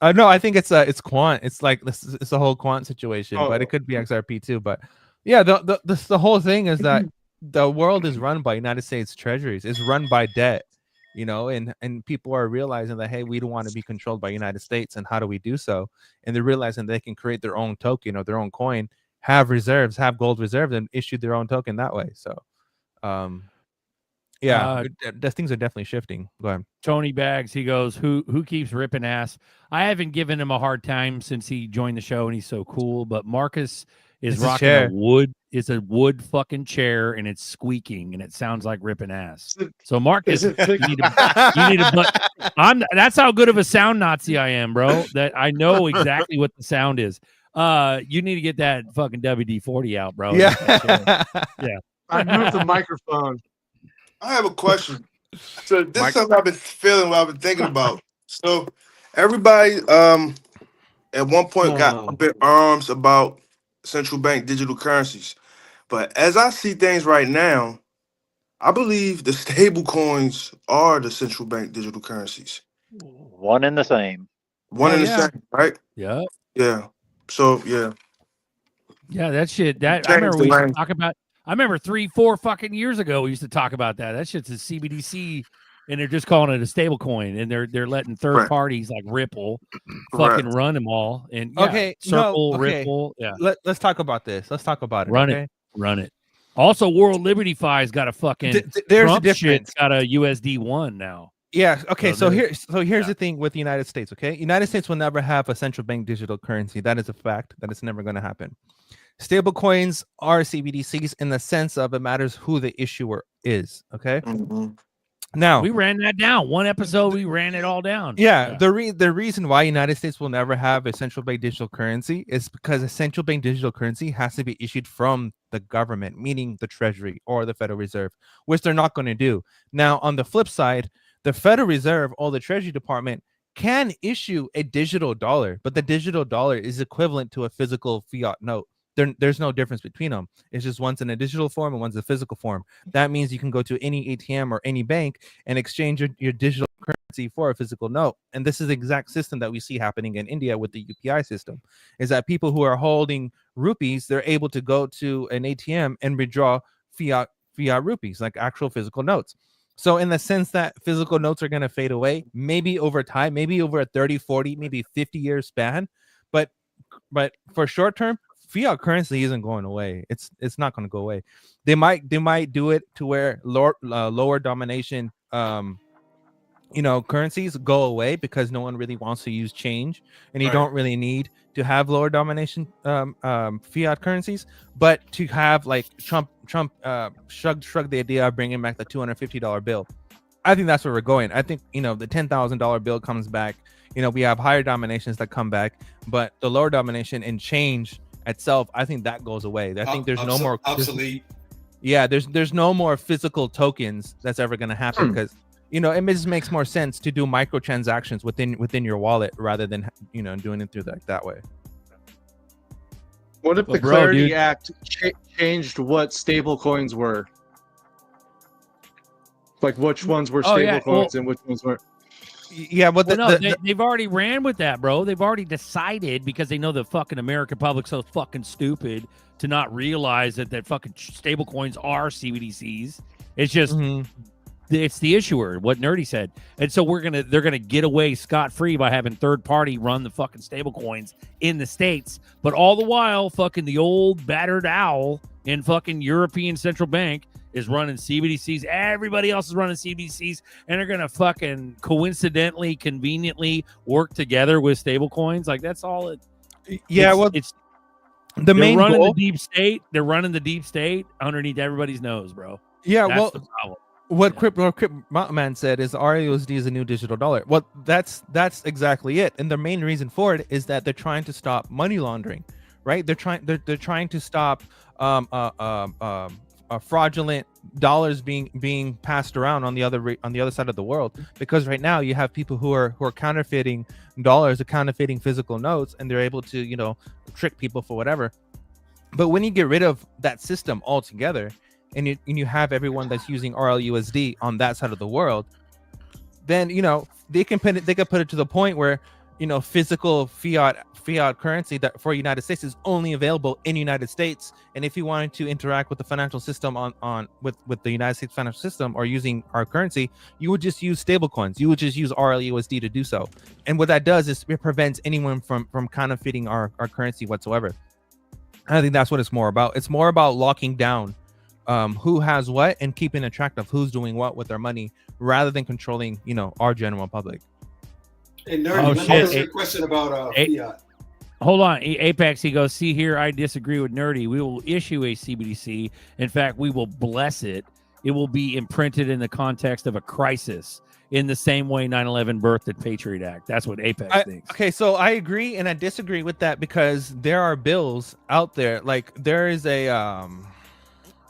no, I think it's quant. It's like it's a whole quant situation, but it could be XRP too. But yeah, the whole thing is that the world is run by United States treasuries. It's run by debt. And people are realizing that, hey, we don't want to be controlled by United States, and how do we do so? And they're realizing they can create their own token or their own coin, have reserves, have gold reserves, and issue their own token that way. So, things are definitely shifting. Go ahead. Tony Bags, he goes, who keeps ripping ass? I haven't given him a hard time since he joined the show, and he's so cool. But Marcus is rocking a wood. It's a wood fucking chair, and it's squeaking, and it sounds like ripping ass. So Marcus, you need to. That's how good of a sound Nazi I am, bro. That I know exactly what the sound is. You need to get that fucking WD-40 out, bro. Yeah. Yeah. I moved the microphone. I have a question. So this is something I've been feeling, what I've been thinking about. So everybody at one point got up in arms about central bank digital currencies. But as I see things right now, I believe the stable coins are the central bank digital currencies. One and the same. One and the same, right? Yeah. Yeah. So yeah. Yeah, that shit. That I remember we used to talk about. I remember 3-4 fucking years ago we used to talk about that. That shit's a CBDC, and they're just calling it a stable coin, and they're letting third parties like Ripple fucking run them all. And Circle, Ripple. Yeah. Let's talk about this. Let's talk about it. Run it. Also, World Liberty Fi's got a fucking there's Trump a difference. Shit's got a USD1 now. Yeah. Okay. So here's the thing with the United States. Okay, United States will never have a central bank digital currency. That is a fact. That is never going to happen. Stable coins are CBDCs in the sense of it matters who the issuer is. Okay. Mm-hmm. Now we ran that down. One episode, we ran it all down. Yeah. The reason why United States will never have a central bank digital currency is because a central bank digital currency has to be issued from the government, meaning the Treasury or the Federal Reserve, which they're not going to do. Now, on the flip side, the Federal Reserve or the Treasury Department can issue a digital dollar, but the digital dollar is equivalent to a physical fiat note. There's no difference between them. It's just one's in a digital form and one's a physical form. That means you can go to any ATM or any bank and exchange your digital currency for a physical note. And this is the exact system that we see happening in India with the UPI system, is that people who are holding rupees, they're able to go to an ATM and withdraw fiat rupees, like actual physical notes. So in the sense that physical notes are going to fade away, maybe over time, maybe over a 30, 40, maybe 50-year span. But for short term, fiat currency isn't going away. It's not going to go away. They might do it to where lower domination currencies go away because no one really wants to use change, and you don't really need to have lower domination fiat currencies. But to have like Trump shrug the idea of bringing back the $250 bill, I think that's where we're going. I think the $10,000 bill comes back. We have higher dominations that come back, but the lower domination and change itself, I think that goes away. I think there's no more obsolete. There's no more physical tokens that's ever going to happen because it just makes more sense to do microtransactions within your wallet rather than doing it through that way. What if the Clarity Act changed what stable coins were? Like which ones were stable coins and which ones weren't? Yeah, but they've already ran with that, bro. They've already decided because they know the fucking American public's so fucking stupid to not realize that fucking stable coins are CBDCs. It's just it's the issuer, what Nerdy said. And so they're gonna get away scot-free by having third party run the fucking stable coins in the States. But all the while, fucking the old battered owl in fucking European Central Bank is running CBDCs. Everybody else is running CBDCs, and they're gonna fucking coincidentally, conveniently work together with stable coins. Like that's all it. Yeah, it's the main running goal. the deep state. They're running the deep state underneath everybody's nose, bro. Yeah, That's well, the problem. what Crypto Man said is RUSD is a new digital dollar. Well, that's exactly it. And the main reason for it is that they're trying to stop money laundering, right? They're trying to stop fraudulent dollars being passed around on the other side of the world, because right now you have people who are counterfeiting dollars, or counterfeiting physical notes, and they're able to trick people for whatever. But when you get rid of that system altogether, and you have everyone that's using RLUSD on that side of the world, then they can put it to the point where physical fiat currency that for United States is only available in United States. And if you wanted to interact with the financial system with the United States financial system, or using our currency, you would just use stable coins. You would just use RLUSD to do so. And what that does is it prevents anyone from counterfeiting our currency whatsoever. I think that's what it's more about. It's more about locking down who has what and keeping a track of who's doing what with their money, rather than controlling our general public. Hey, Nerdy, let me ask you a question about fiat. Hold on, Apex. He goes, see here, I disagree with Nerdy. We will issue a CBDC. In fact, we will bless it. It will be imprinted in the context of a crisis, in the same way 9/11 birthed the Patriot Act. That's what Apex thinks. Okay, so I agree and I disagree with that, because there are bills out there. Like there is a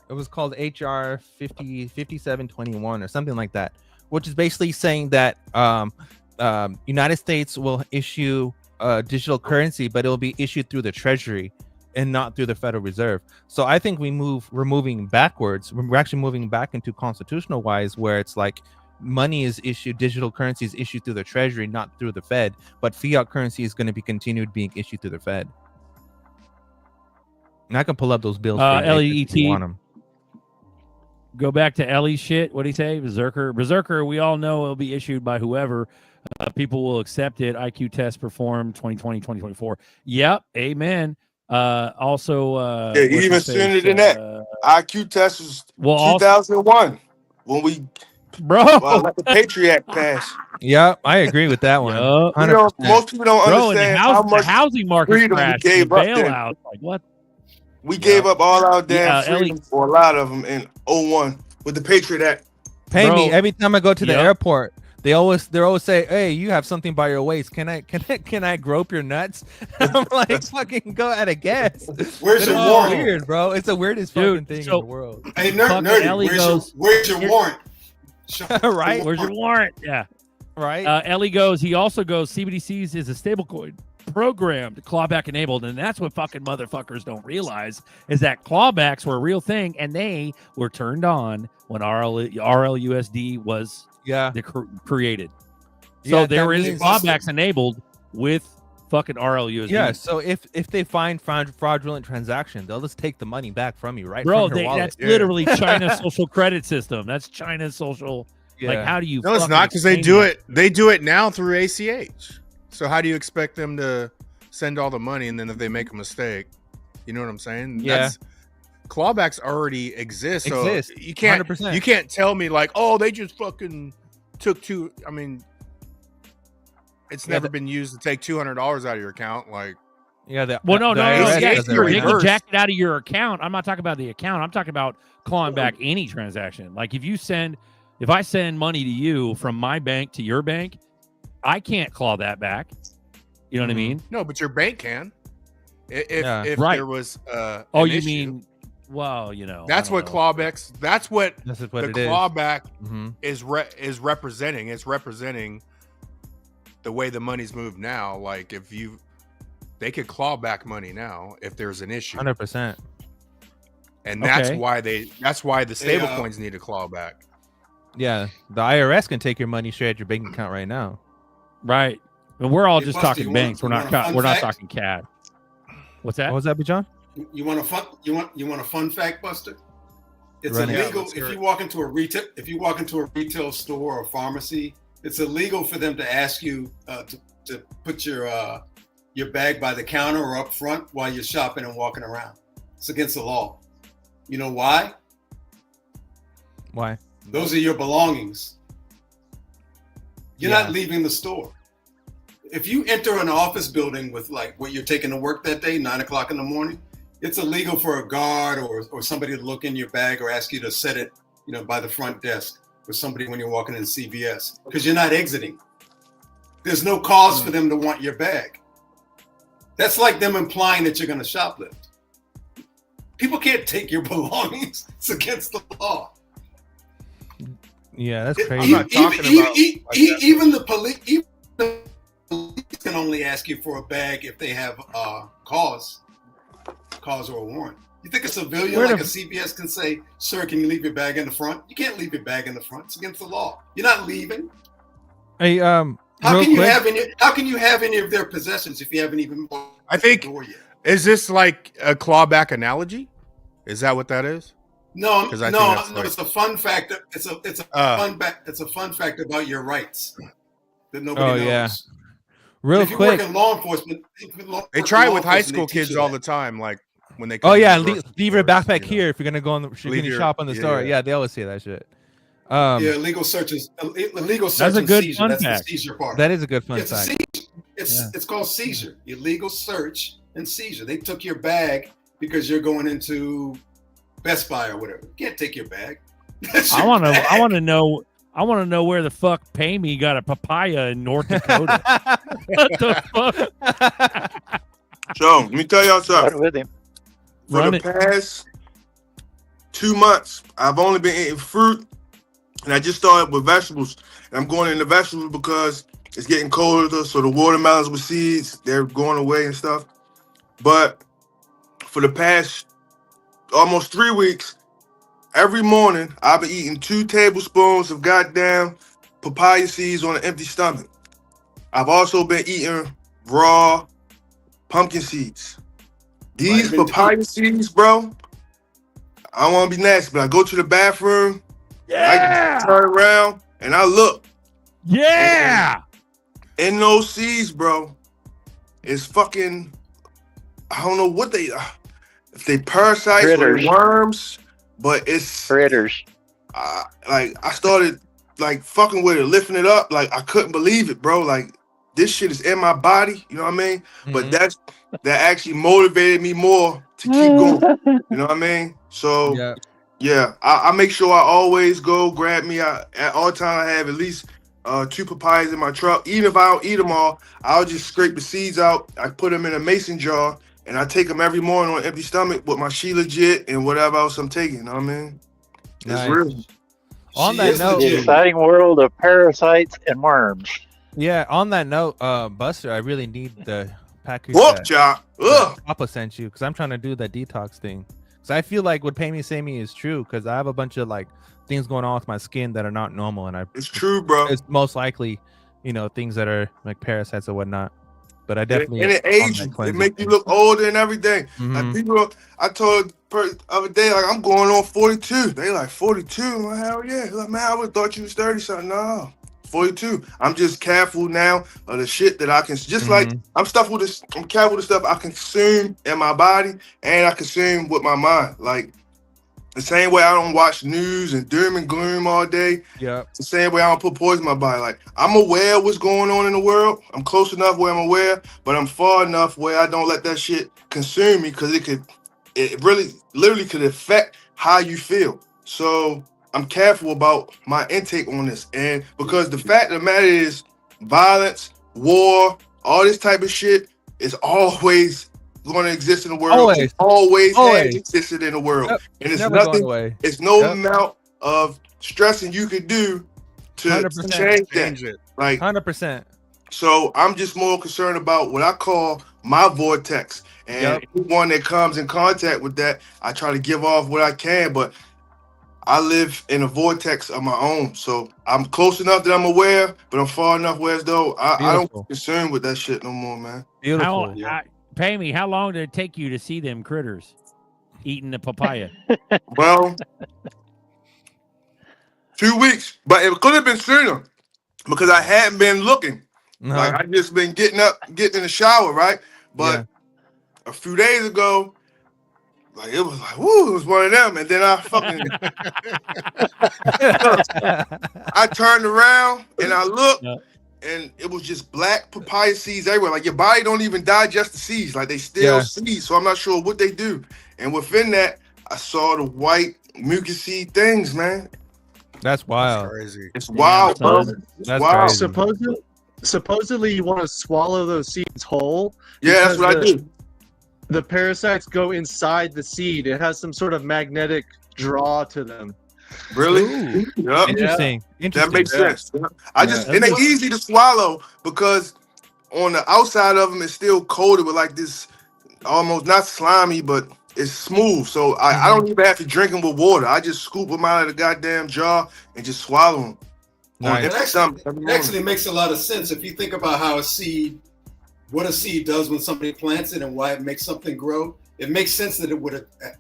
it was called HR 5721 or something like that, which is basically saying that United States will issue digital currency, but it will be issued through the Treasury and not through the Federal Reserve. So I think we're moving backwards. We're actually moving back into constitutional wise, where it's like money is issued, digital currency is issued through the Treasury, not through the Fed, but fiat currency is going to be continued being issued through the Fed. And I can pull up those bills for you if you want them. Go back to Ellie's shit. What did he say? Berserker, we all know it'll be issued by whoever. People will accept it. IQ test performed 2020, 2024. Yep. Amen. Also, even sooner than that. IQ test was 2001 when we let the Patriot Act pass. Yeah, I agree with that one. Most people don't understand how much housing market freedom crash, we gave up then. bailouts. Like what? We gave up all our damn freedom for a lot of them in 01 with the Patriot Act. Pay me every time I go to the airport. They're always say, "Hey, you have something by your waist. Can I grope your nuts?" I'm like, "Fucking go at a guess." Where's your warrant? Weird, bro. It's the weirdest fucking thing in the world. Hey, Nerdy, where's your warrant? Right? Where's your warrant? Yeah. Right. Ellie goes. He also goes. CBDCs is a stablecoin programmed, clawback enabled, and that's what fucking motherfuckers don't realize is that clawbacks were a real thing, and they were turned on when RLUSD was created. So there is clawbacks enabled with fucking RLUSD. Yeah. So if they find fraudulent transaction, they'll just take the money back from you, right? Bro, from your wallet. that's literally China's social credit system. That's China's social. Yeah. Like, how do you? No, it's not, because they do it. They do it now through ACH. So how do you expect them to send all the money, and then if they make a mistake, you know what I'm saying? Yeah. Clawbacks already exist. So you can't 100%. You can't tell me like, oh, they just fucking took two. I mean, it's never been used to take $200 out of your account. Like, No. They ACH can jack it out of your account. I'm not talking about the account. I'm talking about clawing back any transaction. Like if I send money to you from my bank to your bank, I can't claw that back. You know what I mean? No, but your bank can. If Right. there was you issue. mean, well, That's what clawbacks. That's what what the it is. clawback is representing. It's representing the way the money's moved now. Like they could claw back money now if there's an issue. 100%. And that's why the stable coins need to claw back. Yeah, the IRS can take your money straight at your bank account right now. Right. And we're all Hey, just Buster, talking you banks. want a fun We're not fact? talking CAD. What's that? What was that, John? You want a fun fact, Buster? It's Run it. illegal let's if hear you it. walk into a retail store or pharmacy. It's illegal for them to ask you to put your bag by the counter or up front while you're shopping and walking around. It's against the law. You know why? Why? Those are your belongings. You're Yeah. not leaving the store. If you enter an office building with like where you're taking to work that day, 9 o'clock in the morning, it's illegal for a guard or somebody to look in your bag or ask you to set it, by the front desk or somebody when you're walking in CVS because you're not exiting. There's no cause for them to want your bag. That's like them implying that you're going to shoplift. People can't take your belongings. It's against the law. Yeah, that's crazy. I'm not talking about Even the police can only ask you for a bag if they have cause or a warrant. You think a civilian like a CVS can say, "Sir, can you leave your bag in the front?" You can't leave your bag in the front. It's against the law. You're not leaving. Hey, How can you have any of their possessions if you haven't even? I think is this like a clawback analogy? Is that what that is? No, 'Cause I no, think that's no. like- It's a fun fact. It's a fun fact about your rights that nobody knows. Yeah. Real if you quick. work in law enforcement, They try it with high school kids all the time, like when they. Oh come yeah, to the leave grocery your stores, backpack here if you're gonna go on the Leave your- shop on the store. yeah. Yeah, they always say that shit. yeah, illegal searches. Illegal search That's a and good seizure. fun That's fact. the seizure part. That is a good fun It's a fact. seizure. It's called seizure. Illegal search and seizure. They took your bag because you're going into Best Buy or whatever. You can't take your bag. That's I your want to. bag. I want to know. I want to know where the fuck Pay Me got a papaya in North Dakota. What the fuck? So let me tell y'all something. with him. For Run the it. past 2 months, I've only been eating fruit, and I just started with vegetables. And I'm going into vegetables because it's getting colder, so the watermelons with seeds, they're going away and stuff. But for the past almost 3 weeks, every morning I've been eating 2 tablespoons of goddamn papaya seeds on an empty stomach. I've also been eating raw pumpkin seeds. These Vitamin D. papaya seeds, bro, I don't want to be nasty, but I go to the bathroom, I turn around, and I look. Yeah. In those seeds, bro, it's fucking, I don't know what they, if they parasites Critters. or worms, but it's Critters. like I started like fucking with it, lifting it up, like I couldn't believe it, bro. Like this shit is in my body, you know what I mean? But that actually motivated me more to keep going. You know what I mean? So yeah, I make sure I always go grab me. At all times I have at least 2 papayas in my truck. Even if I don't eat them all, I'll just scrape the seeds out. I put them in a mason jar, and I take them every morning on an empty stomach with my She Legit and whatever else I'm taking. You know what I mean? It's Nice. real. On that note, The exciting world of parasites and worms. yeah. On that note, Buster, I really need the package Whoop, that Jock. Ugh. Papa sent you because I'm trying to do that detox thing. Because I feel like what Pay Me Say Me is true because I have a bunch of like things going on with my skin that are not normal, and It's true, bro. it's most likely, things that are like parasites or whatnot. But I definitely And it on age that you. It cleansing make you thing. look older and everything. Mhm. Like people, I told the other day, like I'm going on 42. They like 42. I'm like, hell yeah. Like, man, I would have thought you was 30 something. No, 42. I'm just careful now of the shit that I can. Just like I'm careful with the stuff I consume in my body and I consume with my mind. Like the same way I don't watch news and doom and gloom all day. Yeah. It's the same way I don't put poison in my body. Like I'm aware of what's going on in the world. I'm close enough where I'm aware, but I'm far enough where I don't let that shit consume me because it really literally could affect how you feel. So I'm careful about my intake on this. And because the fact of the matter is violence, war, all this type of shit is always going to exist in the world. Always. It always Always. has existed in the world. Yep. And It's it's never going nothing, away. it's no Yep. amount of stressing you could do to 100%. change that. Change it. Like 100%. so I'm just more concerned about what I call my vortex. And Yep. anyone that comes in contact with that, I try to give off what I can. But I live in a vortex of my own, so I'm close enough that I'm aware, but I'm far enough where as though I don't be concerned with that shit no more, man. Beautiful. Pay me. How long did it take you to see them critters eating the papaya? Well, 2 weeks, but it could have been sooner because I hadn't been looking. Like I just been getting in the shower, right? But a few days ago, like it was like, woo, it was one of them, and then I fucking I turned around and I looked, and it was just black papaya seeds everywhere. Like your body don't even digest the seeds, like they still seeds. So I'm not sure what they do. And within that, I saw the white mucusy things, man. That's wild. That's crazy. It's wild, bro. That's wild. crazy. Supposedly, you want to swallow those seeds whole. Yeah, that's what I do. The parasites go inside the seed. It has some sort of magnetic draw to them. Really? Yep. Interesting. That makes sense. And they're easy to swallow because on the outside of them, it's still coated with like this almost not slimy, but it's smooth. So I don't even have to drink them with water. I just scoop them out of the goddamn jar and just swallow them. It actually makes a lot of sense if you think about how what a seed does when somebody plants it and why it makes something grow. It makes sense that it would attract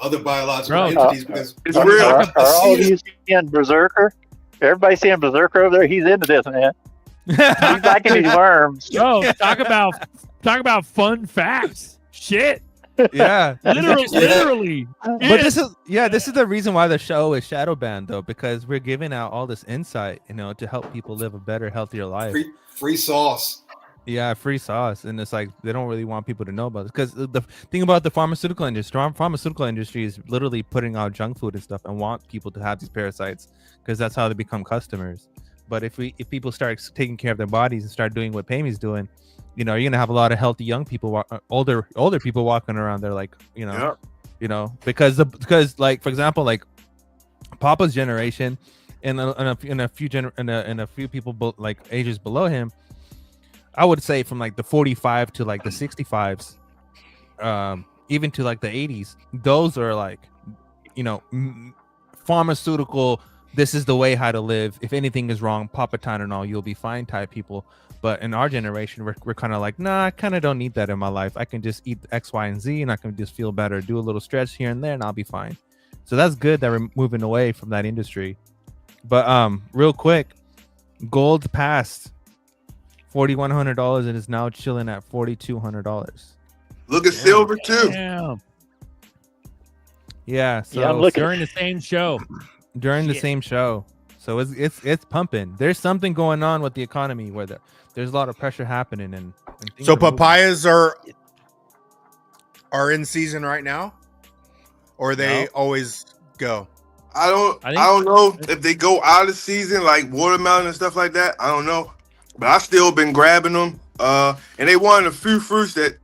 other biological entities because it's real. Are all of you seeing Berserker? Everybody seeing Berserker over there? He's into this, man. He's liking these worms. Oh, talk about fun facts. Shit. Yeah, literally. But this is the reason why the show is shadow banned, though, because we're giving out all this insight, to help people live a better, healthier life. Free sauce. Yeah, free sauce, and it's like they don't really want people to know about it because the thing about the pharmaceutical industry is literally putting out junk food and stuff and want people to have these parasites because that's how they become customers. But if people start taking care of their bodies and start doing what Pamy's doing, you're gonna have a lot of healthy young people, older people walking around there, like because like for example, like Papa's generation and a few people like ages below him, I would say from like the 45 to like the 65s, even to like the 80s, those are like pharmaceutical. This is the way how to live. If anything is wrong, pop a Tylenol, you'll be fine type people. But in our generation, we're kind of like, nah, I kind of don't need that in my life. I can just eat X, Y, and Z, and I can just feel better, do a little stretch here and there, and I'll be fine. So that's good that we're moving away from that industry. But real quick, gold passed $4,100 and is now chilling at $4,200. Look at silver too. Yeah. So during the same show. The same show. So it's pumping. There's something going on with the economy where there's a lot of pressure happening, and so papayas are in season right now, or they always go. I don't know if they go out of season like watermelon and stuff like that. I don't know, but I've still been grabbing them. And they one of the few fruits that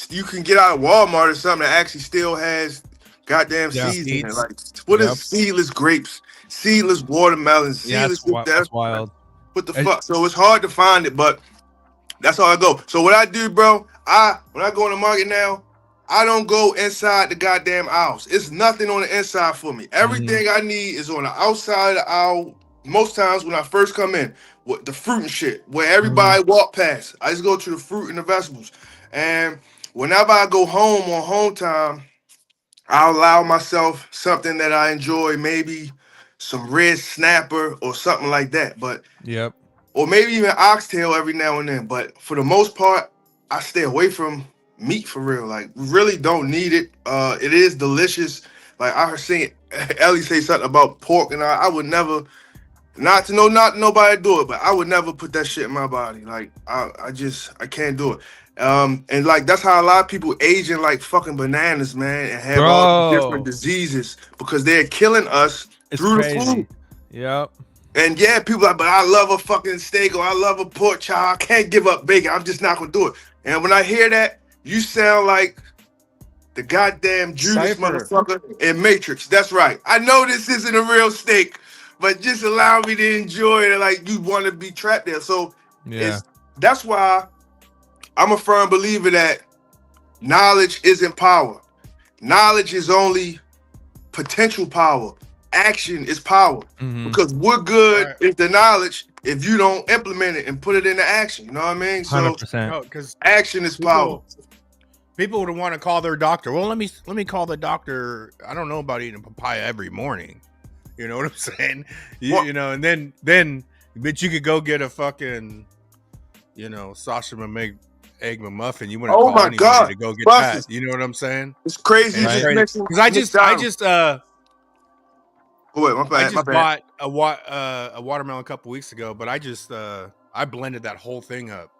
you can get out of Walmart or something that actually still has goddamn seeds in it. Like what is seedless grapes? Seedless watermelons, seedless that's wild. What the fuck? So it's hard to find it, but that's how I go. So what I do, bro, when I go in the market now, I don't go inside the goddamn aisles. It's nothing on the inside for me. Everything I need is on the outside of the aisle. Most times when I first come in, with the fruit and shit, where everybody walk past, I just go to the fruit and the vegetables. And whenever I go home on home time, I'll allow myself something that I enjoy, maybe some red snapper or something like that. But or maybe even oxtail every now and then. But for the most part, I stay away from meat for real. Like, really don't need it. It is delicious. Like I heard Ellie say something about pork, and I would never, not nobody do it, but I would never put that shit in my body. Like I can't do it. And like that's how a lot of people aging like fucking bananas, man, and have all these different diseases because they're killing us through the food. Yep. And yeah, people are like, but I love a fucking steak or I love a pork chop. I can't give up bacon. I'm just not gonna do it. And when I hear that, you sound like the goddamn Judas motherfucker in Matrix. That's right. I know this isn't a real steak, but just allow me to enjoy it. Like you want to be trapped there. So that's why I'm a firm believer that knowledge isn't power. knowledge is only potential power. Action is power. Because we're good with the knowledge if you don't implement it and put it into action. You know what I mean? So 100%. No, because action is power. People would want to call their doctor. Well, let me call the doctor. I don't know about eating papaya every morning. You know what I'm saying? You know, and then, but you could go get a fucking, you know, Sasha make egg McMuffin. You want to call anybody to go get that? You know what I'm saying? It's crazy. Because I just bought a watermelon a couple weeks ago, but I blended that whole thing up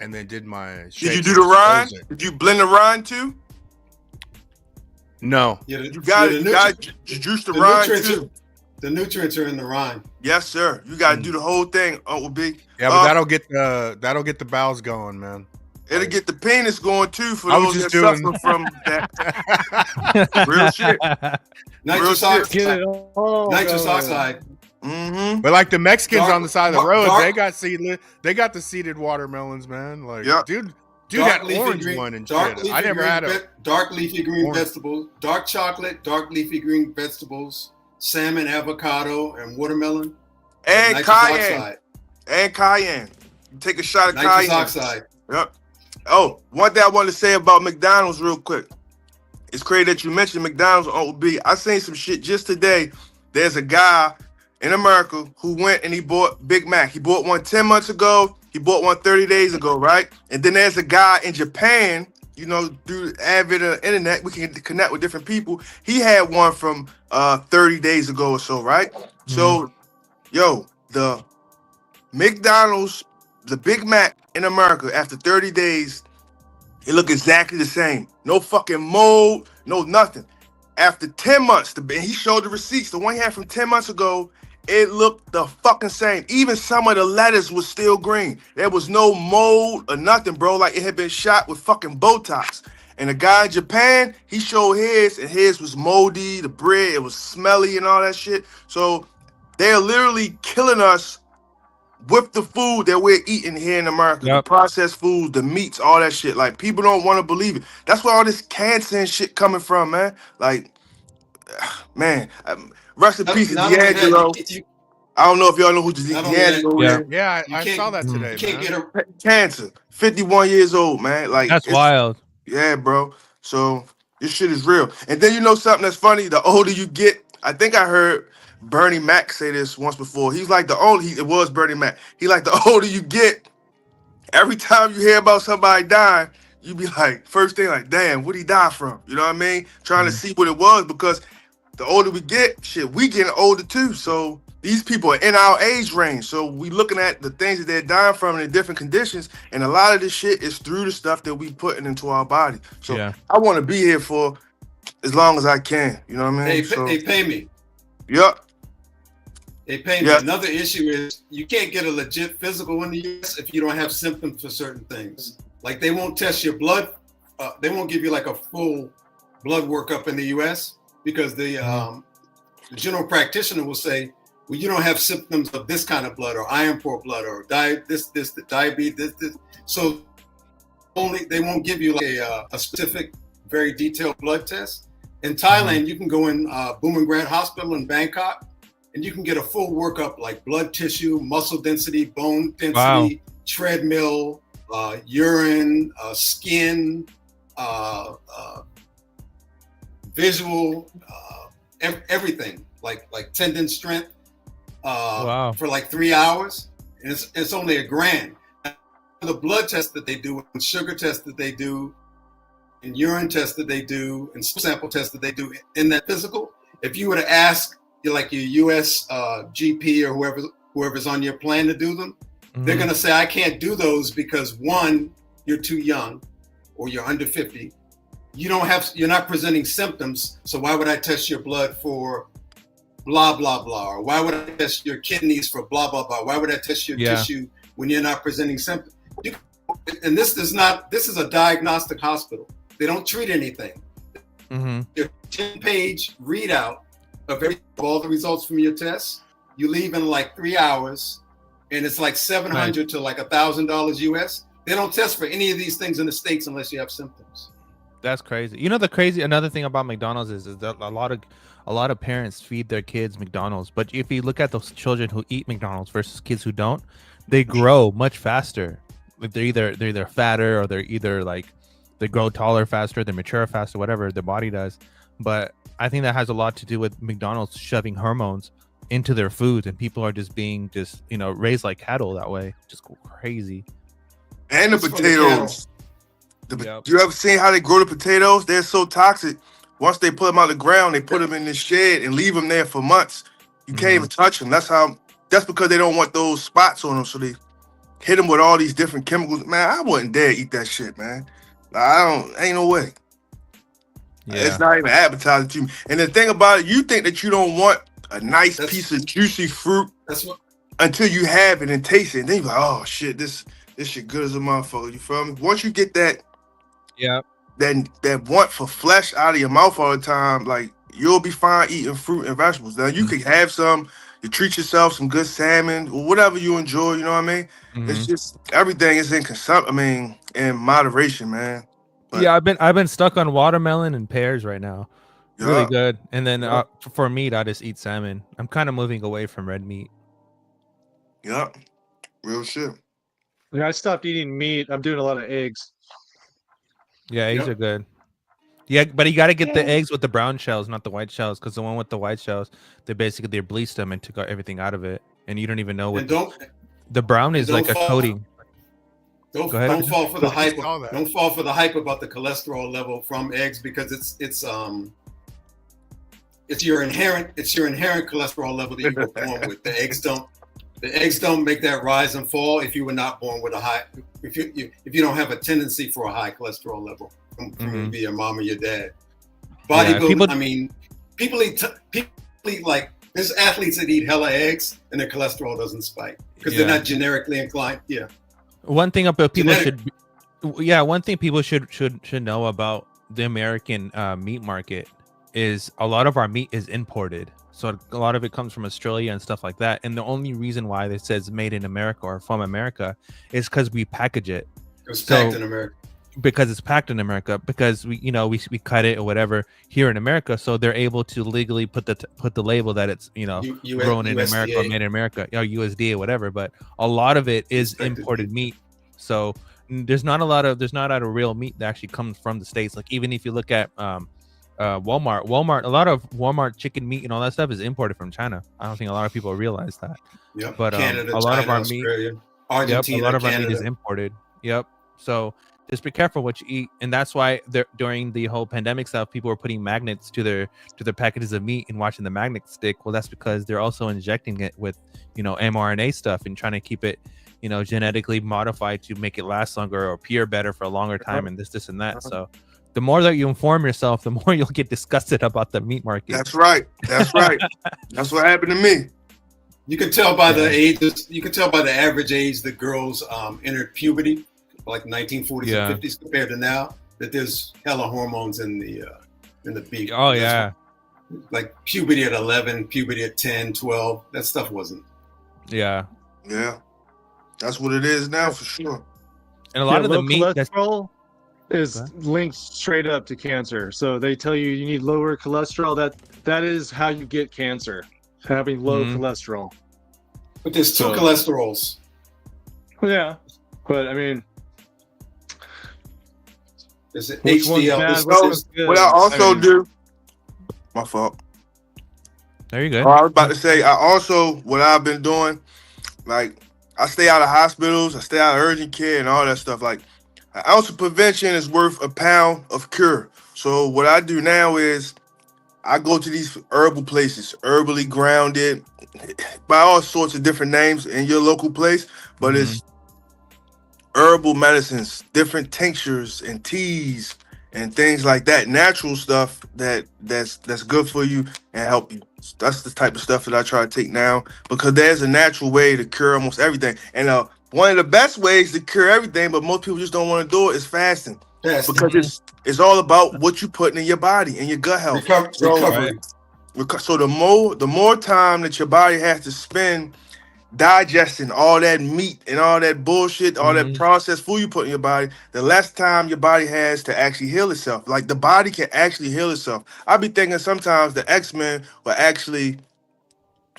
and then did my. Did you do the rind? Did you blend the rind too? No. Yeah, you got to juice the rind too. The nutrients are in the rind. Yes, sir. You got to do the whole thing, Uncle B. Yeah, but that'll get the bowels going, man. It'll get the penis going too for those that suffer from that. Real shit. Nitrous oxide. Nitrous oxide. But like the Mexicans on the side of the road, they got the seeded watermelons, man. Like, dude had orange one and shit. I never had a dark leafy green vegetables, dark chocolate, dark leafy green vegetables, salmon, avocado, and watermelon. And cayenne. Oxide. And cayenne. You take a shot of nitrous cayenne. Oxide. Yep. Oh, one thing I want to say about McDonald's real quick. It's crazy that you mentioned McDonald's, Uncle B. I seen some shit just today. There's a guy in America who went and he bought Big Mac. He bought one 10 months ago. He bought one 30 days ago, right? And then there's a guy in Japan, you know, through the advent of the internet, we can connect with different people. He had one from 30 days ago or so, right? So, yo, the McDonald's, the Big Mac in America after 30 days, it look exactly the same. No fucking mold, no nothing. After 10 months, he showed the receipts. The one he had from 10 months ago, it looked the fucking same. Even some of the lettuce was still green. There was no mold or nothing, bro. Like it had been shot with fucking Botox. And the guy in Japan, he showed his, and his was moldy. The bread, it was smelly and all that shit. So they're literally killing us with the food that we're eating here in America. The processed food, the meats, all that shit. Like, people don't want to believe it. That's where all this cancer and shit coming from, man. Like, man, rest in peace to D'Angelo. I don't know if y'all know who D'Angelo is. Yeah, I saw that today. You can't get cancer. 51 years old, man. Like, that's wild. Yeah, bro. So this shit is real. And then you know something that's funny? The older you get, I think I heard Bernie Mac say this once before. He's like it was Bernie Mac. He like, the older you get, every time you hear about somebody dying, you be like, first thing like, damn, what'd he die from? You know what I mean? Trying to see what it was, because the older we get, shit, we getting older too. So these people are in our age range. So we looking at the things that they're dying from in different conditions. And a lot of this shit is through the stuff that we putting into our body. So I want to be here for as long as I can. You know what I mean? They pay me. Yep. They pay me. Another issue is you can't get a legit physical in the U.S. if you don't have symptoms for certain things. Like, they won't test your blood. They won't give you like a full blood workup in the U.S. because the general practitioner will say, well, you don't have symptoms of this kind of blood, or iron poor blood, or diabetes, this. So they won't give you like a specific, very detailed blood test. In Thailand, you can go in Bumrungrad Hospital in Bangkok, and you can get a full workup like blood tissue, muscle density, bone density, treadmill, urine, skin, visual, everything, like tendon strength, for like 3 hours, and it's only $1,000. The blood test that they do, and sugar test that they do, and urine test that they do, and sample test that they do in that physical, if you were to ask like your U.S. GP or whoever's on your plan to do them, they're gonna say, I can't do those because, one, you're too young, or you're under 50. You're not presenting symptoms, so why would I test your blood for blah blah blah, or why would I test your kidneys for blah blah blah? Why would I test your tissue when you're not presenting symptoms? And this is a diagnostic hospital. They don't treat anything. Your 10-page readout of all the results from your tests. You leave in like 3 hours, and it's like $700 to like $1,000 US. They don't test for any of these things in the States unless you have symptoms. That's crazy. You know another thing about McDonald's is that a lot of parents feed their kids McDonald's, but if you look at those children who eat McDonald's versus kids who don't, they grow much faster. Like they're either fatter or they're either like they grow taller faster, they mature faster, whatever their body does. But I think that has a lot to do with McDonald's shoving hormones into their foods, and people are just being raised like cattle that way. Just crazy. And the potatoes. You ever seen how they grow the potatoes? They're so toxic. Once they put them out of the ground, they put them in the shed and leave them there for months. You can't even touch them. That's because they don't want those spots on them, so they hit them with all these different chemicals. Man, I wouldn't dare eat that shit, man. Ain't no way. Yeah. It's not even appetizing to me. And the thing about it, you think that you don't want a nice piece of juicy fruit until you have it and taste it. And then you're like, oh shit, this shit good as a motherfucker. You feel me? Once you get that want for flesh out of your mouth all the time, like you'll be fine eating fruit and vegetables. Now you can have some, you treat yourself some good salmon or whatever you enjoy, you know what I mean? It's just everything is in moderation, man. But, yeah, I've been stuck on watermelon and pears right now. Really good. And then for meat, I just eat salmon. I'm kind of moving away from red meat. Yep. Real shit. Yeah, I stopped eating meat. I'm doing a lot of eggs. Yeah, eggs are good. Yeah, but you got to get the eggs with the brown shells, not the white shells, because the one with the white shells, they bleached them and took everything out of it, and you don't even know what the brown is like a coating. Don't fall for the hype. Don't fall for the hype about the cholesterol level from eggs, because it's your inherent cholesterol level that you were born with. The eggs don't make that rise and fall if you were not born with a high. If you don't have a tendency for a high cholesterol level from your mom or your dad. Bodybuilding. People eat like there's athletes that eat hella eggs and their cholesterol doesn't spike because they're not generically inclined. Yeah. One thing about people should know about the American meat market is a lot of our meat is imported. So a lot of it comes from Australia and stuff like that. And the only reason why it says made in America or from America is because we package it. It was packed in America. Because it's packed in America, because we cut it or whatever here in America, so they're able to legally put the label that it's grown in America or made in America, or USDA or whatever. But a lot of it is imported meat, so there's not a lot of real meat that actually comes from the States. Like even if you look at Walmart, a lot of Walmart chicken meat and all that stuff is imported from China. I don't think a lot of people realize that. Yep. But Canada, a lot China, of our Australia, meat, Argentina, a lot of Canada. our meat is imported. Yep. So just be careful what you eat, and that's why during the whole pandemic stuff, people were putting magnets to their packages of meat and watching the magnet stick. Well, that's because they're also injecting it with mRNA stuff and trying to keep it genetically modified to make it last longer or appear better for a longer time, and this and that. So the more that you inform yourself, the more you'll get disgusted about the meat market. That's right. That's what happened to me. You can tell by the ages. You can tell by the average age that girls entered puberty, like 1940s and 50s, compared to now, that there's hella hormones in the beef. Oh yeah, like puberty at 11, puberty at 10, 12. That stuff wasn't. Yeah, that's what it is now for sure. And a lot of the meat cholesterol is linked straight up to cancer. So they tell you need lower cholesterol. That is how you get cancer, having low cholesterol. But there's two cholesterols. Yeah, but I mean, is it HDL? What I also do, my fault. There you go. I was about to say, what I've been doing, like I stay out of hospitals, I stay out of urgent care and all that stuff. Like an ounce of prevention is worth a pound of cure. So what I do now is I go to these herbal places, herbally grounded, by all sorts of different names in your local place, but it's herbal medicines, different tinctures and teas and things like that, natural stuff that's good for you and help you. That's the type of stuff that I try to take now, because there's a natural way to cure almost everything. And one of the best ways to cure everything, but most people just don't want to do it, is fasting. Because it's all about what you putting in your body and your gut health. Recovery. So the more time that your body has to spend digesting all that meat and all that bullshit, all that processed food you put in your body, the less time your body has to actually heal itself. Like the body can actually heal itself. I be thinking sometimes the X-Men will actually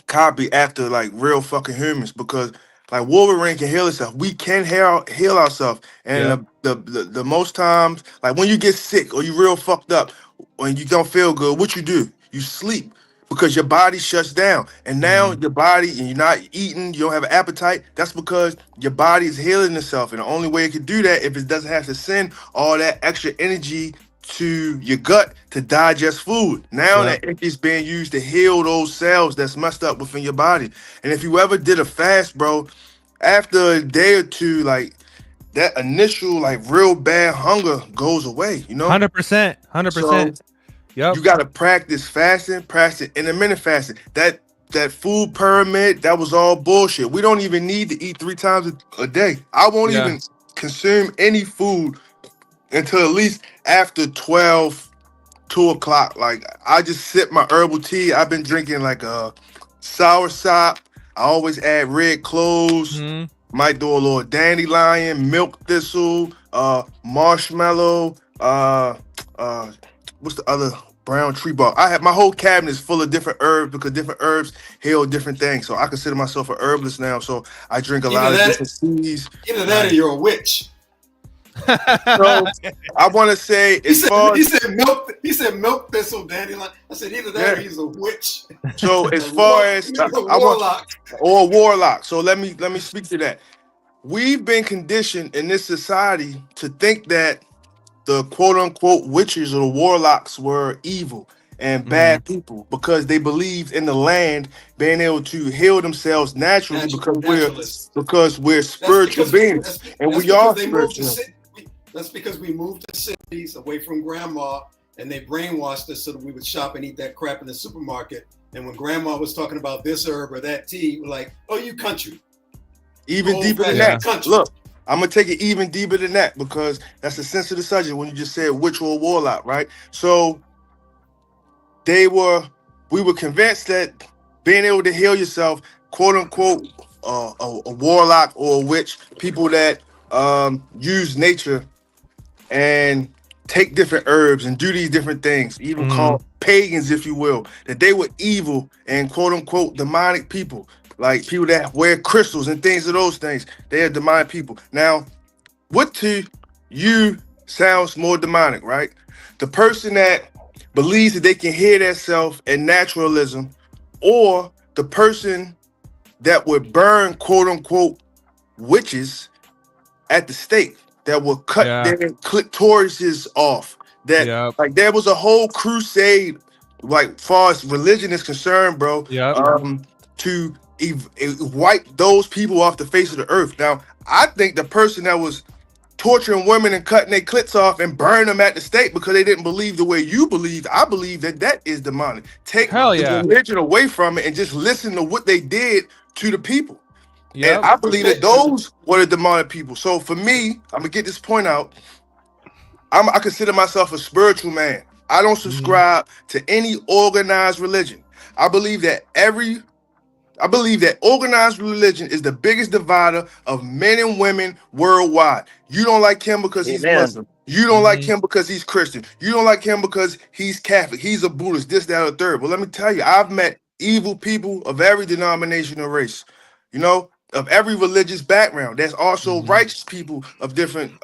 copy after like real fucking humans, because like Wolverine can heal himself. We can heal ourselves. And the most times, like when you get sick or you real fucked up, when you don't feel good, what you do? You sleep, because your body shuts down. And now your body, and you're not eating, you don't have an appetite. That's because your body is healing itself. And the only way it can do that if it doesn't have to send all that extra energy to your gut to digest food. Now that energy is being used to heal those cells that's messed up within your body. And if you ever did a fast, bro, after a day or two, like that initial like real bad hunger goes away, you know? 100%. 100%. Yep. You gotta practice fasting, practice intermittent fasting. That food pyramid, that was all bullshit. We don't even need to eat 3 times a day. I won't even consume any food until at least after 12, 2 o'clock. Like I just sip my herbal tea. I've been drinking like a sour sop. I always add red cloves. Might do a little dandelion, milk thistle, marshmallow, what's the other brown tree bark? I have my whole cabinet is full of different herbs, because different herbs heal different things. So I consider myself a herbalist now. So I drink a lot of different teas. Either that or you're a witch. So I want to say, he said milk thistle dandelion. I said either that or he's a witch. So as far as or a warlock. So let me speak to that. We've been conditioned in this society to think that the quote unquote witches or the warlocks were evil and bad people, because they believed in the land being able to heal themselves naturally, because we're spiritual beings, and we are spiritual. That's because we moved to cities away from grandma, and they brainwashed us so that we would shop and eat that crap in the supermarket. And when grandma was talking about this herb or that tea, we're like, oh, you country. Even deeper than that. Look, I'm going to take it even deeper than that, because that's the sensitive subject when you just said witch or warlock, right? So we were convinced that being able to heal yourself, quote unquote, a warlock or a witch, people that use nature and take different herbs and do these different things, even called pagans, if you will, that they were evil and quote unquote demonic people, like people that wear crystals and things of those things. They are demonic people. Now, what to you sounds more demonic, right? The person that believes that they can heal themselves in naturalism, or the person that would burn quote unquote witches at the stake, that will cut their clitorises off. That like there was a whole crusade, like far as religion is concerned, bro. To wipe those people off the face of the earth. Now, I think the person that was torturing women and cutting their clits off and burning them at the stake because they didn't believe the way you believed, I believe that is demonic. Take the religion away from it and just listen to what they did to the people. And I believe that those were the demonic people. So for me, I'm gonna get this point out. I consider myself a spiritual man. I don't subscribe to any organized religion. I believe that organized religion is the biggest divider of men and women worldwide. You don't like him because he's Muslim. You don't like him because he's Christian. You don't like him because he's Catholic. He's a Buddhist, this, that, or third. Well, let me tell you, I've met evil people of every denomination or race, you know, of every religious background. There's also righteous people of different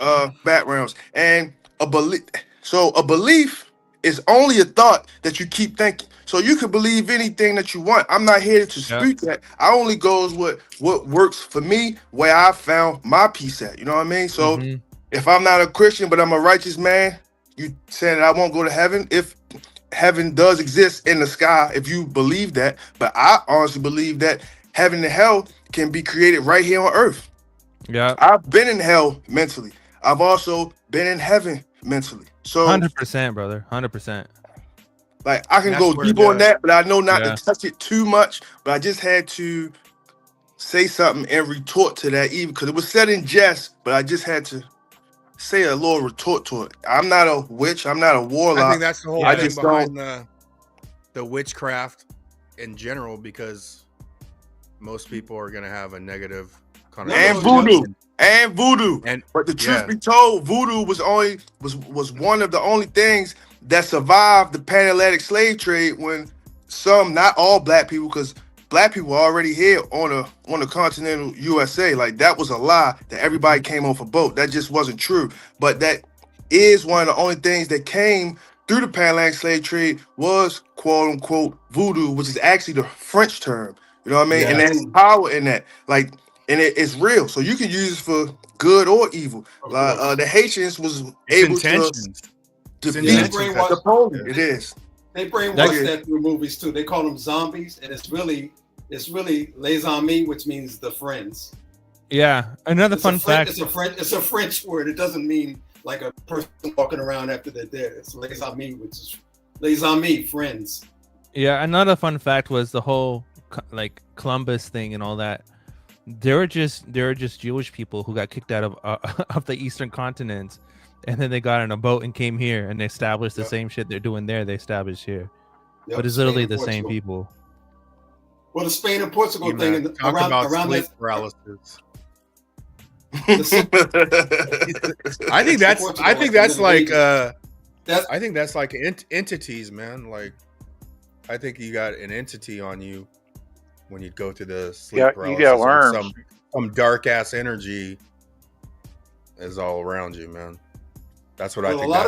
backgrounds. And a belief is only a thought that you keep thinking. So you can believe anything that you want. I'm not here to dispute that. I only goes what works for me, where I found my peace at. You know what I mean? So if I'm not a Christian, but I'm a righteous man, you saying that I won't go to heaven? If heaven does exist in the sky, if you believe that, but I honestly believe that heaven and hell can be created right here on earth. I've been in hell mentally. I've also been in heaven mentally. So 100%, brother. 100%. Like I can go deep on that, but I know not to touch it too much. But I just had to say something and retort to that, even because it was said in jest, but I just had to say a little retort to it. I'm not a witch. I'm not a warlock. I think that's the whole thing behind the witchcraft in general, because most people are gonna have a negative And connotation. voodoo. And But the truth be told, voodoo was one of the only things that survived the pan-Atlantic slave trade when some, not all black people, because black people were already here on the continental USA. Like that was a lie that everybody came off a boat. That just wasn't true. But that is one of the only things that came through the pan-Atlantic slave trade was quote unquote voodoo, which is actually the French term. You know what I mean? And there's power in that. Like, and it's real. So you can use it for good or evil. The Haitians was able to defeat Napoleon. It is. They brainwash that through movies too. They call them zombies, and it's really les amis, which means the friends. Yeah, another fun fact. It's a French word. It doesn't mean like a person walking around after they're dead. It's les amis, which is les amis, friends. Yeah, another fun fact was the whole like Columbus thing and all that. They were just Jewish people who got kicked out of the Eastern continent, and then they got on a boat and came here and they established the same shit they're doing there. They established here, but it's literally the same people. Well, the Spain and Portugal thing, and around sleep that paralysis. I think that's like entities, man. Like, I think you got an entity on you when you go through the sleep paralysis. You got worms. Some dark ass energy is all around you, man. That's what I think. A lot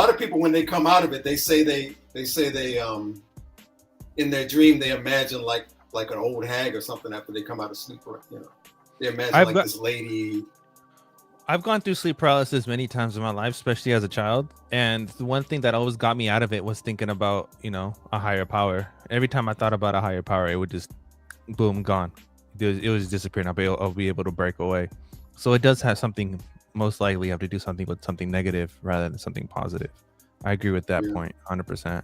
of people, when they come out of it, they say they in their dream they imagine like an old hag or something after they come out of sleep. You know, they imagine this lady. I've gone through sleep paralysis many times in my life, especially as a child. And the one thing that always got me out of it was thinking about, a higher power. Every time I thought about a higher power, it would just, boom, gone. It was disappearing. I'll be able to break away. So it does have something, most likely have to do something with something negative rather than something positive. I agree with that point, 100%.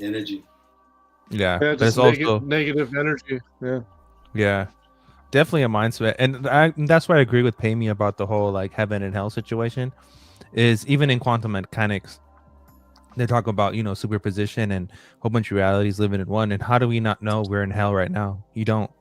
Energy. Yeah, just there's also negative energy. Yeah. Definitely a mindset, and that's why I agree with Payme about the whole like heaven and hell situation. Is even in quantum mechanics, they talk about superposition and a whole bunch of realities living in one. And how do we not know we're in hell right now?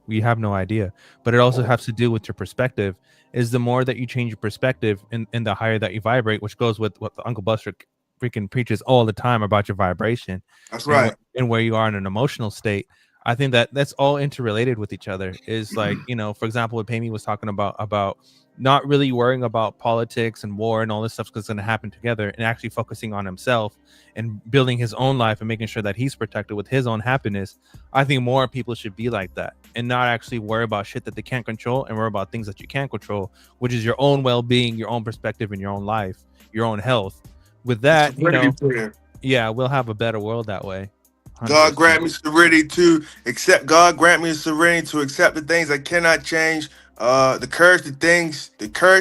We have no idea. But it also has to do with your perspective. Is the more that you change your perspective, and the higher that you vibrate, which goes with what Uncle Buster freaking preaches all the time about your vibration. That's right. And where you are in an emotional state. I think that's all interrelated with each other. Is like, for example, what Payme was talking about not really worrying about politics and war and all this stuff because it's going to happen together, and actually focusing on himself and building his own life and making sure that he's protected with his own happiness. I think more people should be like that and not actually worry about shit that they can't control and worry about things that you can control, which is your own well-being, your own perspective in your own life, your own health. With that, we'll have a better world that way. 100%. God grant me serenity to accept. God grant me the serenity to accept the things I cannot change. The courage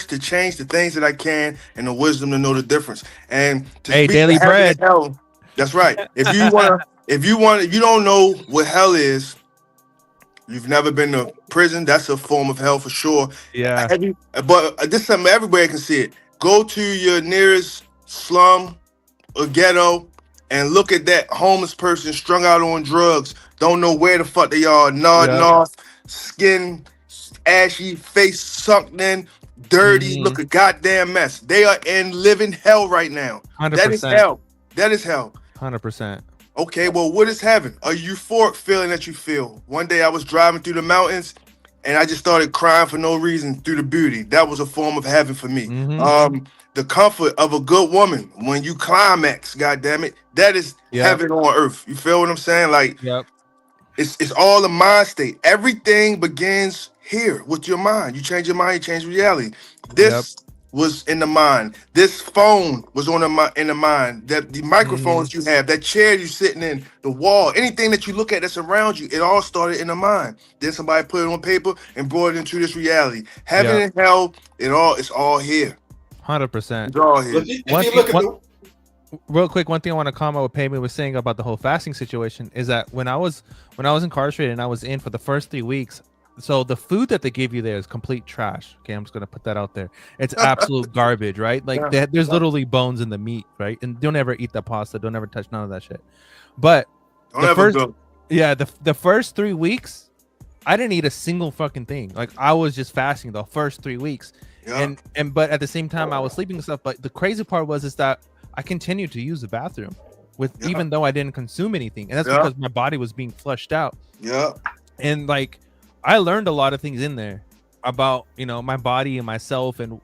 to change the things that I can, and the wisdom to know the difference. And to speak daily bread. Hell, that's right. If you don't know what hell is, you've never been to prison. That's a form of hell for sure. Yeah. But this is something everybody can see it. Go to your nearest slum or ghetto and look at that homeless person strung out on drugs. Don't know where the fuck they are. Nodding off, skin ashy, face sunk in, dirty, look a goddamn mess. They are in living hell right now. 100%. That is hell. That is hell. 100%. Okay, well, what is heaven? A euphoric feeling that you feel. One day I was driving through the mountains and I just started crying for no reason through the beauty. That was a form of heaven for me. The comfort of a good woman when you climax, goddammit, that is heaven on earth. You feel what I'm saying? Like, it's all a mind state. Everything begins here with your mind. You change your mind, you change reality. This was in the mind. This phone was in the mind. That the microphones you have, that chair you sitting in, the wall, anything that you look at that's around you, it all started in the mind. Then somebody put it on paper and brought it into this reality. Heaven and hell, it's all here. 100%. It's all here. Real quick, one thing I want to comment what Payme was saying about the whole fasting situation is that when I was incarcerated and I was in for the first 3 weeks, so the food that they give you there is complete trash. Okay, I'm just gonna put that out there. It's absolute garbage, right? Like there's literally bones in the meat, right? And don't ever eat the pasta. Don't ever touch none of that shit. But the first 3 weeks, I didn't eat a single fucking thing. Like I was just fasting the first 3 weeks, and but at the same time I was sleeping and stuff. But the crazy part is that I continued to use the bathroom even though I didn't consume anything, and that's because my body was being flushed out. Yeah, and like I learned a lot of things in there about my body and myself, and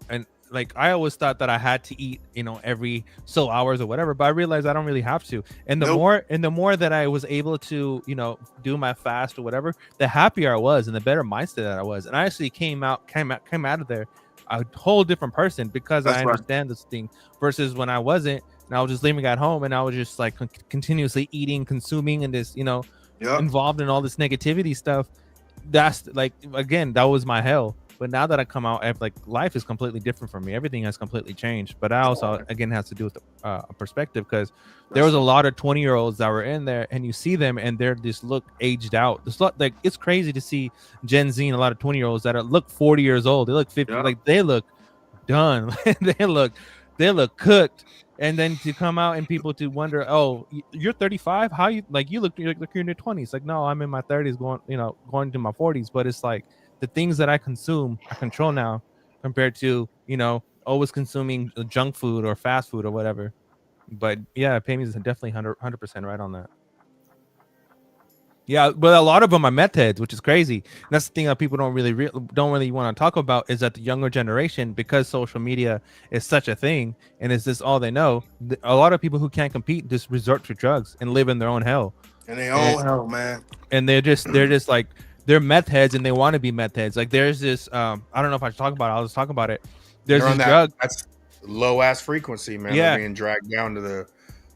like I always thought that I had to eat every so hours or whatever, but I realized I don't really have to. And the more that I was able to do my fast or whatever, the happier I was and the better mindset that I was. And I actually came out of there a whole different person because I understand this thing versus when I wasn't, and I was just living at home and I was just like continuously eating, consuming, and this involved in all this negativity stuff. That's like, again, that was my hell. But now that I come out, like life is completely different for me. Everything has completely changed. But I also, again, has to do with perspective, because there was a lot of 20-year-olds that were in there, and you see them, and they're just look aged out. Like it's crazy to see Gen Z and a lot of 20-year-olds that look 40 years old. They look 50, like they look done. they look cooked. And then to come out and people to wonder, oh, you're 35? How you look you're in your 20s? Like, no, I'm in my 30s, going to my 40s. But it's like the things that I consume, I control now, compared to always consuming junk food or fast food or whatever. But yeah, Pammy is definitely 100% right on that. Yeah, but a lot of them are meth heads, which is crazy. And that's the thing that people don't really want to talk about, is that the younger generation, because social media is such a thing and is this all they know, a lot of people who can't compete just resort to drugs and live in their own hell. And their own hell, man. And they're just like, they're meth heads and they want to be meth heads. Like there's this, I don't know if I should talk about it. I'll just talk about it. There's this drug. That's low ass frequency, man. Yeah. They're being dragged down to the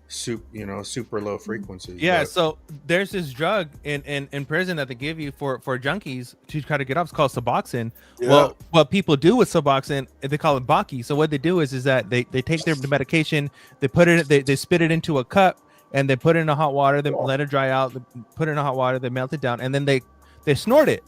super low frequency. Yeah, but so there's this drug in prison that they give you for junkies to try to get up. It's called Suboxone. Yeah. Well, what people do with Suboxone, they call it Baki. So what they do is that they take the medication, they put it, they spit it into a cup, and they put it in a hot water, they let it dry out, they put it in a hot water, they melt it down, and then they snort it.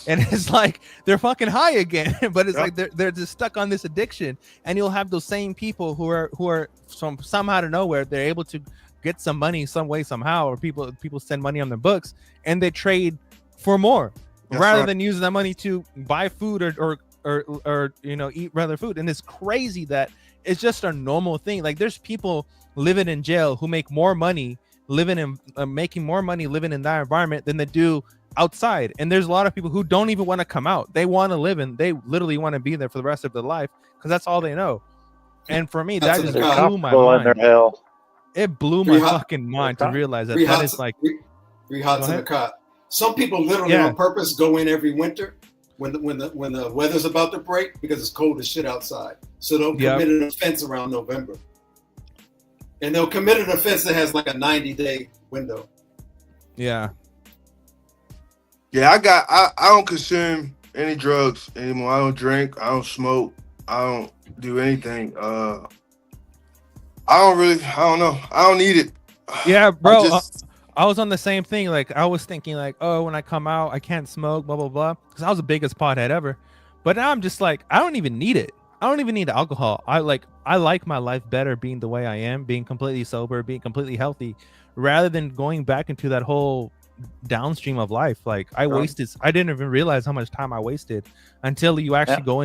And it's like they're fucking high again, but it's like they're just stuck on this addiction. And you'll have those same people who are somehow out of nowhere, they're able to get some money some way somehow, or people send money on their books and they trade for more. That's rather right. than using that money to buy food or eat rather food. And it's crazy that it's just a normal thing. Like there's people living in jail who make more money living in making more money living in that environment than they do outside. And there's a lot of people who don't even want to come out. They want to live and they literally want to be there for the rest of their life because that's all they know. And for me, that just blew my mind. It blew my fucking mind to realize that that is like 3 hots in a cot. Some people literally on purpose go in every winter when the weather's about to break because it's cold as shit outside. So they'll commit an offense around November. And they'll commit an offense that has like a 90-day window. Yeah. Yeah, I don't consume any drugs anymore. I don't drink. I don't smoke. I don't do anything. I don't know. I don't need it. Yeah, bro. I was on the same thing. Like I was thinking like, oh, when I come out, I can't smoke, blah, blah, blah. Because I was the biggest pothead ever. But now I'm just like, I don't even need it. I don't even need alcohol. I like my life better being the way I am, being completely sober, being completely healthy, rather than going back into that whole downstream of life. Like I didn't even realize how much time I wasted until you actually go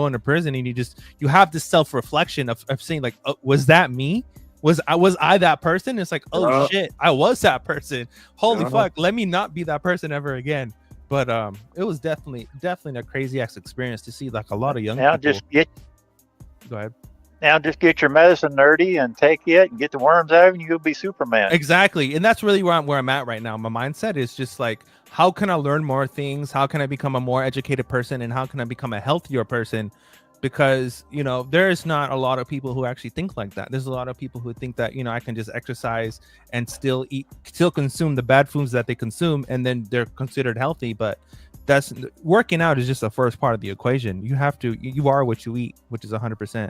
into prison, and you have this self-reflection of saying like, oh, was that me? Was I that person? It's like, oh shit, I was that person. Holy fuck, let me not be that person ever again. But it was definitely a crazy ass experience to see like a lot of young people. Go ahead. Now just get your medicine, nerdy, and take it and get the worms out of you, and you'll be Superman. Exactly. And that's really where I'm at right now. My mindset is just like, how can I learn more things? How can I become a more educated person? And how can I become a healthier person? Because, there's not a lot of people who actually think like that. There's a lot of people who think that, I can just exercise and still consume the bad foods that they consume, and then they're considered healthy. But that's working out is just the first part of the equation. You are what you eat, which is 100%.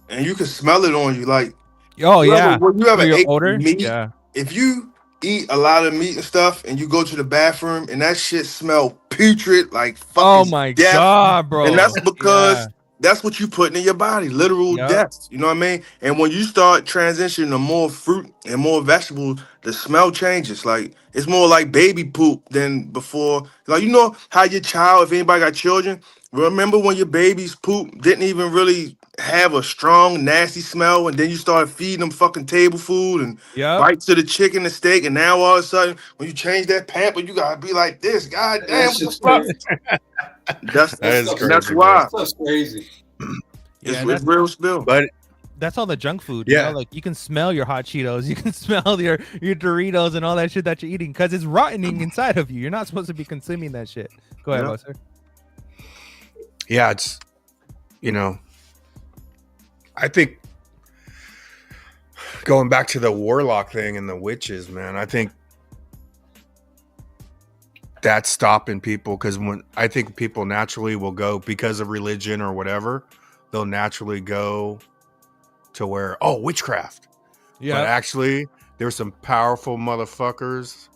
And you can smell it on you, like when you ever ate older meat. Yeah. If you eat a lot of meat and stuff, and you go to the bathroom, and that shit smell putrid, like fucking oh my death. god, bro! And that's because that's what you putting in your body, literal death. You know what I mean? And when you start transitioning to more fruit and more vegetables, the smell changes. Like it's more like baby poop than before. Like you know how your child, if anybody got children, remember when your baby's poop didn't even really have a strong, nasty smell, and then you started feeding them fucking table food and bites of the chicken and steak, and now all of a sudden when you change that pamper, you gotta be like this. God damn, what the fuck? That's why. That's crazy. It's real spill. But that's all the junk food. You know? Like you can smell your hot Cheetos, you can smell your Doritos and all that shit that you're eating because it's rotting inside of you. You're not supposed to be consuming that shit. Go ahead, Buster. Yeah, it's I think going back to the warlock thing and the witches, man, I think that's stopping people because I think people naturally will go because of religion or whatever, they'll naturally go to where witchcraft. Yeah, but actually there's some powerful motherfuckers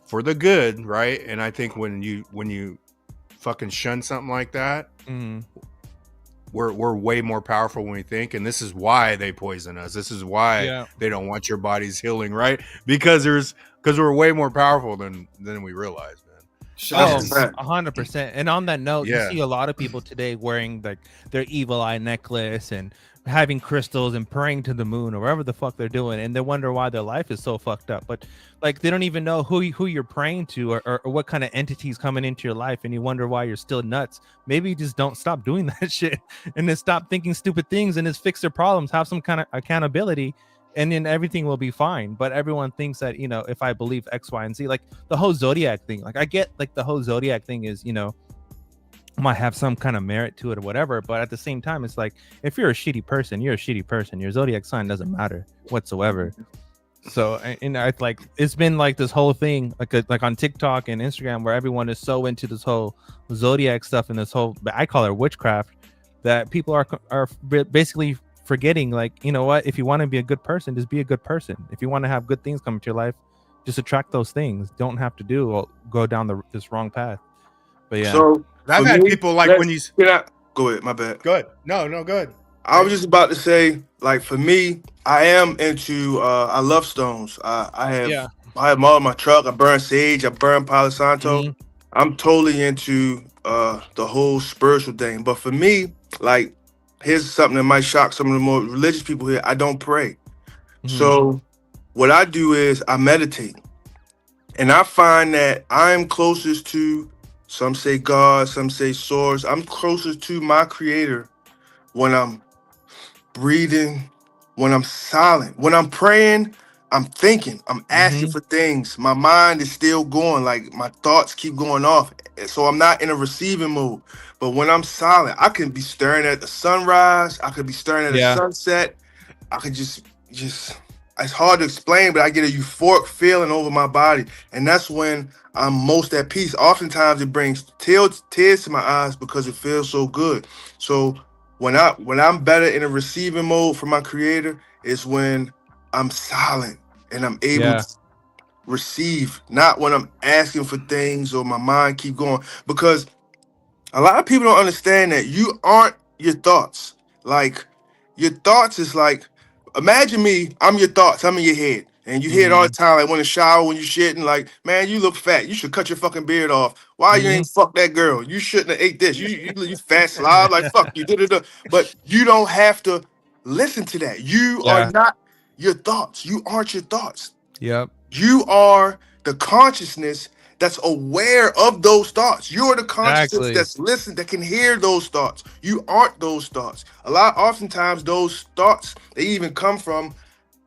for the good, right? And I think when you fucking shun something like that, we're way more powerful when we think, and this is why they poison us. This is why they don't want your bodies healing, right? Because we're way more powerful than we realize, man. 100%. And on that note, you see a lot of people today wearing like their evil eye necklace and having crystals and praying to the moon or whatever the fuck they're doing, and they wonder why their life is so fucked up. But like they don't even know who you're praying to or what kind of entities coming into your life, and you wonder why you're still nuts. Maybe you just don't stop doing that shit and then stop thinking stupid things and just fix their problems, have some kind of accountability, and then everything will be fine. But everyone thinks that, if I believe X, Y, and Z, like the whole Zodiac thing, like I get like the whole Zodiac thing is, might have some kind of merit to it or whatever, but at the same time, it's like if you're a shitty person, you're a shitty person. Your Zodiac sign doesn't matter whatsoever. So, and I like it's been like this whole thing, like on TikTok and Instagram, where everyone is so into this whole Zodiac stuff and this whole, I call it witchcraft, that people are basically forgetting, like, you know what, if you want to be a good person, just be a good person. If you want to have good things come into your life, just attract those things. Don't have to go down this wrong path. But yeah, so I've had people like when you go ahead, my bad. Go ahead. No, go ahead. I was just about to say, like for me, I am into I love stones. I have all in my truck. I burn sage, I burn Palo Santo. I'm totally into the whole spiritual thing. But for me, like, here's something that might shock some of the more religious people here. I don't pray. So what I do is I meditate. And I find that I'm closest to, some say God, some say source. I'm closest to my creator when I'm breathing, when I'm silent. When I'm praying, I'm thinking, I'm asking for things. My mind is still going, like my thoughts keep going off. So I'm not in a receiving mode. But when I'm silent, I can be staring at the sunrise. I could be staring at the sunset. I could just, it's hard to explain, but I get a euphoric feeling over my body. And that's when I'm most at peace. Oftentimes it brings tears to my eyes because it feels so good. So when I'm better in a receiving mode from my creator is when I'm silent and I'm able to receive, not when I'm asking for things or my mind keep going. Because a lot of people don't understand that you aren't your thoughts. Like, your thoughts is like, imagine me, I'm your thoughts, I'm in your head. And you hear it all the time, like when you shower, when you shitting, like, man, you look fat. You should cut your fucking beard off. Why you ain't fuck that girl? You shouldn't have ate this. You fat slob, like, fuck you. But you don't have to listen to that. You are not your thoughts. You aren't your thoughts. Yep. You are the consciousness that's aware of those thoughts. You're the consciousness that's listening, that can hear those thoughts. You aren't those thoughts. Oftentimes those thoughts, they even come from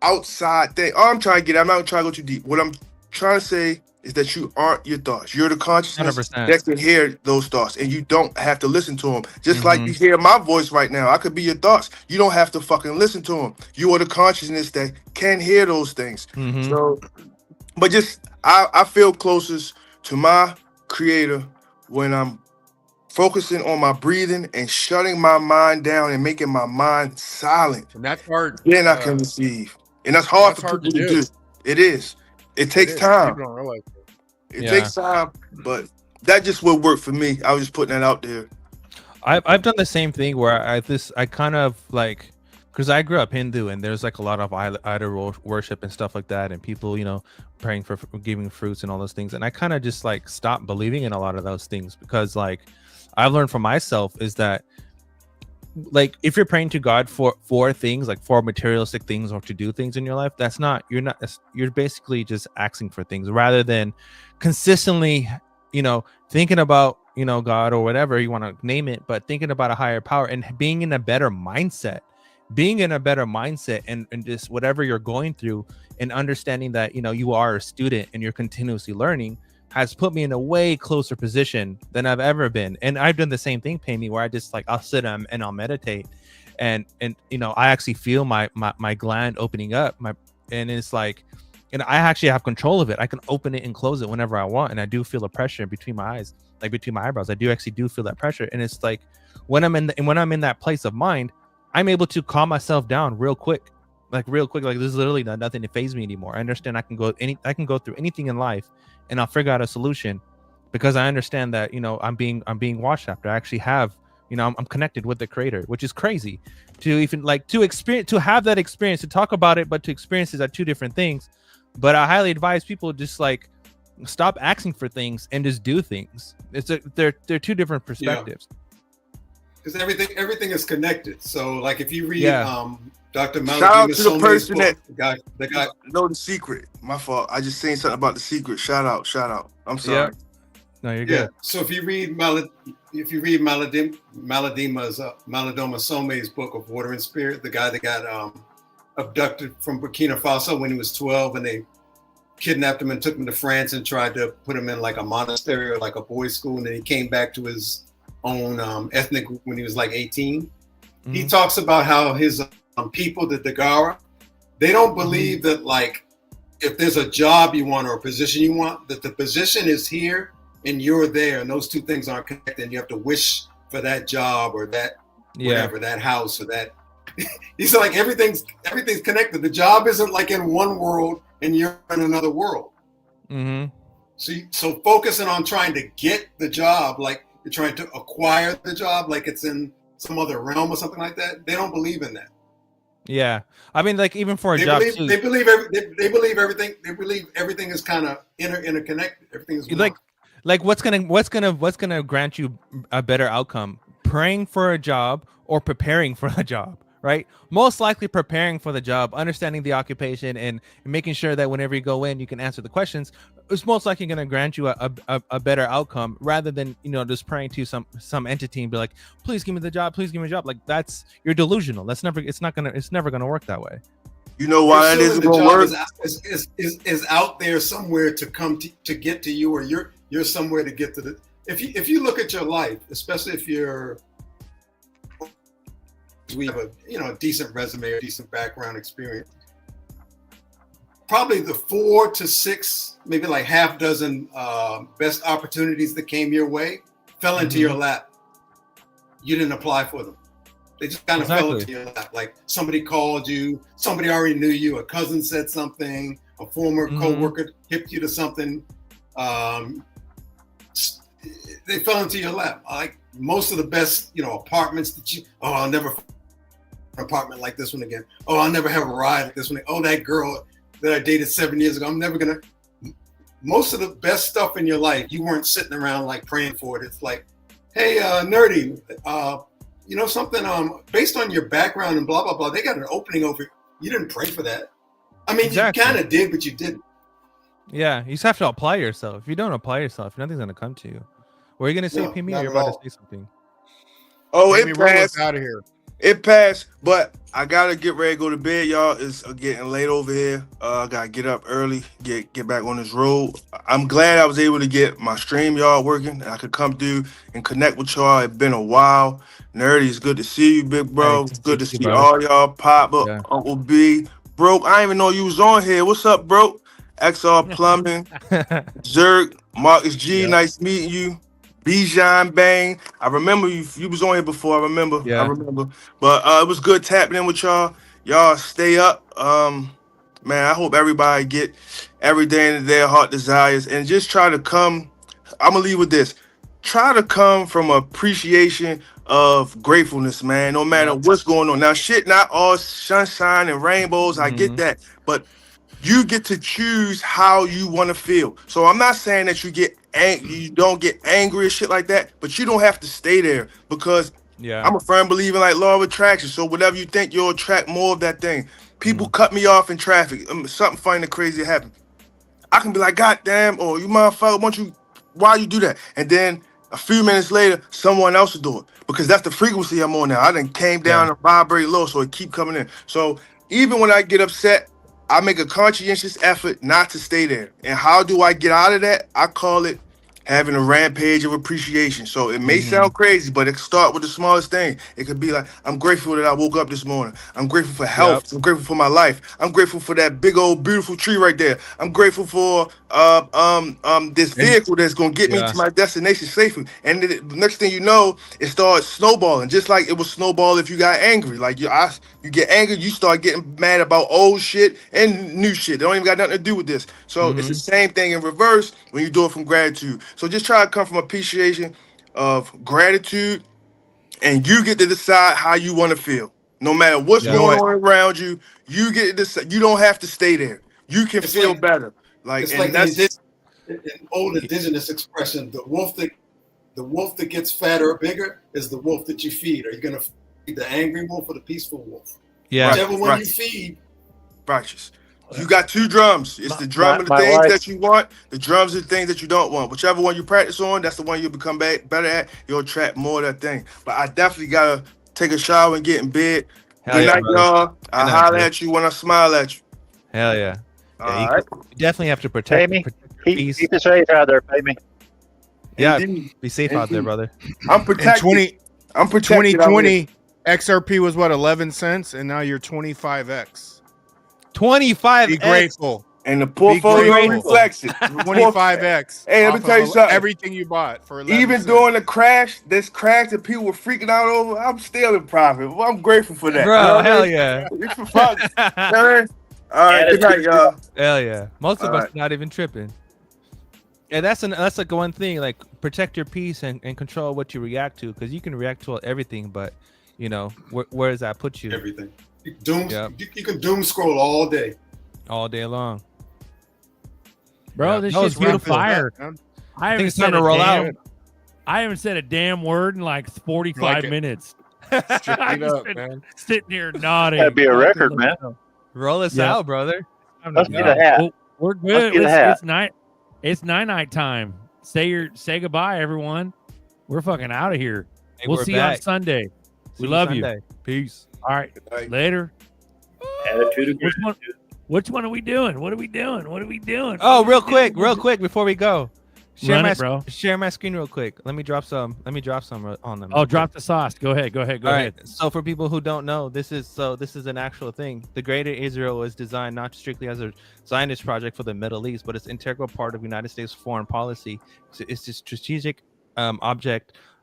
outside thing. I'm not trying to go too deep. What I'm trying to say is that you aren't your thoughts. You're the consciousness 100%. that can hear those thoughts, and you don't have to listen to them. Just like you hear my voice right now, I could be your thoughts. You don't have to fucking listen to them. You are the consciousness that can hear those things. So, but just I feel closest to my creator when I'm focusing on my breathing and shutting my mind down and making my mind silent. And that's hard. Then I can receive. And that's hard for people to do. It is. It takes time. People don't realize it takes time, but that just would work for me. I was just putting that out there. I've done the same thing where I kind of like, because I grew up Hindu and there's like a lot of idol worship and stuff like that, and people, you know, praying for giving fruits and all those things, and I kind of just like stopped believing in a lot of those things, because like I've learned for myself is that, like, if you're praying to God for things, like for materialistic things or to do things in your life, you're basically just asking for things rather than consistently, you know, thinking about, you know, God or whatever you want to name it, but thinking about a higher power and being in a better mindset, and just whatever you're going through, and understanding that, you know, you are a student and you're continuously learning, has put me in a way closer position than I've ever been. And I've done the same thing, Pammy, where I just like, I'll sit and I'll meditate, and you know, I actually feel my gland opening up, and it's like, and I actually have control of it. I can open it and close it whenever I want, and I do feel the pressure between my eyes, like between my eyebrows. I do feel that pressure, and it's like when I'm in that place of mind, I'm able to calm myself down real quick. Like there's literally nothing to phase me anymore. I understand I can go through anything in life, and I'll figure out a solution, because I understand that, you know, I'm being watched after. I actually have, you know, I'm connected with the Creator, which is crazy to even like to have that experience, to talk about it, but to experiences are two different things. But I highly advise people just like stop asking for things and just do things. They're two different perspectives. Because everything is connected. So like if you read Dr. Shout out to the Malachi person book, that the guy know the secret. My fault. I just saying something about the secret. Shout out. I'm sorry. No, you're good. So if you read Maladima Some's book of Water and Spirit, the guy that got abducted from Burkina Faso when he was 12, and they kidnapped him and took him to France and tried to put him in like a monastery or like a boys' school, and then he came back to his own ethnic group when he was like 18. Mm-hmm. He talks about how his people, the Dagara, they don't believe that like if there's a job you want or a position you want, that the position is here and you're there, and those two things aren't connected, and you have to wish for that job or that whatever, that house or that. He said like everything's connected. The job isn't like in one world and you're in another world. Mm-hmm. So focusing on trying to get the job, like you're trying to acquire the job, like it's in some other realm or something like that. They don't believe in that. Yeah, I mean, like even for a job, they believe everything. They believe everything is kind of interconnected. Everything is like what's gonna grant you a better outcome? Praying for a job or preparing for a job, right? Most likely preparing for the job, understanding the occupation, and making sure that whenever you go in, you can answer the questions. It's most likely going to grant you a better outcome, rather than, you know, just praying to some entity and be like, please give me the job, please give me a job. Like you're delusional. It's never gonna work that way. You know why it isn't gonna work? Is out there somewhere to come to get to you, or you're somewhere to get to the. If you look at your life, especially if we have a decent resume or decent background experience, probably the 4 to 6, maybe like half dozen best opportunities that came your way fell into your lap. You didn't apply for them. They just kind of fell into your lap. Like somebody called you, somebody already knew you, a cousin said something, a former coworker hipped you to something. They fell into your lap. Like most of the best, apartments that I'll never find an apartment like this one again. Oh, I'll never have a ride like this one. Oh, that girl that I dated 7 years ago, I'm never gonna. Most of the best stuff in your life, you weren't sitting around like praying for it. It's like, hey, nerdy, something based on your background and blah blah blah. They got an opening over. You didn't pray for that. I mean, you kind of did, but you didn't. Yeah, you just have to apply yourself. If you don't apply yourself, nothing's gonna come to you. What are you gonna say, Pimmy? You're about to say something. Oh, it passed. Out of here. It passed, but I gotta get ready to go to bed, y'all. It's getting late over here. I gotta get up early, get back on this road. I'm glad I was able to get my StreamYard working, and I could come through and connect with y'all. It's been a while. Nerdy, it's good to see you, big bro. It's good to see all y'all. Papa, Uncle B, bro. I didn't even know you was on here. What's up, bro? XR Plumbing, ZRK, Marcus G. Nice meeting you. Bijan Bang, I remember you was on here before. I remember. But it was good tapping in with y'all. Y'all stay up. Man, I hope everybody get everything that their heart desires, and just try to come. I'm gonna leave with this. try to come from appreciation of gratefulness, man. No matter what's going on. Now, shit, not all sunshine and rainbows. I get that, but you get to choose how you want to feel. So I'm not saying that you don't get angry and shit like that, but you don't have to stay there, because I'm a firm believer in like law of attraction. So whatever you think, you'll attract more of that thing. People cut me off in traffic. Something funny and crazy happened. I can be like, God damn, or you motherfucker, why you do that? And then a few minutes later, someone else will do it, because that's the frequency I'm on now. I done came down and vibrate low, so it keep coming in. So even when I get upset, I make a conscientious effort not to stay there. And how do I get out of that? I call it having a rampage of appreciation. So it may sound crazy, but it can start with the smallest thing. It could be like, I'm grateful that I woke up this morning. I'm grateful for health. I'm grateful for my life. I'm grateful for that big old beautiful tree right there. I'm grateful for this vehicle that's gonna get me to my destination safely. And the next thing you know, it starts snowballing, just like it was snowball if you got angry. Like you get angry, you start getting mad about old shit and new shit. They don't even got nothing to do with this. So it's the same thing in reverse when you do it from gratitude. So just try to come from appreciation of gratitude, and you get to decide how you want to feel. No matter what's going on around you, you get to decide. You don't have to stay there. You can feel better. It's like an old indigenous expression: the wolf that gets fatter or bigger is the wolf that you feed. Are you going to feed the angry wolf or the peaceful wolf? Yeah, whichever one you feed. Righteous. You got two drums. It's the drum of the things that you want. The drums are the things that you don't want. Whichever one you practice on, that's the one you'll become better at. You'll attract more of that thing. But I definitely gotta take a shower and get in bed. Good night, y'all. I holler at you when I smile at you. Hell yeah. All you definitely have to protect me. Peace. Keep it safe out there, pay me. Yeah, be safe out there, brother. I'm protected. I'm protected. 2020 XRP was what, 11 cents, and now you're 25x. 25x. Be grateful. And the portfolio reflects it. 25x. Hey, let me tell you something. Everything you bought for 11 even cents. during the crash, this crash that people were freaking out over, I'm still in profit. Well, I'm grateful for that. Bro, hell yeah. It's for fun. All right, good night, y'all. Hell yeah. Most of us not even tripping. And that's like one thing, like protect your peace and control what you react to, because you can react to everything, but you know, where does that put you? Everything. You can doom scroll all day long, bro. This shit's on fire. I think it's time to roll out. I haven't said a damn word in like 45 minutes. Straight up, man. Sitting here nodding. That'd be a record, man. Roll us out, brother. Let's get a hat. Well, we're good. It's night. It's night time. Say goodbye, everyone. We're fucking out of here. Hey, we'll we're see back. you on Sunday. We love you. Peace. All right. Later. Attitude. Which one are we doing? What are we doing? Oh, real quick before we go. Bro. Share my screen real quick. Let me drop some on them. Oh, drop the sauce. Go ahead. Go ahead. So for people who don't know, this is an actual thing. The Greater Israel was designed not strictly as a Zionist project for the Middle East, but it's an integral part of United States foreign policy. It's a strategic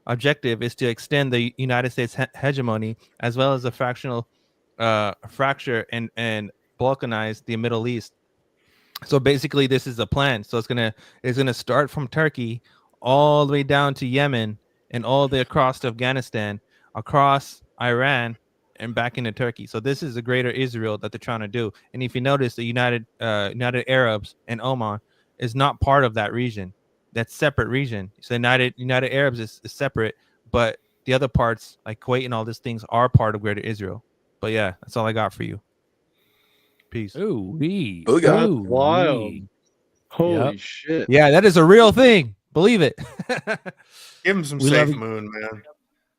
objective is to extend the United States hegemony, as well as a fracture and balkanize the Middle East. So basically, this is a plan. So it's gonna start from Turkey all the way down to Yemen and all the way across to Afghanistan, across Iran, and back into Turkey. So this is the Greater Israel that they're trying to do. And if you notice, the United Arabs and Oman is not part of that region. That's separate region. So United Arabs is separate, but the other parts like Kuwait and all these things are part of Greater Israel. But yeah, that's all I got for you. Peace. Ooh, wild. Holy shit. Yeah, that is a real thing. Believe it. Give him some safe moon, man.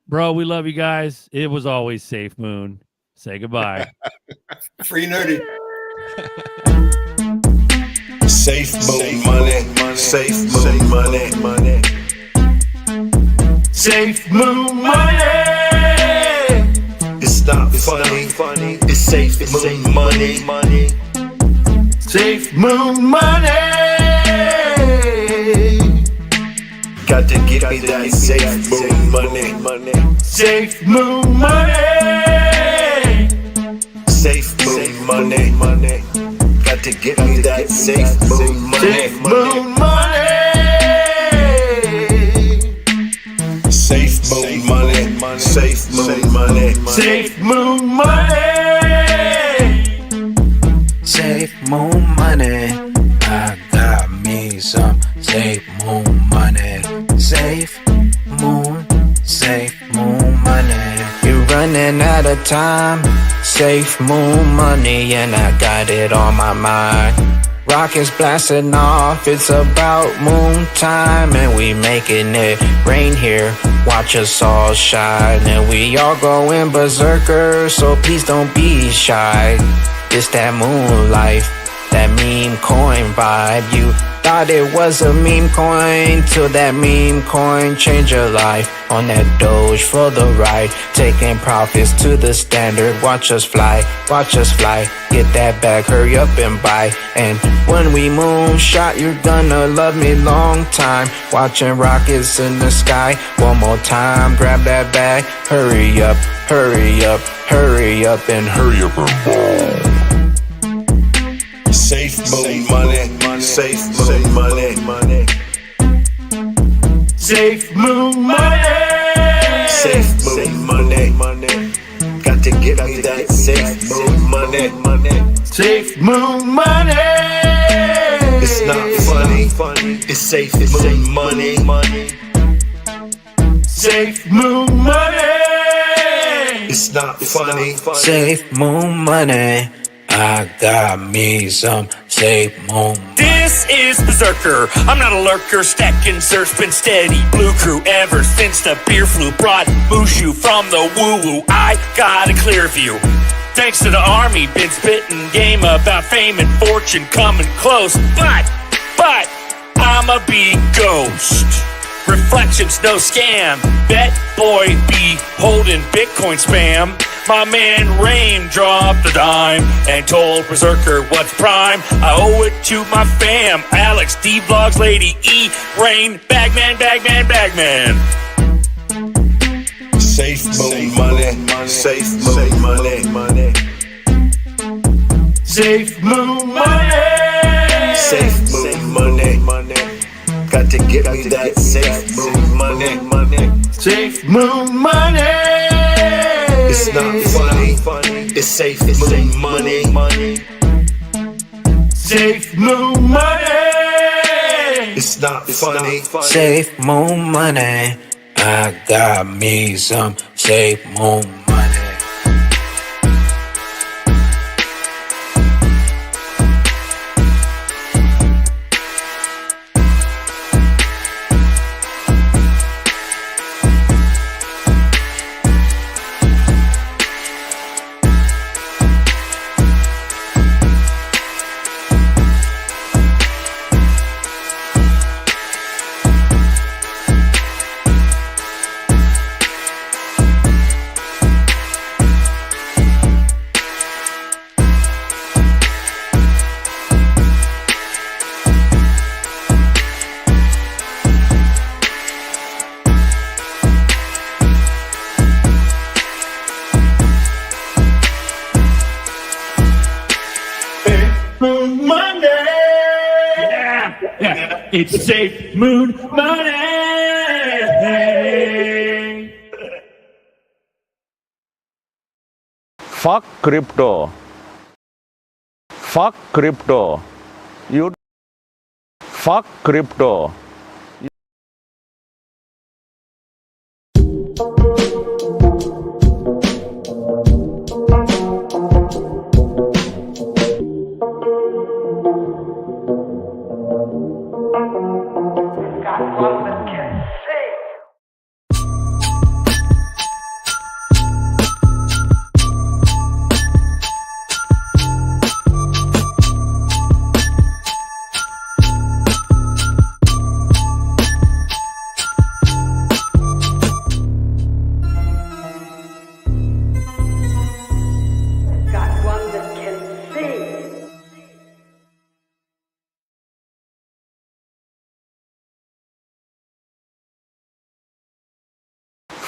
Bro, we love you guys. It was always safe moon. Say goodbye. Free nerdy. Safe moon money. Safe moon money. Safe moon money. It's not funny. It's safe moon money. Safe moon money. Got to get me that safe moon money. Safe moon money. Safe moon money. Got to get me that safe moon money. Safe moon money. moon money. I got me some safe moon money. Safe moon money. You're running out of time. Safe moon money, and I got it on my mind. Rockets blasting off, it's about moon time, and we making it rain here. Watch us all shine, and we all going berserker, so please don't be shy. It's that moon life, that meme coin vibe. You thought it was a meme coin, till that meme coin changed your life. On that Doge for the ride, taking profits to the standard. Watch us fly, get that bag, hurry up and buy. And when we moonshot, you're gonna love me long time. Watching rockets in the sky, one more time, grab that bag, hurry up, and hurry up and ball. Safe moon money, safe moon money, Safe moon money. safe moon money. Got to give me that safe moon money. Safe moon money. It's not funny, it's safe moon money. Safe moon money. It's not funny. Safe moon money. I got me some safe moon. This is Berserker. I'm not a lurker, stacking zerf's been steady. Blue crew ever since the beer flu brought Mushu from the woo-woo. I got a clear view. Thanks to the army, been spitting game about fame and fortune coming close. But I'm a big ghost. Reflections, no scam. Bet boy be holding Bitcoin spam. My man Rain dropped a dime and told Berserker what's prime. I owe it to my fam, Alex, D-Vlogs, Lady E, Rain, Bagman. Safe moon money, safe moon money. Safe moon money. Safe moon money. Got to give me that safe moon money. Safe moon money. It's not funny, it's safe moon money. Safe moon money. It's not funny. Safe moon money. I got me some safe moon money. Moon money. Yeah, it's safe moon money. Fuck crypto. Fuck crypto. You fuck crypto.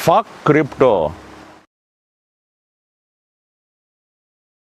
Fuck crypto.